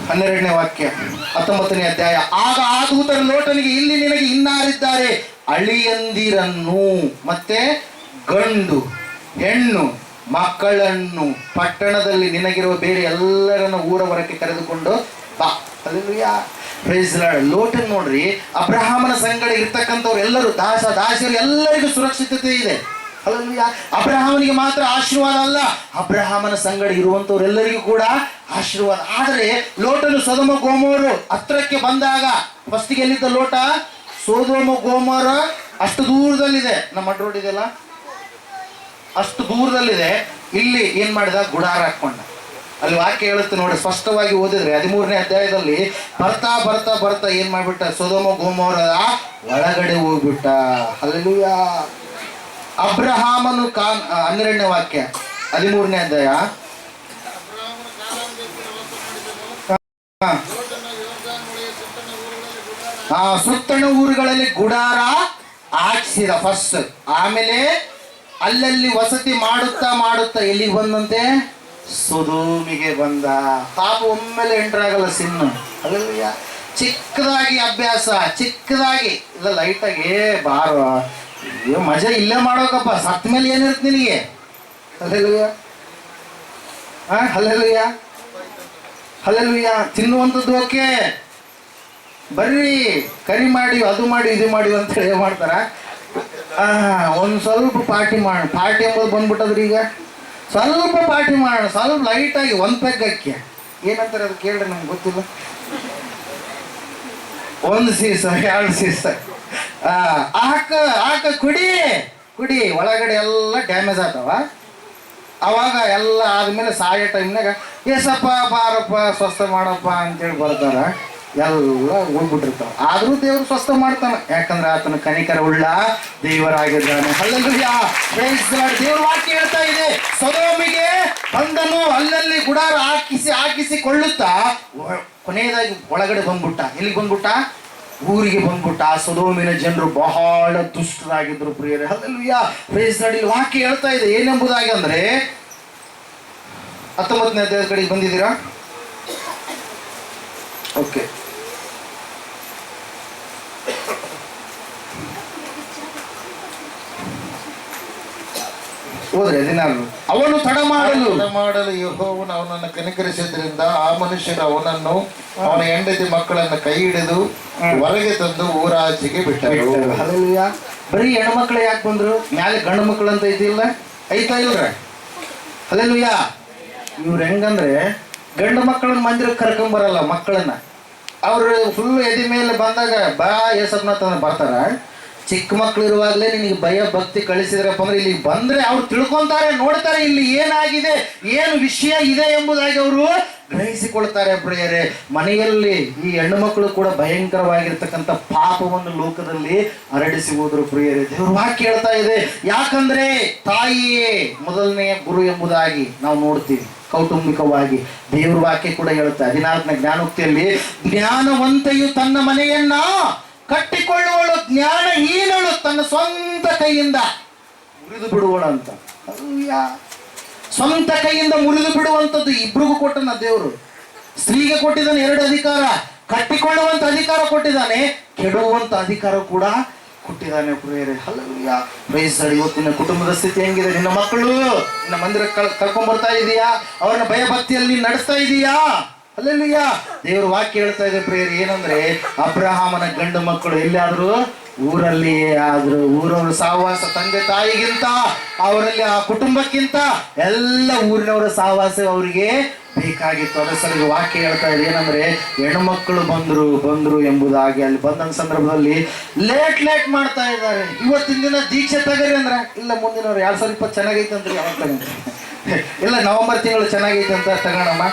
12ನೇ ವಾಕ್ಯ 19ನೇ ಅಧ್ಯಾಯ. ಆಗ ಆ ದೂತರ ಲೋಟನಿಗೆ, ಇಲ್ಲಿ ನಿನಗೆ ಇನ್ನಾರಿದ್ದಾರೆ? ಅಳಿಯಂದಿರನ್ನು ಮತ್ತೆ ಗಂಡು ಹೆಣ್ಣು ಮಕ್ಕಳನ್ನು ಪಟ್ಟಣದಲ್ಲಿ ನಿನಗಿರುವ ಬೇರೆ ಎಲ್ಲರನ್ನು ಊರ ಹೊರಕ್ಕೆ ಕರೆದುಕೊಂಡು ಬಾ. ಹಲ್ಲೆಲೂಯಾ. Praise the lord. ಲೋಟನ್ ನೋಡ್ರಿ, ಅಬ್ರಹಾಮನ ಸಂಗಡ ಇರ್ತಕ್ಕಂಥವ್ರು ಎಲ್ಲರೂ ದಾಸರು ಎಲ್ಲರಿಗೂ ಸುರಕ್ಷಿತತೆ ಇದೆ. ಹಲ್ಲೆಲೂಯಾ. ಅಬ್ರಹಾಮನಿಗೆ ಮಾತ್ರ ಆಶೀರ್ವಾದ ಅಲ್ಲ, ಅಬ್ರಹಾಮನ ಸಂಗಡ ಇರುವಂಥವ್ರೆಲ್ಲರಿಗೂ ಕೂಡ ಆಶೀರ್ವಾದ. ಆದರೆ ಲೋಟನು ಸೊದೋಮ ಗೋಮೋರ ಹತ್ರಕ್ಕೆ ಬಂದಾಗ, ಫಸ್ಟಿಗೆ ಎಲ್ಲಿದ್ದ ಲೋಟ? ಸೊದೋಮ ಗೋಮೋರ ಅಷ್ಟು ದೂರದಲ್ಲಿದೆ. ನಮ್ಮ ರೋಡ್ ಇದೆಯಲ್ಲ, ಅಷ್ಟು ದೂರದಲ್ಲಿದೆ. ಇಲ್ಲಿ ಏನ್ ಮಾಡಿದ? ಗುಡಾರ ಹಾಕೊಂಡ. ಅಲ್ಲಿ ವಾಕ್ಯ ಹೇಳುತ್ತೆ ನೋಡಿ, ಸ್ಪಷ್ಟವಾಗಿ ಓದಿದ್ರೆ 13ನೇ ಅಧ್ಯಾಯದಲ್ಲಿ ಬರ್ತಾ ಬರ್ತಾ ಬರ್ತಾ ಏನ್ ಮಾಡ್ಬಿಟ್ಟ? ಸೊದೋಮ ಗೋಮೋರ ಒಳಗಡೆ ಹೋಗ್ಬಿಟ್ಟ. ಹಲ್ಲೆಲೂಯಾ. ಅಬ್ರಹಾಮನು 12ನೇ ವಾಕ್ಯ 13ನೇ ಅಧ್ಯಾಯ. ಸುತ್ತಣ ಊರುಗಳಲ್ಲಿ ಗುಡಾರ ಹಾಕ್ಸಿದ ಫಸ್ಟ್. ಆಮೇಲೆ ಅಲ್ಲಲ್ಲಿ ವಸತಿ ಮಾಡುತ್ತಾ ಮಾಡುತ್ತಾ ಎಲ್ಲಿಗೆ ಬಂದಂತೆ? ಸೊದೋಮಿಗೆ ಬಂದ. ಪಾಪ ಒಮ್ಮೆಲೆ ಎಂಟರ್ ಆಗಲ್ಲ ಸಿನ್ನು. ಅಲ್ಲಯ್ಯ. ಚಿಕ್ಕದಾಗಿ ಅಭ್ಯಾಸ, ಚಿಕ್ಕದಾಗಿ ಇಲ್ಲ ಲೈಟಾಗಿ ಬಾರ ಅಯ್ಯೋ ಮಜಾ ಇಲ್ಲೇ ಮಾಡೋಕಪ್ಪ, ಸತ್ತ ಮೇಲೆ ಏನಿರುತ್ತೆ ನಿನಗೆ? Hallelujah, hallelujah, hallelujah. ತಿನ್ನುವಂಥದ್ದು ಓಕೆ, ಬರ್ರಿ ಕರಿ ಮಾಡಿ ಅದು ಮಾಡಿ ಇದು ಮಾಡಿ ಅಂತ ಹೇಳಿ ಮಾಡ್ತಾರ. ಒಂದು ಸ್ವಲ್ಪ ಪಾರ್ಟಿ ಮಾಡೋಣ, ಪಾರ್ಟಿ ಎಂಬುದು ಬಂದ್ಬಿಟ್ಟದ್ರಿ ಈಗ. ಸ್ವಲ್ಪ ಪಾರ್ಟಿ ಮಾಡೋಣ, ಸ್ವಲ್ಪ ಲೈಟಾಗಿ ಒಂದು ಪೆಗ್ ಅಕ್ಕಿ ಏನಂತಾರೆ ಅದು ಕೇಳ್ರಿ, ನಮ್ಗೆ ಗೊತ್ತಿಲ್ಲ. 1 ಸೀಸ 2 ಸೀಸ ಹಾಕ ಕುಡಿ ಕುಡಿ, ಒಳಗಡೆ ಎಲ್ಲ ಡ್ಯಾಮೇಜ್ ಆಗ್ತಾವ. ಅವಾಗ ಎಲ್ಲ ಆದಮೇಲೆ ಸಾಯೋ ಟೈಮ್ನಾಗ ಏಸಪ್ಪ ಬಾರಪ್ಪ ಸ್ವಸ್ಥ ಮಾಡಪ್ಪ ಅಂತೇಳಿ ಬರ್ತಾರ, ಎಲ್ಲ ಹೋಗ್ಬಿಟ್ಟಿರ್ತಾವ. ಆದರೂ ದೇವರು ಸ್ವಸ್ಥ ಮಾಡ್ತಾನೆ, ಯಾಕಂದ್ರೆ ಆತನ ಕನಿಕರ ಉಳ್ಳ ದೇವರಾಗಿದ್ದಾನೆ. Hallelujah, praise the lord. ದೇವ್ರ ವಾಕ್ಯ ಹೇಳ್ತಾ ಇದೆ, ಸೊದೋಮಿಗೆ ಬಂದನು, ಅಲ್ಲಲ್ಲಿ ಗುಡಾರ ಹಾಕಿಸಿಕೊಳ್ಳುತ್ತಾ ಕೊನೆಯದಾಗಿ ಒಳಗಡೆ ಬಂದ್ಬಿಟ್ಟ. ಎಲ್ಲಿಗೆ ಬಂದ್ಬಿಟ್ಟ? ಊರಿಗೆ ಬಂದ್ಬಿಟ್ಟ. ಆ ಸೊದೋಮಿನ ಜನರು ಬಹಳ ದುಷ್ಟರಾಗಿದ್ರು ಪ್ರಿಯರೇ. Hallelujah, praise the lord. ಇಲ್ಲಿ ವಾಕ್ಯ ಹೇಳ್ತಾ ಇದೆ ಏನೆಂಬುದಾಗಿ ಅಂದ್ರೆ 19ನೇ ಅಧ್ಯಾಯದ ಕಡೆಗೆ ಬಂದಿದ್ದೀರಾ? ಓಕೆ, ಹೋದ್ರೆ 16. ಅವನು ತಡ ಮಾಡಲು ಯೆಹೋವನು ಅವನನ್ನು ಕನಿಕರಿಸಿದ್ರಿಂದ ಆ ಮನುಷ್ಯರು ಅವನನ್ನು ಅವನ ಹೆಂಡತಿ ಮಕ್ಕಳನ್ನು ಕೈ ಹಿಡಿದು ಹೊರಗೆ ತಂದು ಊರಾಚೆಗೆ ಬಿಟ್ಟರು. ಹಲ್ಲೆಲೂಯಾ. ಬರೀ ಹೆಣ್ಮಕ್ಳು ಯಾಕೆ ಬಂದ್ರು? ಮ್ಯಾಲೆ ಗಂಡು ಮಕ್ಕಳು ಅಂತ ಐತಿಲ್ಲ, ಐತಾ ಇಲ್ರ? ಹಲ್ಲೆಲೂಯಾ. ಇವ್ರು ಹೆಂಗಂದ್ರೆ ಗಂಡು ಮಕ್ಕಳನ್ನ ಮಂದಿರಕ್ಕೆ ಕರ್ಕೊಂಬರಲ್ಲ, ಮಕ್ಕಳನ್ನ ಅವ್ರು ಫುಲ್ ಎದೆ ಮೇಲೆ ಬಂದಾಗ ಬಾ ಏಸಪ್ನ ತಂದು ಬರ್ತಾರ. ಚಿಕ್ಕ ಮಕ್ಳು ಇರುವಾಗಲೇ ನಿನಗೆ ಭಯ ಭಕ್ತಿ ಕಳಿಸಿದ್ರಪ್ಪ ಅಂದ್ರೆ ಇಲ್ಲಿ ಬಂದ್ರೆ ಅವ್ರು ತಿಳ್ಕೊಂತಾರೆ, ನೋಡ್ತಾರೆ ಇಲ್ಲಿ ಏನಾಗಿದೆ, ಏನು ವಿಷಯ ಇದೆ ಎಂಬುದಾಗಿ ಅವರು ಗ್ರಹಿಸಿಕೊಳ್ತಾರೆ ಪ್ರಿಯರೇ. ಮನೆಯಲ್ಲಿ ಈ ಹೆಣ್ಣು ಮಕ್ಕಳು ಕೂಡ ಭಯಂಕರವಾಗಿರ್ತಕ್ಕಂಥ ಪಾಪವನ್ನು ಲೋಕದಲ್ಲಿ ಹರಡಿಸಿ ಹೋದ್ರು ಪ್ರಿಯರೇ. ದೇವ್ರ ವಾಕ್ಯ ಹೇಳ್ತಾ ಇದೆ, ಯಾಕಂದ್ರೆ ತಾಯಿಯೇ ಮೊದಲನೆಯ ಗುರು ಎಂಬುದಾಗಿ ನಾವು ನೋಡ್ತೀವಿ ಕೌಟುಂಬಿಕವಾಗಿ. ದೇವ್ರ ವಾಕ್ಯ ಕೂಡ ಹೇಳುತ್ತೆ 14ನೇ ಜ್ಞಾನೋಕ್ತಿಯಲ್ಲಿ, ಜ್ಞಾನವಂತೆಯು ತನ್ನ ಮನೆಯನ್ನ ಕಟ್ಟಿಕೊಳ್ಳುವಳು, ಜ್ಞಾನಹೀನಳು ತನ್ನ ಸ್ವಂತ ಕೈಯಿಂದ ಮುರಿದು ಬಿಡುವಳು ಅಂತ. ಸ್ವಂತ ಕೈಯಿಂದ ಮುರಿದು ಬಿಡುವಂಥದ್ದು ಇಬ್ರಿಗೂ ಕೊಟ್ಟನ ದೇವರು. ಸ್ತ್ರೀಗೆ ಕೊಟ್ಟಿದ್ದಾನೆ 2 ಅಧಿಕಾರ, ಕಟ್ಟಿಕೊಳ್ಳುವಂತ ಅಧಿಕಾರ ಕೊಟ್ಟಿದ್ದಾನೆ, ಕೆಡುವಂತ ಅಧಿಕಾರ ಕೂಡ ಕೊಟ್ಟಿದ್ದಾನೆ ಪ್ರಿಯರೇ. Hallelujah, praise the Lord. ಇವತ್ತಿನ ಕುಟುಂಬದ ಸ್ಥಿತಿ ಹೆಂಗಿದೆ? ನಿನ್ನ ಮಕ್ಕಳು ನಿನ್ನ ಮಂದಿರಕ್ಕೆ ಕರ್ಕೊಂಡ್ ಬರ್ತಾ ಇದೀಯಾ? ಅವ್ರನ್ನ ಭಯಭಕ್ತಿಯಲ್ಲಿ ನಡೆಸ್ತಾ ಇದೀಯಾ? ಹಲ್ಲೆಲೂಯಾ. ದೇವ್ರ ವಾಕ್ಯ ಹೇಳ್ತಾ ಇದೆ ಪ್ರಿಯರೇ, ಏನಂದ್ರೆ ಅಬ್ರಹಾಮನ ಗಂಡು ಮಕ್ಕಳು ಎಲ್ಲಿಯಾದ್ರು? ಊರಲ್ಲಿ ಆದ್ರು. ಊರವರ ಸಹವಾಸ ತಂದೆ ತಾಯಿಗಿಂತ, ಅವರಲ್ಲಿ ಆ ಕುಟುಂಬಕ್ಕಿಂತ ಎಲ್ಲ ಊರಿನವರ ಸಹವಾಸ ಅವರಿಗೆ ಬೇಕಾಗಿತ್ತು. ಅದರ ಸಲುವಾಗಿ ವಾಕ್ಯ ಹೇಳ್ತಾ ಇದೆ ಏನಂದ್ರೆ, ಹೆಣ್ಮಕ್ಳು ಬಂದ್ರು ಎಂಬುದಾಗಿ. ಅಲ್ಲಿ ಬಂದ ಸಂದರ್ಭದಲ್ಲಿ ಲೇಟ್ ಮಾಡ್ತಾ ಇದ್ದಾರೆ. ಇವತ್ತಿನ ದಿನ ದೀಕ್ಷೆ ತಗರಿ ಅಂದ್ರ ಇಲ್ಲ, ಮುಂದಿನವ್ರು 2020 ಚೆನ್ನಾಗೈತೆ ಅಂತ ಯಾವಾಗ ತಗೊಂತ ಇಲ್ಲ, ನವೆಂಬರ್ ತಿಂಗಳು ಚೆನ್ನಾಗೈತೆ ಅಂತ ತಗೋಣಮ್ಮ,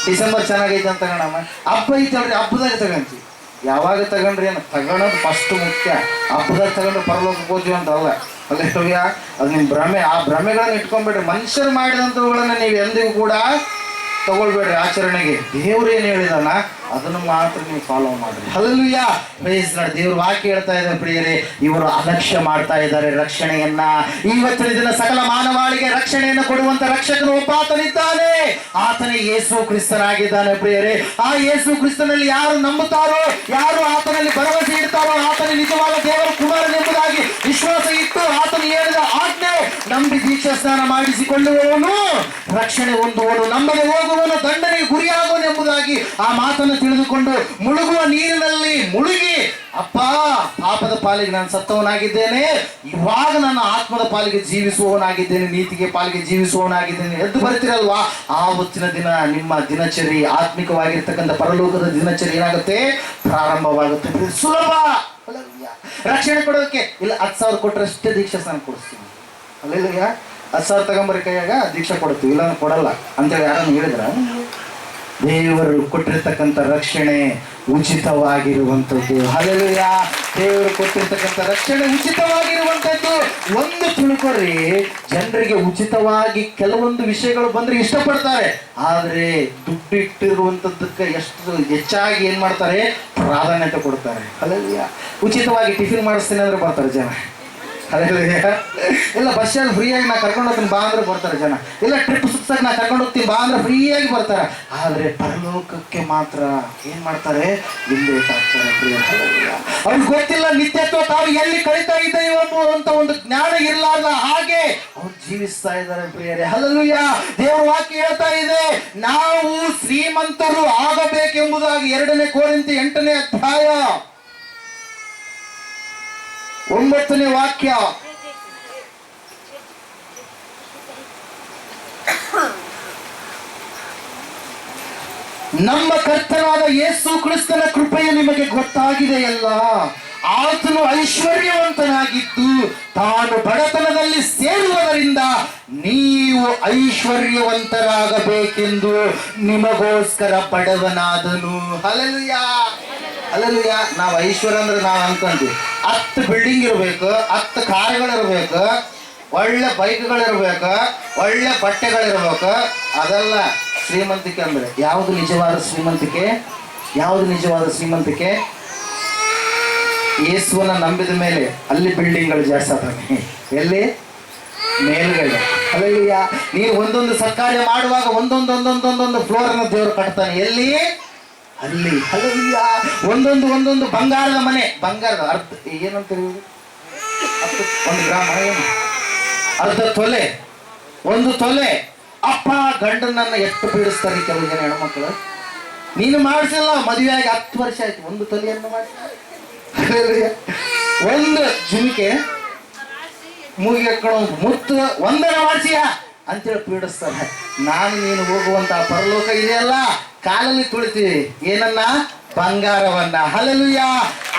ಡಿಸೆಂಬರ್ ಚೆನ್ನಾಗೈತೆ ಅಂತ ತಗೋಣಮ್ಮ, ಹಬ್ಬ ಐತೆ ಅಲ್ರಿ ಹಬ್ಬದಾಗ ತಗೊಂತೀವಿ. ಯಾವಾಗ ತಗೊಂಡ್ರಿ ಏನು ತಗೊಳೋದು ಫಸ್ಟ್ ಮುಖ್ಯ. ಹಬ್ಬದಾಗ ತಗೊಂಡ್ರೆ ಪರಲೋಕಕ್ಕೆ ಹೋದ್ವಿ ಅಂತ ಅಲ್ಲ. ಹಲ್ಲೆಲೂಯಾ. ಅದು ನಿಮ್ಮ ಭ್ರಮೆ. ಆ ಭ್ರಮೆಗಳನ್ನ ಇಟ್ಕೊಂಡ್ಬಿಡ್ರಿ. ಮನುಷ್ಯರು ಮಾಡಿದಂಥವುಗಳನ್ನ ನೀವು ಎಂದಿಗೂ ಕೂಡ ತಗೊಳ್ಬೇಡ್ರಿ ಆಚರಣೆಗೆ. ದೇವ್ರು ಏನು ಹೇಳಿದಾನ ಅದನ್ನು ಮಾತ್ರ ನೀವು ಫಾಲೋ ಮಾಡ್ರಿ. Hallelujah, praise the lord. ದೇವ್ರ ವಾಕ್ಯ ಹೇಳ್ತಾ ಇದ್ದಾರೆ ಪ್ರಿಯರೇ, ಇವರು ಅಲಕ್ಷ್ಯ ಮಾಡ್ತಾ ಇದ್ದಾರೆ ರಕ್ಷಣೆಯನ್ನ. ಇವತ್ತಿನ ದಿನ ಸಕಲ ಮಾನವಾಳಿಗೆ ರಕ್ಷಣೆಯನ್ನು ಕೊಡುವಂತ ರಕ್ಷಕನು ಒಬ್ಬ ಆತನಿದ್ದಾನೆ, ಆತನೇ ಯೇಸು ಕ್ರಿಸ್ತನಾಗಿದ್ದಾನೆ ಪ್ರಿಯರೇ. ಆ ಯೇಸು ಕ್ರಿಸ್ತನಲ್ಲಿ ಯಾರು ನಂಬುತ್ತಾರೋ, ಯಾರು ಆತನಲ್ಲಿ ಭರವಸೆ ಇಡ್ತಾರೋ, ಆತನ ನಿಜವಾದ ದೇವರ ಕುಮಾರನೆಂಬುದಾಗಿ ವಿಶ್ವಾಸ ಇಟ್ಟು ಆತನು ಹೇಳಿದ ಆಜ್ಞೆ ನಂಬಿ ದೀಕ್ಷಾ ಸ್ನಾನ ಮಾಡಿಸಿಕೊಳ್ಳುವವನು ರಕ್ಷಣೆ ಹೊಂದುವನು, ನಂಬದೆ ಹೋಗುವನು ದಂಡನೆಗೆ ಗುರಿಯಾಗುವನು ಎಂಬುದಾಗಿ ಆ ಮಾತನ್ನು ತಿಳಿದುಕೊಂಡು ಮುಳುಗುವ ನೀರಿನಲ್ಲಿ ಮುಳುಗಿ, ಅಪ್ಪ ಪಾಪದ ಪಾಲಿಗೆ ನಾನು ಸತ್ತವನಾಗಿದ್ದೇನೆ, ಇವಾಗ ನನ್ನ ಆತ್ಮದ ಪಾಲಿಗೆ ಜೀವಿಸುವವನಾಗಿದ್ದೇನೆ, ನೀತಿಗೆ ಪಾಲಿಗೆ ಜೀವಿಸುವವನಾಗಿದ್ದೇನೆ ಎದ್ದು ಬರ್ತಿರಲ್ವಾ? ಆವತ್ತಿನ ದಿನ ನಿಮ್ಮ ದಿನಚರಿ, ಆತ್ಮಿಕವಾಗಿರ್ತಕ್ಕಂಥ ಪರಲೋಕದ ದಿನಚರಿ ಏನಾಗುತ್ತೆ? ಪ್ರಾರಂಭವಾಗುತ್ತೆ. ಸುಲಭ. ರಕ್ಷಣೆ ಕೊಡೋದಕ್ಕೆ ಇಲ್ಲ 10,000 ಕೊಟ್ಟರಷ್ಟೇ ದೀಕ್ಷಾ ಸ್ನಾನ ಕೊಡಿಸ್ತೀನಿ. ಅಲ್ಲೆಲ್ಲ 10,000 ತಗೊಂಬರಿ ಕೈಯಾಗ ದೀಕ್ಷಾ ಕೊಡ್ತೀವಿ, ಇಲ್ಲ ಕೊಡಲ್ಲ ಅಂತೇಳಿ ಯಾರನ್ನು ಹೇಳಿದ್ರ? ದೇವರು ಕೊಟ್ಟಿರ್ತಕ್ಕಂಥ ರಕ್ಷಣೆ ಉಚಿತವಾಗಿರುವಂಥದ್ದು. ಹಲ್ಲೆಲೂಯಾ. ದೇವರು ಕೊಟ್ಟಿರ್ತಕ್ಕಂಥ ರಕ್ಷಣೆ ಉಚಿತವಾಗಿರುವಂಥದ್ದು. ಒಂದು ತಿಳ್ಕೊರಿ, ಜನರಿಗೆ ಉಚಿತವಾಗಿ ಕೆಲವೊಂದು ವಿಷಯಗಳು ಬಂದ್ರೆ ಇಷ್ಟಪಡ್ತಾರೆ, ಆದರೆ ದುಡ್ಡು ಇಟ್ಟಿರುವಂಥದ್ದಕ್ಕೆ ಎಷ್ಟು ಹೆಚ್ಚಾಗಿ ಏನ್ ಮಾಡ್ತಾರೆ? ಪ್ರಾಧಾನ್ಯತೆ ಕೊಡ್ತಾರೆ. ಹಲ್ಲೆಲೂಯಾ. ಉಚಿತವಾಗಿ ಟಿಫಿನ್ ಮಾಡಿಸ್ತೀನಿ ಅಂದ್ರೆ ಬರ್ತಾರೆ ಜನ. ಇಲ್ಲ ಬಸ್ಸಲ್ಲಿ ಫ್ರೀಯಾಗಿ ನಾ ಕರ್ಕೊಂಡು ಹೋಗ್ತೀನಿ ಬಾ ಅಂದ್ರೆ ಬರ್ತಾರೆ ಜನ. ಇಲ್ಲ ಟ್ರಿಪ್ ಸುತ್ತಾಗ ನಾ ಕರ್ಕೊಂಡು ಹೋಗ್ತೀನಿ ಬಾ ಅಂದ್ರೆ ಫ್ರೀಯಾಗಿ ಬರ್ತಾರೆ. ಆದರೆ ಪರಲೋಕಕ್ಕೆ ಮಾತ್ರ ಏನ್ ಮಾಡ್ತಾರೆ, ಲೇಟ್ ಆಗ್ತಾರೆ ಪ್ರಿಯ. ಅವ್ರಿಗೆ ಗೊತ್ತಿಲ್ಲ ನಿತ್ಯತ್ವ ತಾವು ಎಲ್ಲಿ ಕಳೀತಾ ಇದ್ದೇವೆ ಅಂತ ಒಂದು ಜ್ಞಾನ ಇರಲಾರ್ದ ಹಾಗೆ ಅವ್ರು ಜೀವಿಸ್ತಾ ಇದ್ದಾರೆ ಪ್ರಿಯರೇ. ಹಲ್ಲೆಲೂಯಾ. ದೇವರ ವಾಕ್ಯ ಹೇಳ್ತಾ ಇದೆ, ನಾವು ಶ್ರೀಮಂತರು ಆಗಬೇಕೆಂಬುದಾಗಿ 2 ಕೊರಿಂಥಿ 8ನೇ ಅಧ್ಯಾಯ 9ನೇ ವಾಕ್ಯ. ನಮ್ಮ ಕರ್ತನಾದ ಯೇಸು ಕ್ರಿಸ್ತನ ಕೃಪೆಯು ನಿಮಗೆ ಗೊತ್ತಾಗಿದೆಯಲ್ಲ, ಆತನು ಐಶ್ವರ್ಯವಂತನಾಗಿದ್ದು ತಾನು ಬಡತನದಲ್ಲಿ ಸೇರುವುದರಿಂದ ನೀವು ಐಶ್ವರ್ಯವಂತರಾಗಬೇಕೆಂದು ನಿಮಗೋಸ್ಕರ ಬಡವನಾದನು. Hallelujah, hallelujah. ನಾವು ಐಶ್ವರ್ಯ ಅಂದ್ರೆ ನಾವು ಅನ್ಕೊಂತೀವಿ 10 ಬಿಲ್ಡಿಂಗ್ ಇರ್ಬೇಕು, 10 ಕಾರ್ಗಳಿರ್ಬೇಕು, ಒಳ್ಳೆ ಬೈಕ್ಗಳಿರ್ಬೇಕು, ಒಳ್ಳೆ ಬಟ್ಟೆಗಳಿರ್ಬೇಕು. ಅದೆಲ್ಲ ಶ್ರೀಮಂತಿಕೆ ಅಂದ್ರೆ. ಯಾವುದು ನಿಜವಾದ ಶ್ರೀಮಂತಿಕೆ? ಯಾವುದು ನಿಜವಾದ ಶ್ರೀಮಂತಿಕೆ? ಯೇಸುವನ್ನ ನಂಬಿದ ಮೇಲೆ ಅಲ್ಲಿ ಬಿಲ್ಡಿಂಗ್ಗಳು ಜಾಸ್ತಿ ಆಗ್ತವೆ. ಎಲ್ಲಿ? ಮೇಲ್ಗಡೆ. ಹಲ್ಲೆಲೂಯಾ. ನೀವು ಒಂದೊಂದು ಸತ್ಕಾರ್ಯ ಮಾಡುವಾಗ ಒಂದೊಂದು ಫ್ಲೋರ್ ಅನ್ನು ದೇವರು ಕಟ್ತಾನೆ. ಎಲ್ಲಿ? ಅಲ್ಲಿ. ಹಲ್ಲೆಲೂಯಾ. ಒಂದೊಂದು ಬಂಗಾರದ ಮನೆ. ಬಂಗಾರದ ಅರ್ಧ ಏನಂತೀವಿ? 1 ಗ್ರಾಮ ಏನು? ಅರ್ಧ ತೊಲೆ, 1 ತೊಲೆ. ಅಪ್ಪ ಗಂಡನನ್ನ ಎಷ್ಟು ಪೀಡಿಸ್ತಾರೆ ಕೆಲವು ಜನ ಹೆಣ್ಮಕ್ಳು. ನೀನು ಮಾಡಿಸಿಲ್ಲ, ಮದುವೆ ಆಗಿ 10 ವರ್ಷ ಆಯ್ತು, 1 ತೊಲೆಯನ್ನು ಮಾಡಿಸ. 1 ಜುಮಿಕೆ ಮೂಗಿಗೆ ಮುತ್ತು 1 ಮಾಡಿಸಿಯ ಅಂತೇಳಿ ಪೀಡಿಸ್ತಾರೆ. ನಾನು ನೀನು ಹೋಗುವಂತ ಪರಲೋಕ ಇದೆಯಲ್ಲ, ಕಾಲಲ್ಲಿ ತುಳಿತೀವಿ ಏನನ್ನ? ಬಂಗಾರವನ್ನ. ಹಲ್ಲೆಲೂಯಾ.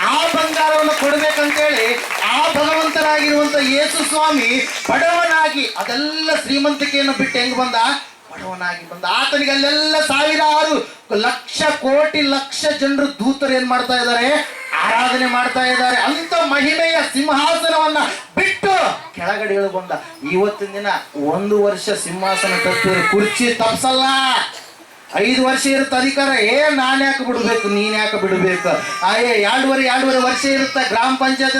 ಆ ಬಂಗಾರವನ್ನು ಕೊಡ್ಬೇಕಂತೇಳಿ ಆ ಭಗವಂತನಾಗಿರುವಂತ ಯೇಸು ಸ್ವಾಮಿ ಬಡವನಾಗಿ ಅದೆಲ್ಲ ಶ್ರೀಮಂತಿಕೆಯನ್ನು ಬಿಟ್ಟು ಹೆಂಗ್ ಬಂದ? ಬಡವನಾಗಿ ಬಂದ. ಆತನಿಗೆ ಅಲ್ಲೆಲ್ಲ ಸಾವಿರಾರು ಲಕ್ಷ ಕೋಟಿ ಲಕ್ಷ ಜನರು ದೂತರು ಏನ್ ಮಾಡ್ತಾ ಇದ್ದಾರೆ? ಆರಾಧನೆ ಮಾಡ್ತಾ ಇದ್ದಾರೆ. ಅಂತ ಮಹಿಮೆಯ ಸಿಂಹಾಸನವನ್ನ ಬಿಟ್ಟು ಕೆಳಗಡೆ ಇಳಿದು ಬಂದ. ಇವತ್ತಿನ ದಿನ 1 ವರ್ಷ ಸಿಂಹಾಸನ ತಪ್ಪಿದ್ರೆ ಕುರ್ಚಿ ತಪ್ಸಲ್ಲ. 5 ವರ್ಷ ಇರುತ್ತೆ ಅಧಿಕಾರ. ನಾನು ಯಾಕೆ ಬಿಡ್ಬೇಕು, ನೀನ್ ಯಾಕೆ ಬಿಡ್ಬೇಕು? 2.5 ವರ್ಷ ಇರುತ್ತೆ ಗ್ರಾಮ ಪಂಚಾಯತ್.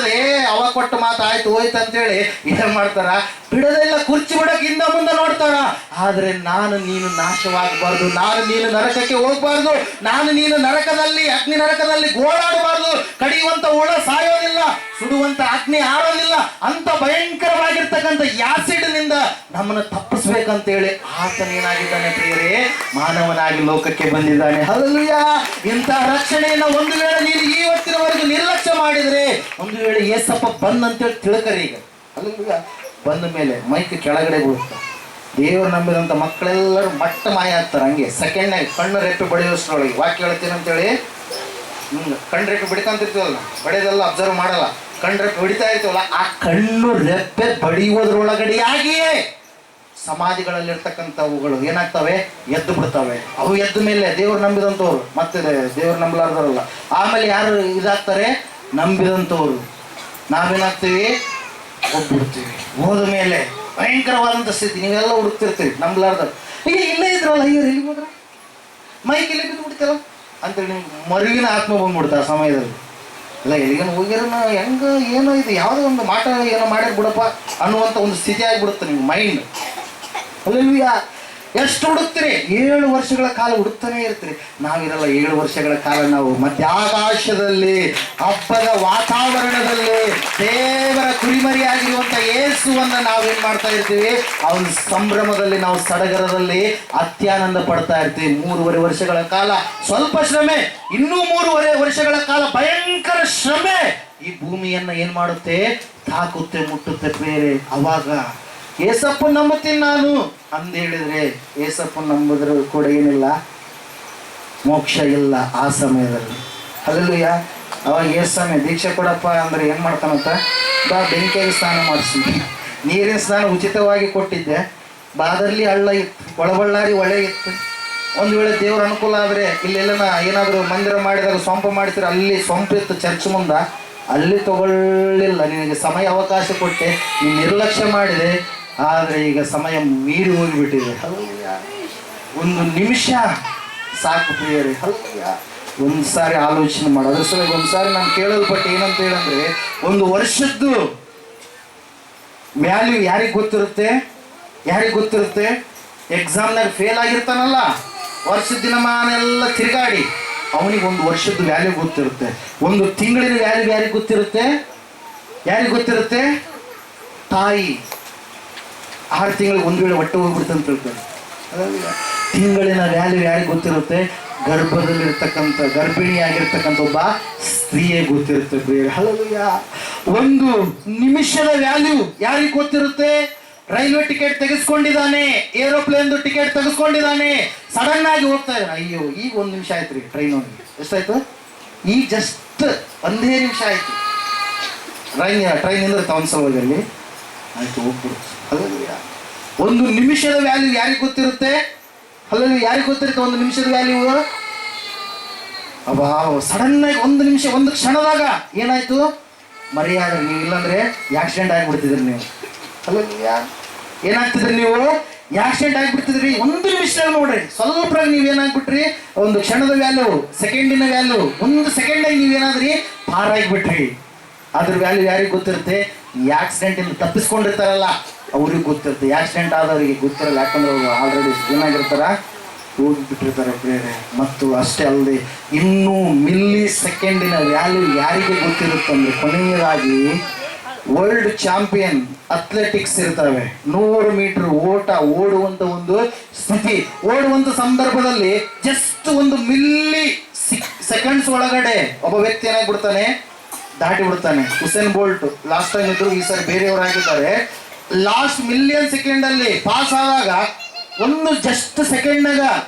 ಅವ ಕೊಟ್ಟ ಮಾತು ಆಯ್ತು ಹೋಯ್ತು ಅಂತೇಳಿ ಏನ್ ಮಾಡ್ತಾರ? ಬಿಡೋದಿಲ್ಲ. ಕುರ್ಚಿ ಬಿಡಕ್ ಹಿಂದ ಮುಂದೆ ನೋಡ್ತಾರ. ಆದ್ರೆ ನಾನು ನೀನು ನಾಶವಾಗಬಾರ್ದು, ನಾನು ನೀನು ನರಕಕ್ಕೆ ಹೋಗ್ಬಾರ್ದು, ನಾನು ನೀನು ನರಕದಲ್ಲಿ ಅಗ್ನಿ ನರಕದಲ್ಲಿ ಗೋಳಾಡಬಾರ್ದು. ಕಡಿಯುವಂತ ಹುಳ ಸಾಯೋದಿಲ್ಲ, ಸುಡುವಂತ ಅಗ್ನಿ ಆರೋದಿಲ್ಲ. ಅಂತ ಭಯಂಕರವಾಗಿರ್ತಕ್ಕಂಥ ಆಸಿಡ್ ನಿಂದ ನಮ್ಮನ್ನು ತಪ್ಪಿಸ್ಬೇಕಂತೇಳಿ ಆತನೇನಾಗಿದ್ದಾನೆ ಪ್ರಿಯರೇ? ಮಾನವನಾಗಿ ಲೋಕಕ್ಕೆ ಬಂದಿದ್ದಾನೆ. ಹಲ್ಲೆಲೂಯಾ. ಇಂತಹ ರಕ್ಷಣೆಯನ್ನ ಒಂದು ವೇಳೆ ನೀನು ಇವತ್ತಿನವರೆಗೂ ನಿರ್ಲಕ್ಷ್ಯ ಮಾಡಿದ್ರೆ, ಒಂದು ವೇಳೆ ಏಸಪ್ಪ ಬಂದಂತೇಳಿ ತಿಳ್ಕರಿ. ಈಗ ಹಲ್ಲೆಲೂಯಾ ಬಂದ ಮೇಲೆ ಮೈಕ್ ಕೆಳಗಡೆ ಬೀಳುತ್ತೆ. ದೇವರು ನಂಬಿದಂಥ ಮಕ್ಕಳೆಲ್ಲರೂ ಮಟ್ಟ ಮಾಯ ಆಗ್ತಾರೆ. ಹಂಗೆ ಸೆಕೆಂಡ್ನಾಗ ಕಣ್ಣು ರೆಪ್ಪೆ ಬಡಿಯೋಷ್ಟ್ರೊಳಗೆ ವಾಕ್ಯ ಹೇಳ್ತೀನಿ ಅಂತೇಳಿ ಕಣ್ಣು ರೆಪ್ಪೆ ಬಿಡ್ಕೊಂತಿರ್ತೀವಲ್ಲ, ಬಡಿಯೋದೆಲ್ಲ ಅಬ್ಸರ್ವ್ ಮಾಡಲ್ಲ. ಕಣ್ಣು ರೆಪ್ಪೆ ಹೊಡಿತಾ ಇರ್ತೀವಲ್ಲ, ಆ ಕಣ್ಣು ರೆಪ್ಪೆ ಬಡಿಯೋದ್ರೊಳಗಡೆಯಾಗಿಯೇ ಸಮಾಧಿಗಳಲ್ಲಿರ್ತಕ್ಕಂಥವುಗಳು ಏನಾಗ್ತವೆ? ಎದ್ದು ಬಿಡ್ತವೆ. ಅವು ಎದ್ದ ಮೇಲೆ ದೇವ್ರು ನಂಬಿದಂಥವ್ರು, ಮತ್ತೆ ದೇವ್ರು ನಂಬಲಾರ್ದವ್ರಲ್ಲ, ಆಮೇಲೆ ಯಾರು ಇದಾಗ್ತಾರೆ? ನಂಬಿದಂಥವ್ರು. ನಾವೇನಾಗ್ತೀವಿ? ಹೋಗ್ಬಿಡ್ತೀವಿ. ಹೋದ ಮೇಲೆ ಭಯಂಕರವಾದಂಥ ಸ್ಥಿತಿ. ನೀವೆಲ್ಲ ಹುಡುಕ್ತಿರ್ತೀವಿ ನಂಬಲಾರ್ದವ್ರು. ಈಗ ಇಲ್ಲೇ ಇದ್ರಲ್ಲ, ಅಯ್ಯೋ ಎಲ್ಲಿ ಹೋದ್ರ? ಮೈಕ್ ಇಲ್ಲಿ ಬಿದ್ದು ಬಿಡ್ತೀರ ಅಂತೇಳಿ ನಿಮ್ಗೆ ಮರುವಿನ ಆತ್ಮ ಬಂದ್ಬಿಡ್ತಾರೆ ಆ ಸಮಯದಲ್ಲಿ. ಇಲ್ಲ ಎಲ್ಲಿಗೇನು ಹೋಗ್ಯಾರನ, ಹೆಂಗ ಏನೋ ಇದು ಯಾವುದೋ ಒಂದು ಮಾಟ ಏನೋ ಮಾಡ್ಯಾರ ಬಿಡಪ್ಪ ಅನ್ನುವಂಥ ಒಂದು ಸ್ಥಿತಿ ಆಗಿಬಿಡುತ್ತೆ ನಿಮ್ಮ ಮೈಂಡ್. ಹಲ್ಲೆಲೂಯಾ. ಎಷ್ಟು ಹುಡುಕ್ತೀರಿ? 7 ವರ್ಷಗಳ ಕಾಲ ಹುಡುಕ್ತಾನೆ ಇರ್ತೀರಿ. ನಾವಿರಲ್ಲ. 7 ವರ್ಷಗಳ ಕಾಲ ನಾವು ಮಧ್ಯಾಕಾಶದಲ್ಲಿ ಹಬ್ಬದ ವಾತಾವರಣದಲ್ಲಿ ದೇವರ ಕುರಿಮರಿಯಾಗಿರುವಂಥ ಯೇಸುವನ್ನ ನಾವೇನ್ ಮಾಡ್ತಾ ಇರ್ತೀವಿ? ಅವನ ಸಂಭ್ರಮದಲ್ಲಿ ನಾವು ಸಡಗರದಲ್ಲಿ ಅತ್ಯಾನಂದ ಪಡ್ತಾ ಇರ್ತೀವಿ. 3.5 ವರ್ಷಗಳ ಕಾಲ ಸ್ವಲ್ಪ ಶ್ರಮೆ, ಇನ್ನೂ 3.5 ವರ್ಷಗಳ ಕಾಲ ಭಯಂಕರ ಶ್ರಮೆ ಈ ಭೂಮಿಯನ್ನ ಏನ್ ಮಾಡುತ್ತೆ? ತಾಕುತ್ತೆ, ಮುಟ್ಟುತ್ತೆ ಬೇರೆ. ಅವಾಗ ಏಸಪ್ಪನ ನಂಬುತ್ತೀನಿ ನಾನು ಅಂದ ಹೇಳಿದ್ರೆ, ಏಸಪ್ಪನ ನಂಬಿದ್ರು ಕೂಡ ಏನಿಲ್ಲ, ಮೋಕ್ಷ ಇಲ್ಲ ಆ ಸಮಯದಲ್ಲಿ. ಹಲ್ಲೆಲೂಯಾ. ಅವಾಗ ಏಸಮ್ಮೆ ದೀಕ್ಷೆ ಕೊಡಪ್ಪ ಅಂದ್ರೆ ಏನ್ ಮಾಡ್ತಾನಂತ? ಬಾ ಬೆಂಕಿಯಾಗಿ ಸ್ನಾನ ಮಾಡಿಸ್ತೀನಿ. ನೀರಿನ ಸ್ನಾನ ಉಚಿತವಾಗಿ ಕೊಟ್ಟಿದ್ದೆ. ಬಾದರ್ಲಿ ಹಳ್ಳ ಇತ್ತು, ಒಳಬಳ್ಳಾರಿ ಹೊಳೆ ಇತ್ತು. ಒಂದು ವೇಳೆ ದೇವ್ರ ಅನುಕೂಲ ಆದರೆ ಇಲ್ಲೆಲ್ಲ ಏನಾದರೂ ಮಂದಿರ ಮಾಡಿದಾಗ ಸೊಂಪು ಮಾಡ್ತೀರ, ಅಲ್ಲಿ ಸೊಂಪು ಇತ್ತು ಚರ್ಚ್ ಮುಂದ, ಅಲ್ಲಿ ತಗೊಳ್ಳಿಲ್ಲ. ನಿನಗೆ ಸಮಯ ಅವಕಾಶ ಕೊಟ್ಟೆ, ನೀನು ನಿರ್ಲಕ್ಷ್ಯ ಮಾಡಿದೆ. ಆದರೆ ಈಗ ಸಮಯ ಮೀರಿ ಹೋಗಿಬಿಟ್ಟಿದೆ. ಹಲ್ಲೆಲೂಯಾ. 1 ನಿಮಿಷ ಸಾಕು ಪ್ರಿಯರೇ. ಹಲ್ಲೆಲೂಯಾ. ಒಂದು ಸಾರಿ ಆಲೋಚನೆ ಮಾಡು. ಅದ್ರ ಸಲುವಾಗಿ ಒಂದು ಸಾರಿ ನಾನು ಕೇಳಲ್ಪಟ್ಟೆ ಏನಂತ ಹೇಳಂದ್ರೆ, 1 ವರ್ಷದ್ದು ವ್ಯಾಲ್ಯೂ ಯಾರಿಗೆ ಗೊತ್ತಿರುತ್ತೆ? ಯಾರಿಗೆ ಗೊತ್ತಿರುತ್ತೆ? ಎಕ್ಸಾಮ್ನಾಗ ಫೇಲ್ ಆಗಿರ್ತಾನಲ್ಲ, ವರ್ಷದ ದಿನಮಾನ ಎಲ್ಲ ತಿರುಗಾಡಿ ಅವನಿಗೆ ಒಂದು ವರ್ಷದ ವ್ಯಾಲ್ಯೂ ಗೊತ್ತಿರುತ್ತೆ. ಒಂದು ತಿಂಗಳಿನ ವ್ಯಾಲ್ಯೂ ಯಾರಿಗೆ ಗೊತ್ತಿರುತ್ತೆ? ಯಾರಿಗೆ ಗೊತ್ತಿರುತ್ತೆ? ತಾಯಿ 6 ತಿಂಗಳಿಗೆ ಒಂದು ವೇಳೆ ಹೊಟ್ಟೆ ಹೋಗ್ಬಿಡ್ತು ಅಂತ ಹೇಳ್ತಾರೆ. ತಿಂಗಳಿನ ವ್ಯಾಲ್ಯೂ ಯಾರಿಗೆ ಗೊತ್ತಿರುತ್ತೆ? ಗರ್ಭದಲ್ಲಿರ್ತಕ್ಕಂಥ ಗರ್ಭಿಣಿಯಾಗಿರ್ತಕ್ಕಂಥ ಒಬ್ಬ ಸ್ತ್ರೀಯೇ ಗೊತ್ತಿರುತ್ತೆ ಬೇರೆ. ಹಲಲುಯ್ಯ. ಒಂದು ನಿಮಿಷದ ವ್ಯಾಲ್ಯೂ ಯಾರಿಗೆ ಗೊತ್ತಿರುತ್ತೆ? ರೈಲ್ವೆ ಟಿಕೆಟ್ ತೆಗೆಸ್ಕೊಂಡಿದ್ದಾನೆ, ಏರೋಪ್ಲೇನ್ ಟಿಕೆಟ್ ತೆಗೆಸ್ಕೊಂಡಿದ್ದಾನೆ, ಸಡನ್ ಆಗಿ ಹೋಗ್ತಾ ಇದ್ದಾನೆ. ಅಯ್ಯೋ ಈಗ 1 ನಿಮಿಷ ಆಯ್ತು ರೀ ಟ್ರೈನ್ ಹೋಗಿ. ಎಷ್ಟಾಯ್ತು? ಈಗ ಜಸ್ಟ್ 1 ನಿಮಿಷ ಆಯ್ತು. ಟ್ರೈನ್ ನಿಂದಿರುತ್ತೆ ಒಂದು ಸಲುವಾಗಿ ಆಯ್ತು ಹೋಗ್ಬಿಡುತ್ತೆ. ಹಲಲುಯ್ಯ. ಒಂದು ನಿಮಿಷದ ವ್ಯಾಲ್ಯೂ ಯಾರಿಗೆ ಗೊತ್ತಿರುತ್ತೆ? ಹಲಲುಯ್ಯ. ಯಾರಿಗೆ ಗೊತ್ತಿರುತ್ತೆ 1 ನಿಮಿಷದ ವ್ಯಾಲ್ಯೂ? ಅಬ್ಬಾ ಸಡನ್ ಆಗಿ 1 ನಿಮಿಷ, 1 ಕ್ಷಣದಾಗ ಏನಾಯ್ತು? ಮರೆಯಾದ್ರೆ ನೀವು, ಇಲ್ಲಾಂದ್ರೆ ಆಕ್ಸಿಡೆಂಟ್ ಆಗಿಬಿಡ್ತಿದ್ರಿ ನೀವು. ಹಲಲುಯ್ಯ. ಏನಾಗ್ತಿದ್ರಿ ನೀವು? ಆಕ್ಸಿಡೆಂಟ್ ಆಗಿಬಿಡ್ತಿದ್ರಿ 1 ನಿಮಿಷದಾಗ. ನೋಡ್ರಿ ಸ್ವಲ್ಪ ನೀವೇನಾಗ್ಬಿಟ್ರಿ, ಒಂದು ಕ್ಷಣದ ವ್ಯಾಲ್ಯೂ, ಸೆಕೆಂಡಿನ ವ್ಯಾಲ್ಯೂ, 1 ಸೆಕೆಂಡಾಗಿ ನೀವೇನಾದ್ರಿ ಪಾರಾಗಿಬಿಟ್ರಿ. ಅದ್ರ ವ್ಯಾಲ್ಯೂ ಯಾರಿಗೆ ಗೊತ್ತಿರುತ್ತೆ? ಈ ಆಕ್ಸಿಡೆಂಟ್ ಇಂದ ತಪ್ಪಿಸ್ಕೊಂಡಿರ್ತಾರಲ್ಲ ಅವ್ರಿಗೆ ಗೊತ್ತಿರುತ್ತೆ. ಆಕ್ಸಿಡೆಂಟ್ ಆದವರಿಗೆ ಗೊತ್ತಿರಲ್ಲ, ಯಾಕಂದ್ರೆ ಅವರು ಆಲ್ರೆಡಿ ಏನಾಗಿರ್ತಾರ, ಹೋಗಿಬಿಟ್ಟಿರ್ತಾರೆ ಬೇರೆ. ಮತ್ತು ಅಷ್ಟೇ ಅಲ್ಲದೆ ಇನ್ನೂ ಮಿಲ್ಲಿ ಸೆಕೆಂಡಿನ ವ್ಯಾಲ್ಯೂ ಯಾರಿಗೆ ಗೊತ್ತಿರುತ್ತಂದ್ರೆ, ಕೊನೆಯದಾಗಿ ವರ್ಲ್ಡ್ ಚಾಂಪಿಯನ್ ಅಥ್ಲೆಟಿಕ್ಸ್ ಇರ್ತವೆ. 100 ಮೀಟರ್ ಓಟ ಓಡುವಂತ ಒಂದು ಸ್ಥಿತಿ, ಓಡುವಂತ ಸಂದರ್ಭದಲ್ಲಿ ಜಸ್ಟ್ 1 ಮಿಲ್ಲಿ ಸೆಕೆಂಡ್ಸ್ ಒಳಗಡೆ ಒಬ್ಬ ವ್ಯಕ್ತಿ ಏನಾಗ್ಬಿಡ್ತಾನೆ, ದಾಟಿ ಬಿಡ್ತಾನೆ. ಹುಸೇನ್ ಬೋಲ್ಟ್ ಲಾಸ್ಟ್ ಟೈಮ್ ಇದ್ರು, ಈ ಸಾರಿ ಬೇರೆಯವರಾಗಿದ್ದಾರೆ. ಲಾಸ್ಟ್ ಮಿಲಿಯನ್ ಸೆಕೆಂಡ್ ಅಲ್ಲಿ ಪಾಸ್ ಆದಾಗ ಒಂದು ಜಸ್ಟ್ ಸೆಕೆಂಡ್ನಾಗ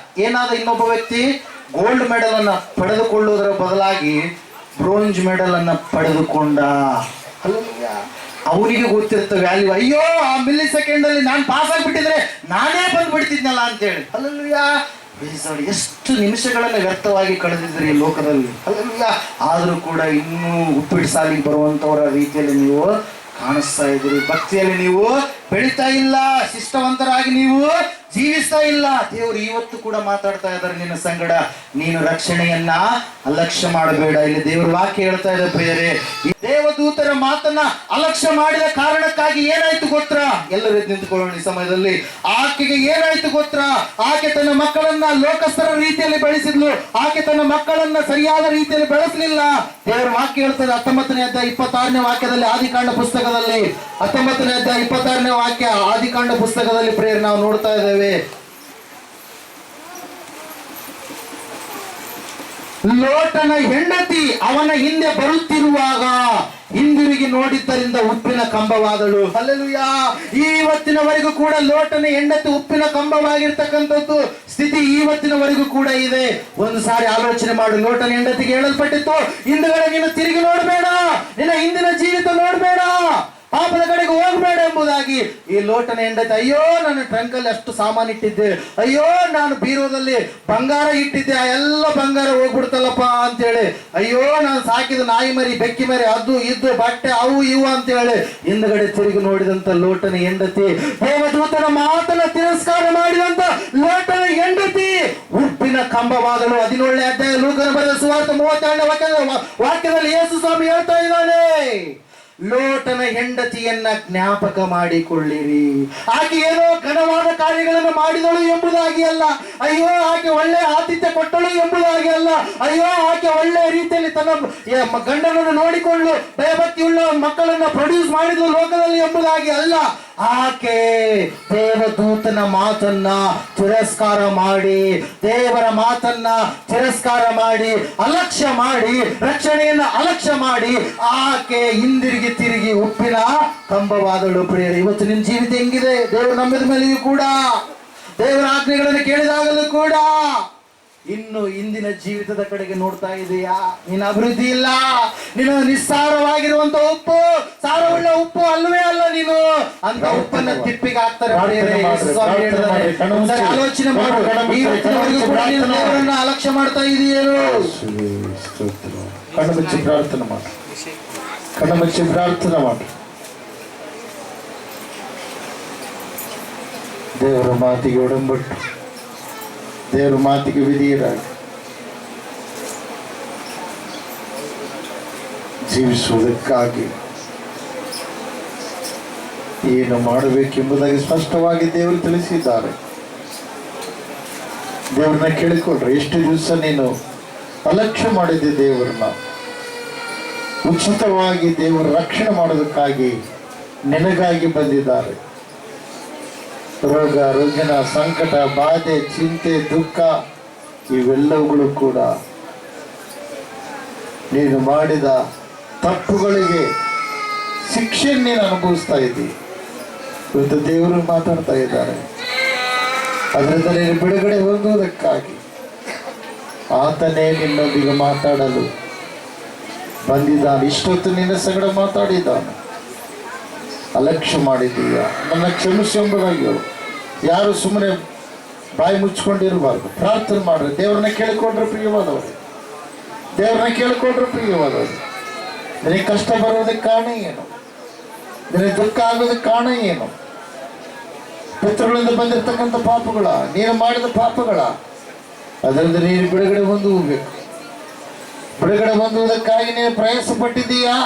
ಏನಾದ ಇನ್ನೊಬ್ಬ ವ್ಯಕ್ತಿ ಗೋಲ್ಡ್ ಮೆಡಲ್ ಅನ್ನ ಪಡೆದುಕೊಳ್ಳುವುದರ ಬದಲಾಗಿ ಬ್ರೋಂಜ್ ಮೆಡಲ್ ಅನ್ನ ಪಡೆದುಕೊಂಡ. ಹಲಲುಯ್ಯ. ಅವನಿಗೆ ಗೊತ್ತಿರುತ್ತೆ ವ್ಯಾಲ್ಯೂ. ಅಯ್ಯೋ ಆ ಮಿಲಿ ಸೆಕೆಂಡ್ ಅಲ್ಲಿ ನಾನು ಪಾಸ್ ಆಗಿಬಿಟ್ಟಿದ್ರೆ ನಾನೇ ಬಂದ್ಬಿಡ್ತಿದ್ನಲ್ಲ ಅಂತೇಳಿ. ಹಲಲುಯ್ಯ. ಎಷ್ಟು ನಿಮಿಷಗಳನ್ನ ವ್ಯರ್ಥವಾಗಿ ಕಳೆದಿದ್ರಿ ಈ ಲೋಕದಲ್ಲಿ. ಹಲಲುಯ್ಯ. ಆದರೂ ಕೂಡ ಇನ್ನೂ ಉಪ್ಪಿಟ್ಟು ಸಾಲಿಗೆ ಬರುವಂತವರ ರೀತಿಯಲ್ಲಿ ನೀವು ಕಾಣಿಸ್ತಾ ಇದ್ದೀರಿ. ಭಕ್ತಿಯಲ್ಲಿ ನೀವು ಬೆಳೀತಾ ಇಲ್ಲ, ಶಿಷ್ಟವಂತರಾಗಿ ನೀವು ಜೀವಿಸ್ತಾ ಇಲ್ಲ. ದೇವರು ಇವತ್ತು ಕೂಡ ಮಾತಾಡ್ತಾ ಇದ್ದಾರೆ ನಿನ್ನ ಸಂಗಡ. ನೀನು ರಕ್ಷಣೆಯನ್ನ ಅಲಕ್ಷ್ಯ ಮಾಡಬೇಡ. ಇಲ್ಲಿ ದೇವರ ವಾಕ್ಯ ಹೇಳ್ತಾ ಇದೆ ಪ್ರಿಯರೇ, ಈ ದೇವದೂತರ ಮಾತನ್ನ ಅಲಕ್ಷ್ಯ ಮಾಡಿದ ಕಾರಣಕ್ಕಾಗಿ ಏನಾಯ್ತು ಗೊತ್ತಾ? ಎಲ್ಲರೂ ನಿಂತುಕೊಳ್ಳೋಣ ಈ ಸಮಯದಲ್ಲಿ. ಆಕೆಗೆ ಏನಾಯ್ತು ಗೊತ್ತಾ? ಆಕೆ ತನ್ನ ಮಕ್ಕಳನ್ನ ಲೋಕಸ್ಥರ ರೀತಿಯಲ್ಲಿ ಬೆಳೆಸಿದ್ಲು. ಆಕೆ ತನ್ನ ಮಕ್ಕಳನ್ನ ಸರಿಯಾದ ರೀತಿಯಲ್ಲಿ ಬೆಳೆಸಲಿಲ್ಲ. ದೇವರ ವಾಕ್ಯ ಹೇಳ್ತದೆ 19ನೇ ಅಧ್ಯಾಯ 26ನೇ ವಾಕ್ಯದಲ್ಲಿ, ಆದಿಕಾಂಡ ಪುಸ್ತಕದಲ್ಲಿ 19ನೇ ಅಧ್ಯಾಯ 26ನೇ ವಾಕ್ಯ ಆದಿಕಾಂಡ ಪುಸ್ತಕದಲ್ಲಿ ಪ್ರಿಯರೇ ನಾವು ನೋಡ್ತಾ ಇದ್ದೇವೆ. ಲೋಟನ ಹೆಂಡತಿ ಅವನ ಹಿಂದೆ ಬರುತ್ತಿರುವಾಗ ಹಿಂದಿರುಗಿ ನೋಡಿದ್ದರಿಂದ ಉಪ್ಪಿನ ಕಂಬವಾದಳು. ಹಲ್ಲೆಲೂಯಾ. ಇವತ್ತಿನವರೆಗೂ ಕೂಡ ಲೋಟನ ಹೆಂಡತಿ ಉಪ್ಪಿನ ಕಂಬವಾಗಿರ್ತಕ್ಕಂಥದ್ದು ಸ್ಥಿತಿ ಇವತ್ತಿನವರೆಗೂ ಕೂಡ ಇದೆ. ಒಂದು ಸಾರಿ ಆಲೋಚನೆ ಮಾಡು. ಲೋಟನ ಹೆಂಡತಿಗೆ ಹೇಳಲ್ಪಟ್ಟಿತ್ತು, ಹಿಂದುಗಡೆ ನೀನು ತಿರುಗಿ ನೋಡಬೇಡ, ನಿನ್ನ ಹಿಂದಿನ ಜೀವಿತ ನೋಡಬೇಡ, ಪಾಪದ ಕಡೆಗೆ ಹೋಗಬೇಡ ಎಂಬುದಾಗಿ. ಈ ಲೋಟನ ಹೆಂಡತಿ, ಅಯ್ಯೋ ನಾನು ಟ್ರಂಕಲ್ಲಿ ಅಷ್ಟು ಸಾಮಾನು ಇಟ್ಟಿದ್ದೆ, ಅಯ್ಯೋ ನಾನು ಬೀರೋದಲ್ಲಿ ಬಂಗಾರ ಇಟ್ಟಿದ್ದೆ, ಆ ಎಲ್ಲ ಬಂಗಾರ ಹೋಗ್ಬಿಡ್ತಲ್ಲಪ್ಪ ಅಂತೇಳಿ, ಅಯ್ಯೋ ನಾನು ಸಾಕಿದ ನಾಯಿ ಮರಿ ಬೆಕ್ಕಿ ಮರಿ ಅದು ಇದು ಬಟ್ಟೆ ಅವು ಇವು ಅಂತೇಳಿ ಹಿಂದ್ಗಡೆ ತಿರುಗಿ ನೋಡಿದಂತ ಲೋಟನ ಹೆಂಡತಿ, ದೇವದೂತನ ಮಾತನ್ನ ತಿರಸ್ಕಾರ ಮಾಡಿದಂತ ಲೋಟನ ಹೆಂಡತಿ ಉಪ್ಪಿನ ಕಂಬವಾದಳು. 17ನೇ ಅಧ್ಯಾಯ ಲೂಕನ ಬರೆದ ಸುವಾರ್ತೆ 32ನೇ ವಾಕ್ಯದಲ್ಲಿ ಯೇಸು ಸ್ವಾಮಿ ಹೇಳ್ತಾ ಇದ್ದಾನೆ, ಲೋಟನ ಹೆಂಡತಿಯನ್ನ ಜ್ಞಾಪಕ ಮಾಡಿಕೊಳ್ಳಿರಿ. ಆಕೆ ಏನೋ ಘನವಾದ ಕಾರ್ಯಗಳನ್ನು ಮಾಡಿದಳು ಎಂಬುದಾಗಿ ಅಲ್ಲ, ಅಯ್ಯೋ ಆಕೆ ಒಳ್ಳೆ ಆತಿಥ್ಯ ಕೊಟ್ಟಳು ಎಂಬುದಾಗಿ ಅಲ್ಲ, ಅಯ್ಯೋ ಆಕೆ ಒಳ್ಳೆ ರೀತಿಯಲ್ಲಿ ತನ್ನ ಗಂಡನನ್ನು ನೋಡಿಕೊಳ್ಳು ಭಯಭಕ್ತಿಯುಳ್ಳ ಮಕ್ಕಳನ್ನ ಪ್ರೊಡ್ಯೂಸ್ ಮಾಡಿದಳು ಲೋಕದಲ್ಲಿ ಎಂಬುದಾಗಿ ಅಲ್ಲ. ಆಕೆ ದೇವದೂತನ ಮಾತನ್ನ ತಿರಸ್ಕಾರ ಮಾಡಿ, ದೇವರ ಮಾತನ್ನ ತಿರಸ್ಕಾರ ಮಾಡಿ, ಅಲಕ್ಷ್ಯ ಮಾಡಿ, ರಕ್ಷಣೆಯನ್ನ ಅಲಕ್ಷ್ಯ ಮಾಡಿ ಆಕೆ ಹಿಂದಿರುಗಿ ತಿರುಗಿ ಉಪ್ಪಿನ ಕಂಬವಾದಳು. ಪ್ರಿಯರೇ, ಇವತ್ತು ನಿನ್ನ ಜೀವಿತ ಹೆಂಗಿದೆ? ದೇವರು ನಂಬಿದ ಮೇಲೆಯೂ ಕೂಡ, ದೇವರ ಆಜ್ಞೆಗಳನ್ನು ಕೇಳಿದಾಗಲೂ ಕೂಡ ಇನ್ನು ಇಂದಿನ ಜೀವಿತದ ಕಡೆಗೆ ನೋಡ್ತಾ ಇದೆಯಾ? ನಿನ್ನ ಅಭಿವೃದ್ಧಿ ಇಲ್ಲ. ನೀನು ನಿಸ್ಸಾರವಾಗಿರುವಂತ ಉಪ್ಪು, ಸಾರವುಳ್ಳ ಉಪ್ಪು ಅಲ್ಲವೇ ಅಲ್ಲ. ನೀನು ಅಂತ ಉಪ್ಪನ್ನ ತಿಪ್ಪಿಗೆ ಹಾಕ್ತಾರೆ. ಆಲೋಚನೆ ಮಾಡು. ಇವತ್ತಿನವರೆಗೂ ಕೂಡ ನೀನು ದೇವರನ್ನ ಅಲಕ್ಷ್ಯ ಮಾಡ್ತಾ ಇದೆಯೇನು? ಕಣ್ಣು ಮುಚ್ಚಿ ಪ್ರಾರ್ಥನೆ ಮಾಡು. ಕಣ್ಣು ಮುಚ್ಚಿ ಪ್ರಾರ್ಥನೆ ಮಾಡು. ದೇವರ ಮಾತಿಗೆ ಒಡಂಬಟ್ಟು, ದೇವರ ಮಾತಿಗೆ ವಿಧಿಯರಾಗಿ ಜೀವಿಸುವುದಕ್ಕಾಗಿ ಏನು ಮಾಡಬೇಕೆಂಬುದಾಗಿ ಸ್ಪಷ್ಟವಾಗಿ ದೇವರು ತಿಳಿಸಿದ್ದಾರೆ. ದೇವ್ರನ್ನ ಕೇಳಿಕೊಳ್ರಿ, ಎಷ್ಟು ದಿವಸ ನೀನು ಅಲಕ್ಷ್ಯ ಮಾಡಿದ್ದೆ ದೇವರನ್ನ. ಉಚಿತವಾಗಿ ದೇವರು ರಕ್ಷಣೆ ಮಾಡೋದಕ್ಕಾಗಿ ನಿನಗಾಗಿ ಬಂದಿದ್ದಾರೆ. ರೋಗ ರುಜಿನ, ಸಂಕಟ, ಬಾಧೆ, ಚಿಂತೆ, ದುಃಖ ಇವೆಲ್ಲವುಗಳು ಕೂಡ ನೀನು ಮಾಡಿದ ತಪ್ಪುಗಳಿಗೆ ಶಿಕ್ಷೆ ನೀನು ಅನುಭವಿಸ್ತಾ ಇದ್ದೀವಿ. ಇವತ್ತು ದೇವರು ಮಾತಾಡ್ತಾ ಇದ್ದಾರೆ. ಅದರಿಂದ ನೀನು ಬಿಡುಗಡೆ ಹೊಂದುವುದಕ್ಕಾಗಿ ಆತನೇ ನಿನ್ನೊಂದಿಗೆ ಮಾತಾಡಲು ಬಂದಿದ್ದಾನೆ. ಇಷ್ಟೊತ್ತು ನಿನ್ನ ಸಂಗಡ ಮಾತಾಡಿದ್ದಾನೆ. ಅಲಕ್ಷ್ಯ ಮಾಡಿದ್ದೀಯ, ನನ್ನ ಕ್ಷಮಿಸಿ ಎಂಬುದಾಗಿ ಹೇಳು. ಯಾರು ಸುಮ್ಮನೆ ಬಾಯಿ ಮುಚ್ಕೊಂಡಿರಬಾರ್ದು. ಪ್ರಾರ್ಥನೆ ಮಾಡ್ರಿ, ದೇವ್ರನ್ನ ಕೇಳಿಕೊಂಡ್ರೆ ಪ್ರಿಯವಾದವರು, ದೇವ್ರನ್ನ ಕೇಳಿಕೊಂಡ್ರೆ ಪ್ರಿಯವಾದವರು. ನಿನಗೆ ಕಷ್ಟ ಬರೋದಕ್ಕೆ ಕಾರಣ ಏನು? ನಿನಗೆ ದುಃಖ ಆಗೋದಕ್ಕೆ ಕಾರಣ ಏನು? ಪಿತೃಗಳಿಂದ ಬಂದಿರತಕ್ಕಂಥ ಪಾಪಗಳ, ನೀನು ಮಾಡಿದ ಪಾಪಗಳ, ಅದರಿಂದ ನೀನು ಬಿಡುಗಡೆ ಹೊಂದುಬೇಕು. ಬಿಡುಗಡೆ ಹೊಂದುವುದಕ್ಕಾಗಿ ನೀನು ಪ್ರಯಾಸ ಪಟ್ಟಿದ್ದೀಯಾ?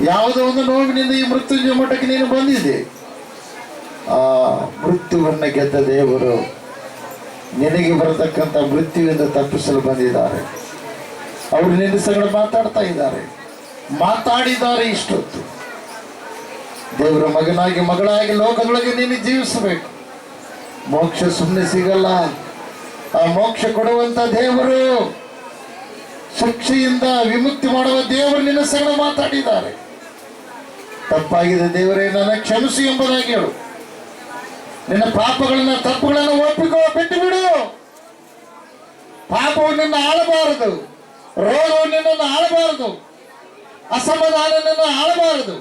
ಯಾವುದೋ ಒಂದು ನೋವಿನಿಂದ ಈ ಮೃತ್ಯುಂಜಯ ಮಠಕ್ಕೆ ನೀನು ಬಂದಿದ್ದೆ. ಆ ಮೃತ್ಯುವನ್ನು ಗೆದ್ದ ದೇವರು ನಿನಗೆ ಬರತಕ್ಕಂಥ ಮೃತ್ಯುವಿಂದ ತಪ್ಪಿಸಲು ಬಂದಿದ್ದಾರೆ. ಅವರು ನಿನ್ನ ಸಂಗಡ ಮಾತಾಡ್ತಾ ಇದ್ದಾರೆ, ಮಾತಾಡಿದ್ದಾರೆ. ಇಷ್ಟೊತ್ತು ದೇವರ ಮಗನಾಗಿ ಮಗಳಾಗಿ ಲೋಕದೊಳಗೆ ನೀನು ಜೀವಿಸಬೇಕು. ಮೋಕ್ಷ ಸುಮ್ಮನೆ ಸಿಗಲ್ಲ. ಆ ಮೋಕ್ಷ ಕೊಡುವಂತ ದೇವರು, ಶಿಕ್ಷೆಯಿಂದ ವಿಮುಕ್ತಿ ಮಾಡುವ ದೇವರು ನಿನ್ನ ಸಂಗಡ ಮಾತಾಡಿದ್ದಾರೆ. ತಪ್ಪಾಗಿದೆ ದೇವರೇ, ನನ್ನ ಕ್ಷಮಿಸಿ ಎಂಬುದಾಗಿ ಹೇಳು. ನಿನ್ನ ಪಾಪಗಳನ್ನ, ತಪ್ಪುಗಳನ್ನು ಒಪ್ಪಿಕೋ, ಬಿಟ್ಟು ಬಿಡು. ಪಾಪವು ನಿನ್ನ ಆಳಬಾರದು, ರೋಗವು ನಿನ್ನನ್ನು ಆಳಬಾರದು, ಅಸಮಾಧಾನ ನಿನ್ನ ಆಳಬಾರದು.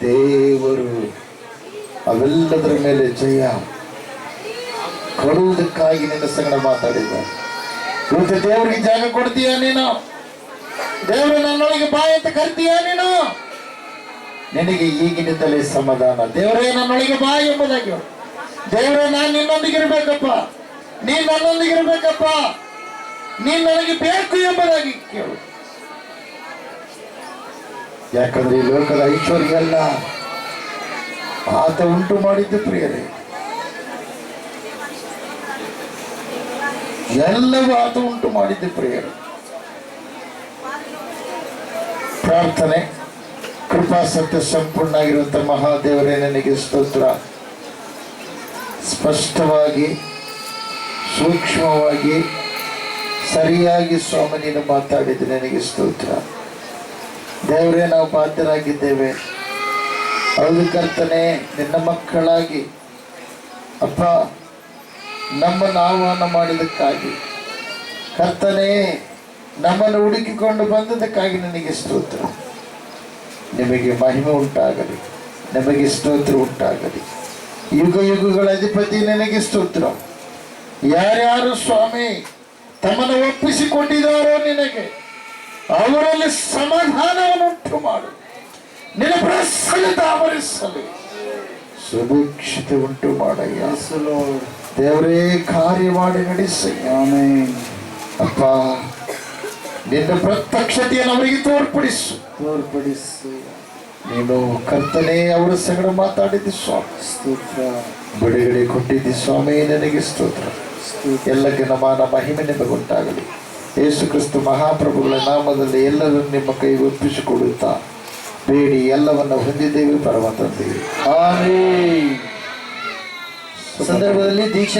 ದೇವರು ಅವೆಲ್ಲದರ ಮೇಲೆ ಜಯ ಕೊಡುವುದಕ್ಕಾಗಿ ನಿನ್ನ ಸಂಗಡ ಮಾತಾಡಿದ್ದಾರೆ. ಇವತ್ತು ದೇವರಿಗೆ ಜಾಗ ಕೊಡ್ತೀಯ ನೀನು? ದೇವರು ನನ್ನೊಳಗೆ ಬಾ ಅಂತ ಕರಿತೀಯ ನೀನು? ನಿನಗೆ ಈಗಿನಿಂದಲೇ ಸಮಾಧಾನ. ದೇವರೇ ನನ್ನೊಳಗೆ ಬಾ ಎಂಬುದಾಗಿ, ದೇವರೇ ನಾನು ನಿನ್ನೊಂದಿಗಿರ್ಬೇಕಪ್ಪ, ನೀನ್ ನನ್ನೊಂದಿಗಿರ್ಬೇಕಪ್ಪ, ನೀನ್ ನನಗೆ ಬೇಕು ಎಂಬುದಾಗಿ ಕೇಳು. ಯಾಕಂದ್ರೆ ಈ ಲೋಕದ ಐಶ್ವರ್ಯ ಎಲ್ಲ ಆತ ಉಂಟು ಮಾಡಿದ್ದು ಪ್ರಿಯರೇ. ಎಲ್ಲವೂ ಆತ ಉಂಟು ಮಾಡಿದ್ದು ಪ್ರಿಯರು. ಪ್ರಾರ್ಥನೆ. ಕೃಪಾ ಸತ್ಯ ಸಂಪೂರ್ಣ ಆಗಿರುವಂತ ಮಹಾದೇವರೇ, ನನಗೆ ಸ್ತೋತ್ರ. ಸ್ಪಷ್ಟವಾಗಿ, ಸೂಕ್ಷ್ಮವಾಗಿ, ಸರಿಯಾಗಿ ಸ್ವಾಮಿ ನೀನು ಮಾತಾಡಿದ್ದು ನನಗೆ ಸ್ತೋತ್ರ. ದೇವರೇ, ನಾವು ಬಾಧ್ಯರಾಗಿದ್ದೇವೆ. ಹೌದು ಕರ್ತನೆ, ನಿನ್ನ ಮಕ್ಕಳಾಗಿ ಅಪ್ಪ ನಮ್ಮನ್ನು ಆಹ್ವಾನ ಮಾಡಿದ್ದಕ್ಕಾಗಿ, ಕರ್ತನೆ ನಮ್ಮನ್ನು ಹುಡುಕಿಕೊಂಡು ಬಂದದಕ್ಕಾಗಿ ನನಗೆ ಸ್ತೋತ್ರ. ನಿಮಗೆ ಮಹಿಮೆ ಉಂಟಾಗಲಿ, ನಮಗೆ ಸ್ತೋತ್ರ ಉಂಟಾಗಲಿ. ಯುಗ ಯುಗಗಳ ಅಧಿಪತಿ ನನಗೆ ಸ್ತೋತ್ರ. ಯಾರ್ಯಾರು ಸ್ವಾಮಿ ತಮ್ಮನ್ನು ಒಪ್ಪಿಸಿಕೊಂಡಿದ್ದಾರೋ ನಿನಗೆ, ಅವರಲ್ಲಿ ಸಮಾಧಾನವನ್ನು ಉಂಟು ಮಾಡು. ನಿನ್ನ ಪ್ರಸನ್ನತೆ ಆವರಿಸಲಿ, ಸುಭಿಕ್ಷತೆ ಉಂಟು ಮಾಡಯ್ಯ. ದೇವರೇ, ಕಾರ್ಯ ಮಾಡಿ ನಡೆಸಯ್ಯ. ಅಪ್ಪ, ನಿನ್ನ ಪ್ರತ್ಯಕ್ಷತೆಯನ್ನು ಅವರಿಗೆ ತೋರ್ಪಡಿಸು. ನೀನು ಕರ್ತನೆ ಅವರ ಸಂಗಡ ಮಾತಾಡಿದ್ದಿ ಸ್ವಾಮಿ, ಸ್ತೋತ್ರ. ಬಿಡುಗಡೆ ಕೊಟ್ಟಿದ್ದಿ ಸ್ವಾಮಿ, ನನಗೆ ಸ್ತೋತ್ರ. ಎಲ್ಲಕ್ಕೆ ನಮನ ಮಹಿಮೆ ನಿಮಗುಂಟಾಗಲಿ. ಯೇಸು ಕ್ರಿಸ್ತು ಮಹಾಪ್ರಭುಗಳ ನಾಮದಲ್ಲಿ ಎಲ್ಲರನ್ನು ನಿಮ್ಮ ಕೈಗೆ ಒಪ್ಪಿಸಿಕೊಡುತ್ತಾ ಬೇಡಿ ಎಲ್ಲವನ್ನ ಹೊಂದಿದ್ದೇವೆ ಪರಮ ತಂದೆಯೇ. ಆಮೆನ್. ಸಂದರ್ಭದಲ್ಲಿ ದೀಕ್ಷೆ